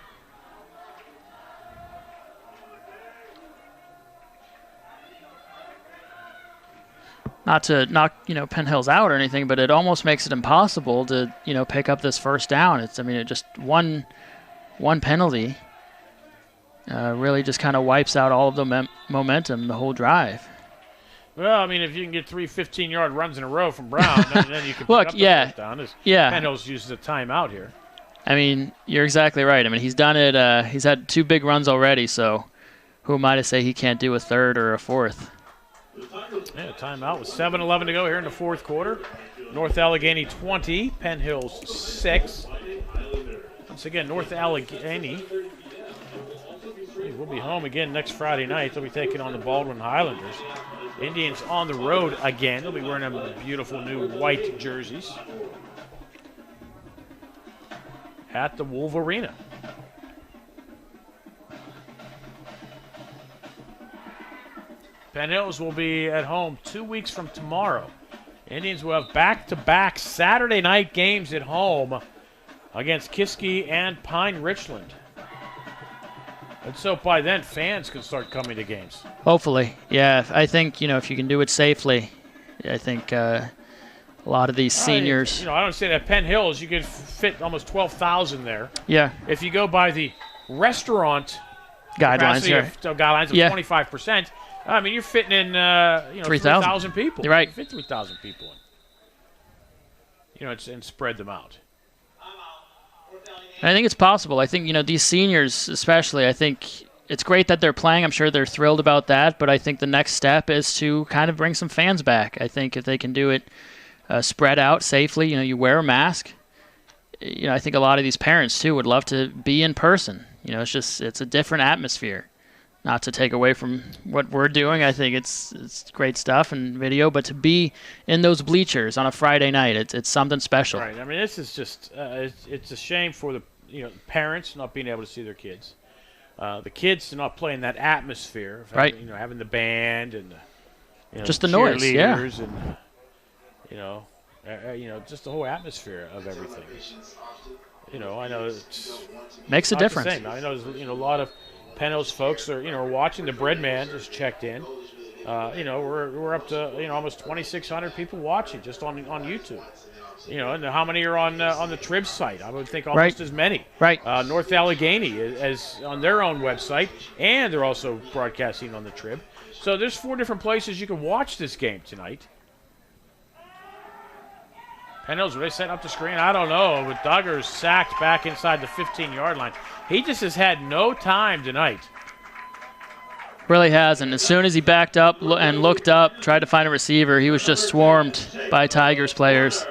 Not to knock, Penn Hills out or anything, but it almost makes it impossible to, pick up this first down. It just one penalty really just kind of wipes out all of the momentum, the whole drive. Well, if you can get 3 15-yard runs in a row from Brown, then you can pick Look, up the first down. Penn Hills uses a timeout here. You're exactly right. He's done it. He's had 2 big runs already, so who am I to say he can't do a third or a fourth? Yeah, timeout with 7:11 to go here in the fourth quarter. North Allegheny 20, Penn Hills 6. Once again, North Allegheny will be home again next Friday night. They'll be taking on the Baldwin Highlanders. Indians on the road again. They'll be wearing them beautiful new white jerseys at the Wolf Arena. Penn Hills will be at home 2 weeks from tomorrow. Indians will have back-to-back Saturday night games at home against Kiski and Pine Richland. And so by then, fans can start coming to games. Hopefully. Yeah, I think, if you can do it safely, I think a lot of these seniors. I don't say that Penn Hills, you could fit almost 12,000 there. Yeah. If you go by the restaurant guidelines of 25%, you're fitting in 3,000 people. You're right. You fit 3,000 people in. And spread them out. And I think it's possible. I think, these seniors especially, I think it's great that they're playing. I'm sure they're thrilled about that. But I think the next step is to kind of bring some fans back. I think if they can do it spread out safely, you wear a mask. I think a lot of these parents, too, would love to be in person. It's a different atmosphere. Not to take away from what we're doing, I think it's great stuff and video, but to be in those bleachers on a Friday night, it's something special. Right. This is just it's a shame for the parents not being able to see their kids, the kids to not play in that atmosphere of having the band and just the noise, and just the whole atmosphere of everything. I know it makes a difference. I know there's a lot of Penn Hills folks are watching. The Bread Man just checked in. We're up to almost 2,600 people watching just on YouTube. And how many are on the Trib site? I would think almost as many. Right. North Allegheny is on their own website, and they're also broadcasting on the Trib. So there's 4 different places you can watch this game tonight. Penn Hills, were they setting up the screen? I don't know, but Duggar's sacked back inside the 15-yard line. He just has had no time tonight. Really hasn't. As soon as he backed up and looked up, tried to find a receiver, he was just swarmed by Tigers players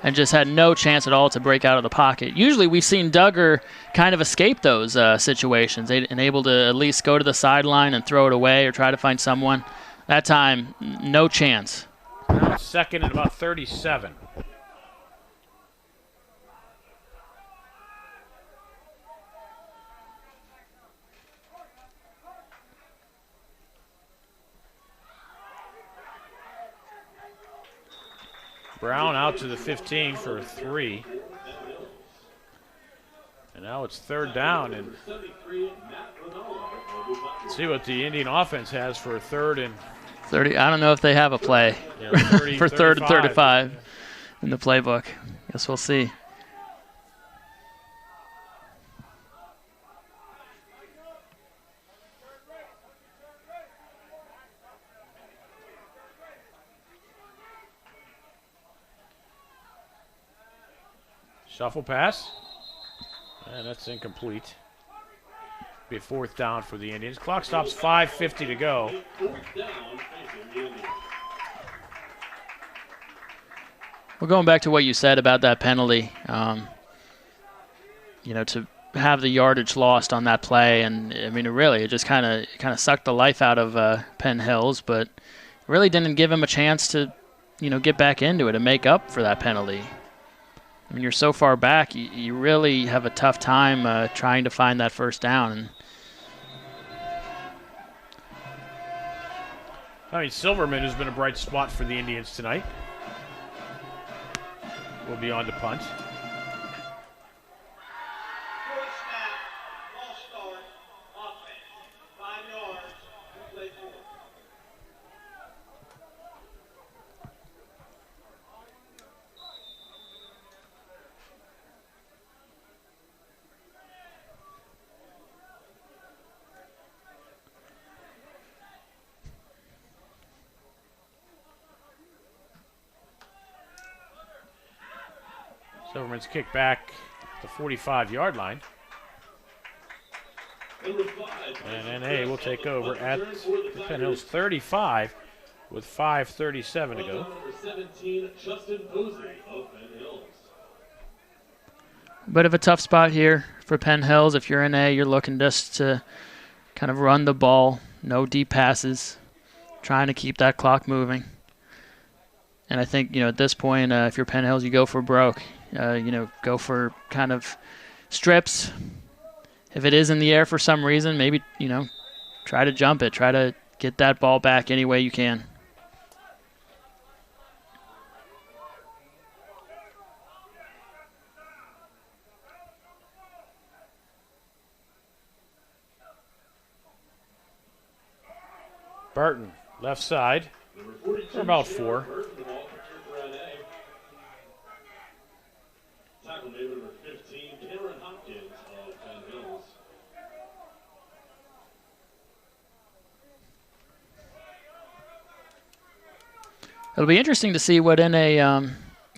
and just had no chance at all to break out of the pocket. Usually we've seen Duggar kind of escape those situations and able to at least go to the sideline and throw it away or try to find someone. That time, no chance. Now it's second and about 37. Brown out to the 15 for a 3. And now it's third down. And see what the Indian offense has for a third and 30. I don't know if they have a play 30, for third and 35. 35 in the playbook. Guess we'll see. Shuffle pass. And that's incomplete. Be a fourth down for the Indians. Clock stops 5:50 to go. Well, going back to what you said about that penalty, to have the yardage lost on that play, and I mean, it just kind of sucked the life out of Penn Hills, but really didn't give him a chance to, get back into it and make up for that penalty. I mean, you're so far back, you really have a tough time trying to find that first down. And Silverman has been a bright spot for the Indians tonight. Will be on to punt. Short snap, false start, offense. 5 yards, play 4. Silverman's kick back the 45-yard line. And NA will take over at the Penn Hills 35 with 5:37 to go. Bit of a tough spot here for Penn Hills. If you're NA, you're looking just to kind of run the ball, no deep passes, trying to keep that clock moving. And I think, at this point, if you're Penn Hills, you go for broke. Go for kind of strips. If it is in the air for some reason, maybe, try to jump it. Try to get that ball back any way you can. Burton, left side, for about 4. Tackle made number 15, Cameron Hopkins of Penn Hills. It'll be interesting to see what NA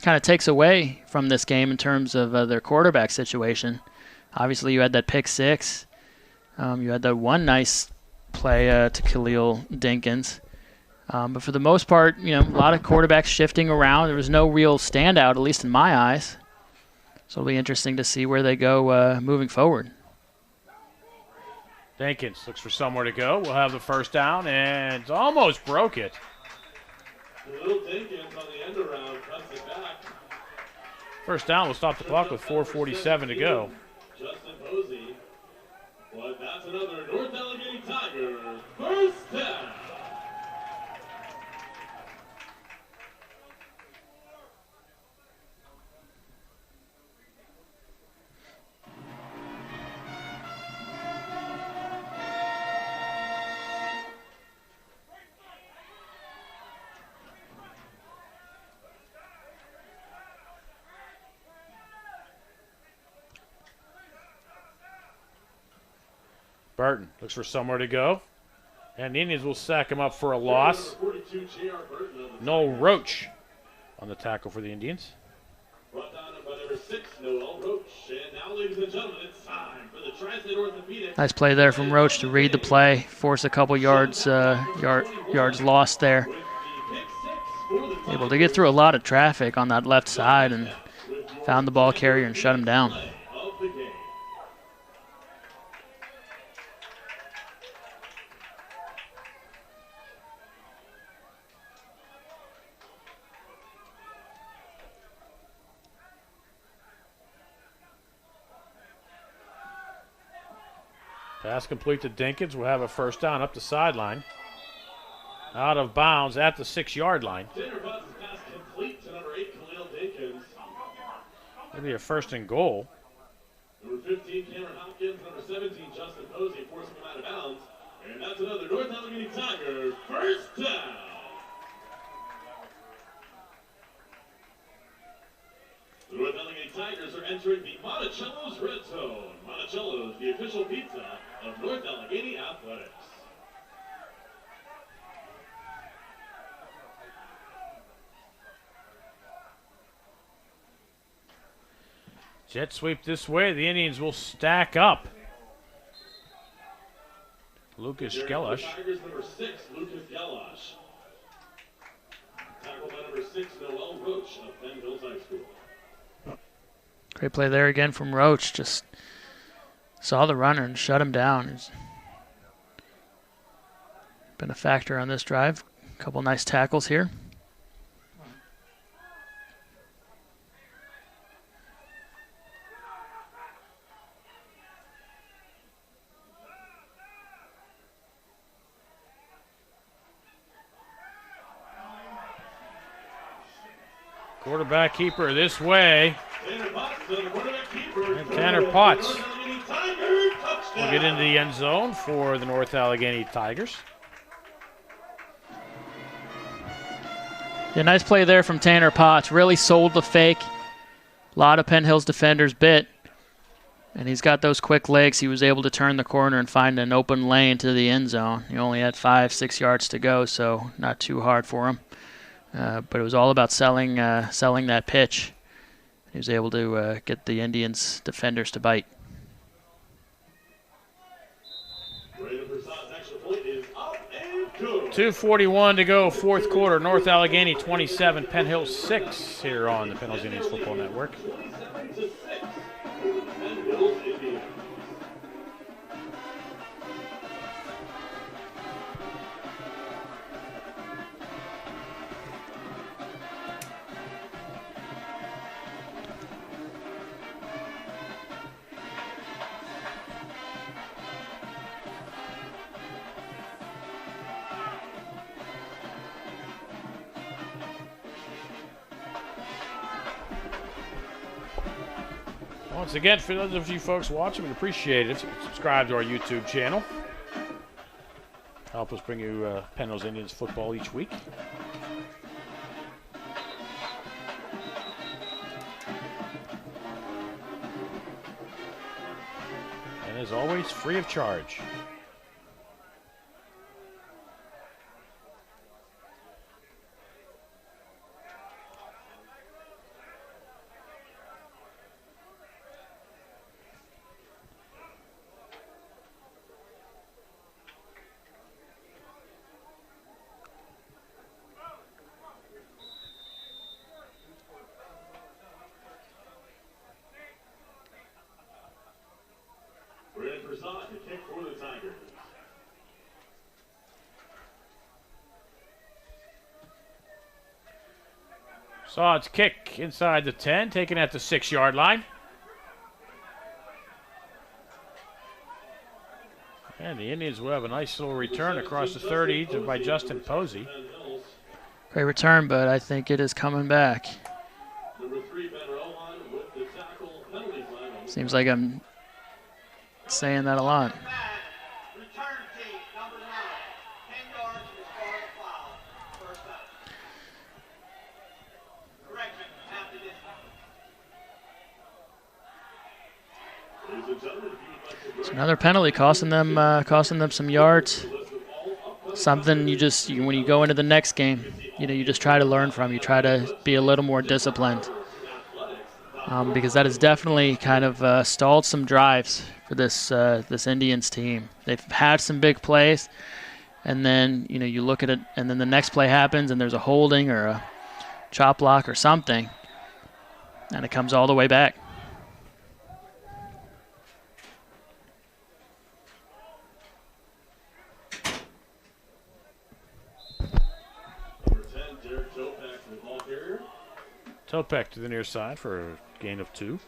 kind of takes away from this game in terms of their quarterback situation. Obviously, you had that pick 6. You had that one nice play to Khalil Dinkins. But for the most part, a lot of quarterbacks shifting around. There was no real standout, at least in my eyes. So it'll be interesting to see where they go moving forward. Dinkins looks for somewhere to go. We'll have the first down and almost broke it. Little Dinkins on the end around cuts it back. First down will stop the clock with 4:47 to go. Justin Posey. But that's another North Allegheny Tiger first down. Burton looks for somewhere to go. And the Indians will sack him up for a loss. Noel Roach on the tackle for the Indians. Now, ladies and gentlemen, it's time for the Tri-State Orthopedic. Nice play there from Roach to read the play, force a couple yards lost there. Able to get through a lot of traffic on that left side and found the ball carrier and shut him down. Pass complete to Dinkins. We'll have a first down up the sideline. Out of bounds at the 6-yard line. Pass complete to number 8, Khalil Dinkins. Maybe a first and goal. Number 15, Cameron Hopkins. Number 17, Justin Posey, forcing him out of bounds. And that's another North Allegheny Tiger first down. The North Allegheny Tigers are entering the Monticello's red zone. Monticello's, the official pizza of North Allegheny Athletics. Jet sweep this way. The Indians will stack up. Lucas Gelosh. Tigers, number 6, Lucas Gelosh. Tackled by number 6, Noel Roach of Penn High School. Great play there again from Roach. Just saw the runner and shut him down. He's been a factor on this drive. A couple nice tackles here. Quarterback keeper this way. Tanner Potts, the quarterback keeper. And Tanner Potts will get into the end zone for the North Allegheny Tigers. Yeah, nice play there from Tanner Potts. Really sold the fake. A lot of Penn Hill's defenders bit. And he's got those quick legs. He was able to turn the corner and find an open lane to the end zone. He only had 5-6 yards to go, so not too hard for him. But it was all about selling that pitch. He was able to get the Indians' defenders to bite. 2:41 to go, fourth quarter. North Allegheny 27, Penn Hill 6 here on the Penn Hills Indians Football Network. Once again, for those of you folks watching, we appreciate it. If you could subscribe to our YouTube channel. Help us bring you Penn Hills Indians football each week. And as always, free of charge. To kick for the Tigers. Saad's kick inside the 10, taken at the 6-yard line. And the Indians will have a nice little return across the 30 by Justin Posey. Great return, but I think it is coming back. Seems like I'm saying that a lot. Return team, number 9. 10 yards as far as foul. First down. Correction after this. It's another penalty costing them some yards. Something when you go into the next game, you just try to learn from. You try to be a little more disciplined. because that has definitely kind of stalled some drives for this Indians team. They've had some big plays, and then you look at it, and then the next play happens, and there's a holding or a chop block or something, and it comes all the way back. Topek to the near side for a gain of 2.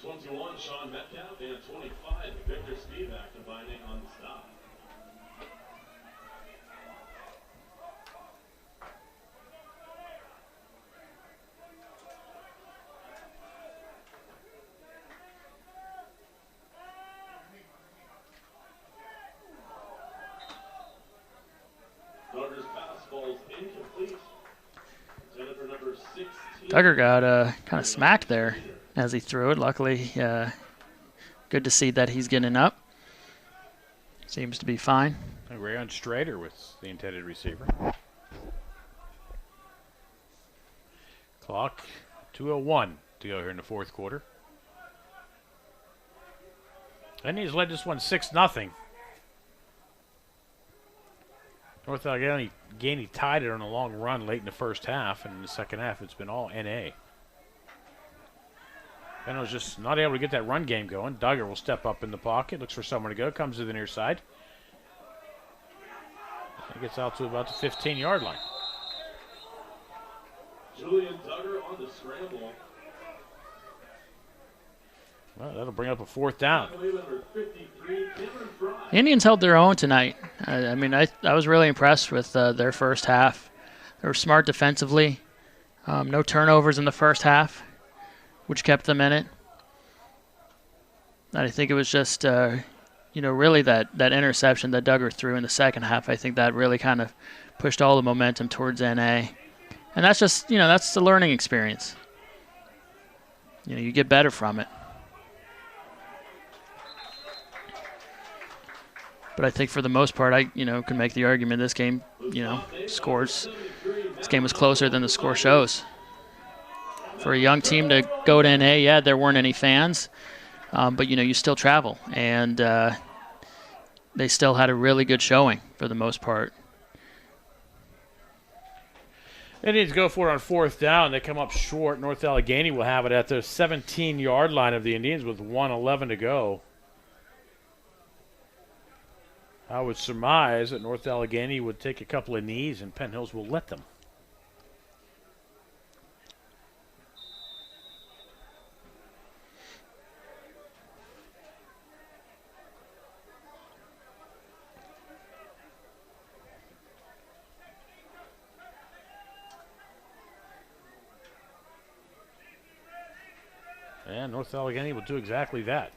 21, Sean Metcalf, and 25, Victor Spivak combining on the stop. Duggar's pass falls incomplete. Jennifer number 16. Duggar got kind of smacked there as he threw it. Luckily, good to see that he's getting up. Seems to be fine. Rayon Strader with the intended receiver. Clock 2:01 to go here in the fourth quarter. And he's led this one 6-0. North Allegheny tied it on a long run late in the first half, and in the second half it's been all NA. Penn was just not able to get that run game going. Duggar will step up in the pocket, looks for someone to go, comes to the near side. He gets out to about the 15-yard line. Julian Duggar on the scramble. Well, that'll bring up a fourth down. The Indians held their own tonight. I mean, I was really impressed with their first half. They were smart defensively. No turnovers in the first half, which kept them in it. And I think it was just, really that interception that Duggar threw in the second half. I think that really kind of pushed all the momentum towards NA. And that's just, that's the learning experience. You get better from it. But I think for the most part, I can make the argument this game, scores. This game was closer than the score shows. For a young team to go to NA, yeah, there weren't any fans, but you still travel, and they still had a really good showing for the most part. Indians go for it on fourth down. They come up short. North Allegheny will have it at the 17-yard line of the Indians with 1:11 to go. I would surmise that North Allegheny would take a couple of knees and Penn Hills will let them. And North Allegheny will do exactly that.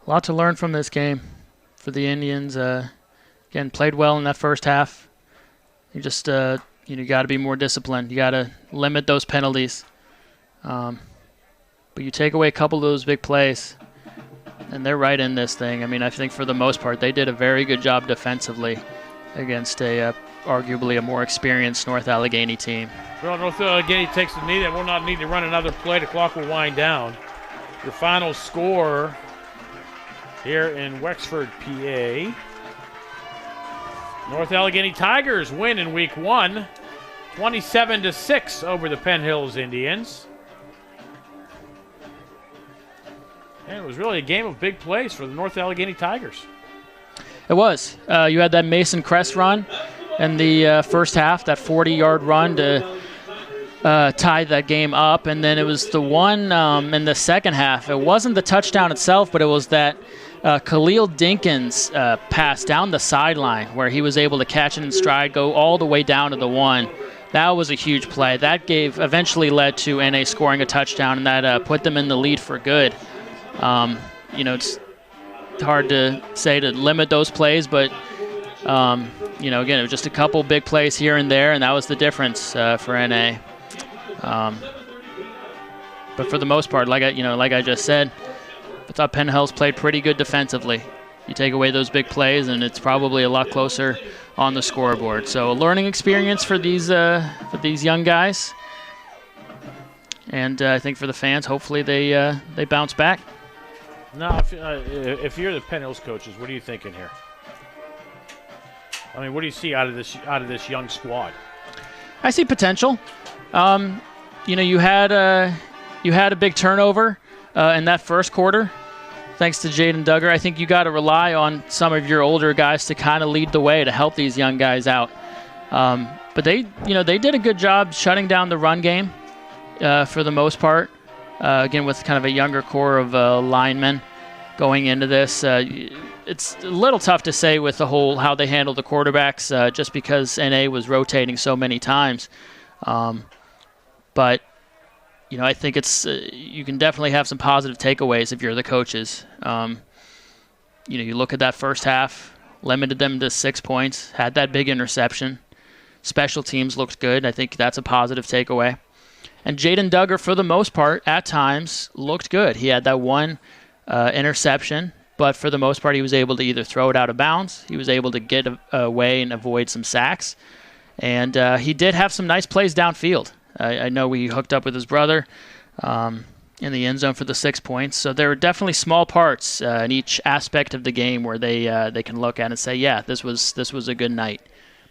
A lot to learn from this game for the Indians. Again, played well in that first half. You just, got to be more disciplined. You got to limit those penalties. But you take away a couple of those big plays, and they're right in this thing. I mean, I think for the most part, they did a very good job defensively against arguably a more experienced North Allegheny team. Well, North Allegheny takes the knee. They will not need to run another play. The clock will wind down. Your final score here in Wexford, PA. North Allegheny Tigers win in week 1, 27-6 over the Penn Hills Indians. And it was really a game of big plays for the North Allegheny Tigers. It was. You had that Mason Crest run in the first half, that 40-yard run to tie that game up. And then it was the one in the second half. It wasn't the touchdown itself, but it was that Khalil Dinkins pass down the sideline where he was able to catch it in stride, go all the way down to the 1. That was a huge play. That eventually led to NA scoring a touchdown, and that put them in the lead for good. It's hard to say to limit those plays, but again, it was just a couple big plays here and there, and that was the difference for NA. But for the most part, like I just said, I thought Penn Hills played pretty good defensively. You take away those big plays, and it's probably a lot closer on the scoreboard. So a learning experience for these young guys, and I think for the fans, hopefully they bounce back. Now, if you're the Penn Hills coaches, what are you thinking here? I mean, what do you see out of this young squad? I see potential. You had a big turnover in that first quarter, thanks to Jaden Duggar. I think you got to rely on some of your older guys to kind of lead the way to help these young guys out. But they did a good job shutting down the run game for the most part. Again, with kind of a younger core of linemen going into this. It's a little tough to say with the whole how they handle the quarterbacks just because NA was rotating so many times. But I think it's you can definitely have some positive takeaways if you're the coaches. You look at that first half, limited them to 6 points, had that big interception. Special teams looked good. I think that's a positive takeaway. And Jaden Duggar, for the most part, at times looked good. He had that one interception, but for the most part, he was able to either throw it out of bounds, he was able to get away and avoid some sacks, and he did have some nice plays downfield. I know he hooked up with his brother in the end zone for the 6 points. So there are definitely small parts in each aspect of the game where they can look at and say, yeah, this was a good night.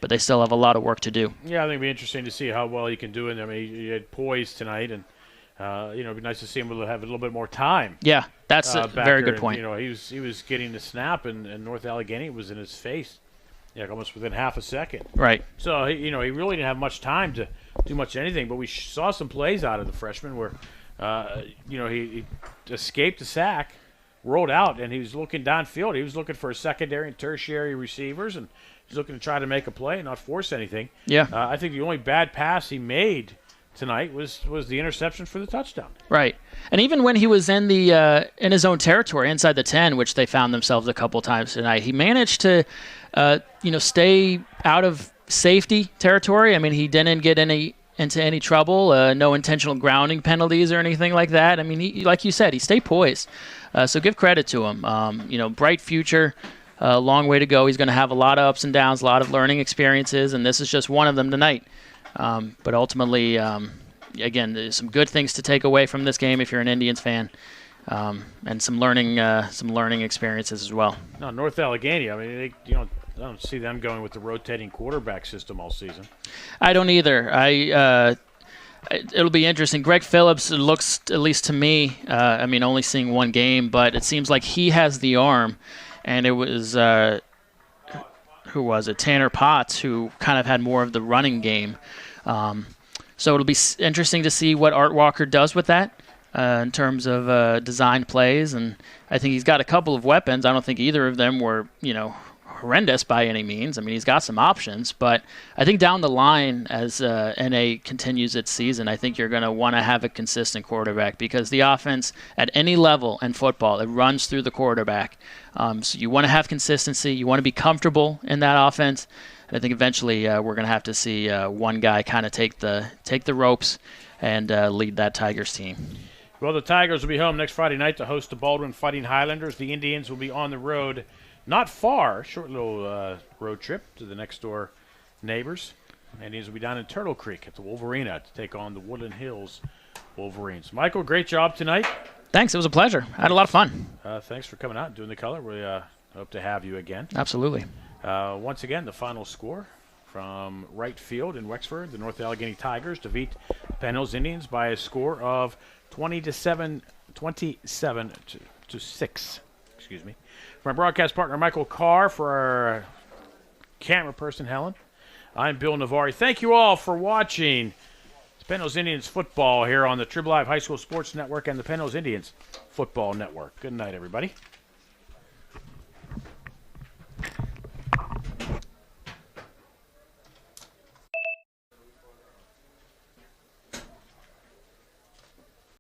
But they still have a lot of work to do. Yeah, I think it'd be interesting to see how well he can do it. I mean, he had poise tonight, and it'd be nice to see him have a little bit more time. Yeah, that's a very good point. He was getting the snap, and North Allegheny was in his face, almost within half a second. Right. So he really didn't have much time to do much anything. But we saw some plays out of the freshman where, he escaped the sack, rolled out, and he was looking downfield. He was looking for secondary and tertiary receivers, and he's looking to try to make a play and not force anything. Yeah. I think the only bad pass he made tonight was the interception for the touchdown. Right. And even when he was in in his own territory inside the 10, which they found themselves a couple times tonight, he managed to stay out of safety territory. I mean, he didn't get into any trouble, no intentional grounding penalties or anything like that. I mean, he, like you said, he stayed poised. So give credit to him. Bright future. A long way to go. He's going to have a lot of ups and downs, a lot of learning experiences, and this is just one of them tonight. But ultimately, again, there's some good things to take away from this game if you're an Indians fan, and some learning experiences as well. No, North Allegheny. I mean, I don't see them going with the rotating quarterback system all season. I don't either. It'll be interesting. Greg Phillips looks, at least to me, only seeing one game, but it seems like he has the arm. And it was, who was it? Tanner Potts, who kind of had more of the running game. So it'll be interesting to see what Art Walker does with that in terms of design plays. And I think he's got a couple of weapons. I don't think either of them were, horrendous by any means. I mean, he's got some options. But I think down the line, as NA continues its season, I think you're going to want to have a consistent quarterback because the offense at any level in football, it runs through the quarterback. So you want to have consistency. You want to be comfortable in that offense. And I think eventually we're going to have to see one guy kind of take the ropes and lead that Tigers team. Well, the Tigers will be home next Friday night to host the Baldwin Fighting Highlanders. The Indians will be on the road. Not far, short little road trip to the next door neighbors. Indians will be down in Turtle Creek at the Wolverina to take on the Woodland Hills Wolverines. Michael, great job tonight. Thanks, it was a pleasure. I had a lot of fun. Thanks for coming out and doing the color. We hope to have you again. Absolutely. Once again, the final score from right field in Wexford, the North Allegheny Tigers defeat Penn Hills Indians by a score of 27 to 6. Excuse me. For my broadcast partner, Michael Carr, for our camera person, Helen, I'm Bill Navari. Thank you all for watching Penn Hills Indians football here on the Trib Live High School Sports Network and the Penn Hills Indians Football Network. Good night, everybody.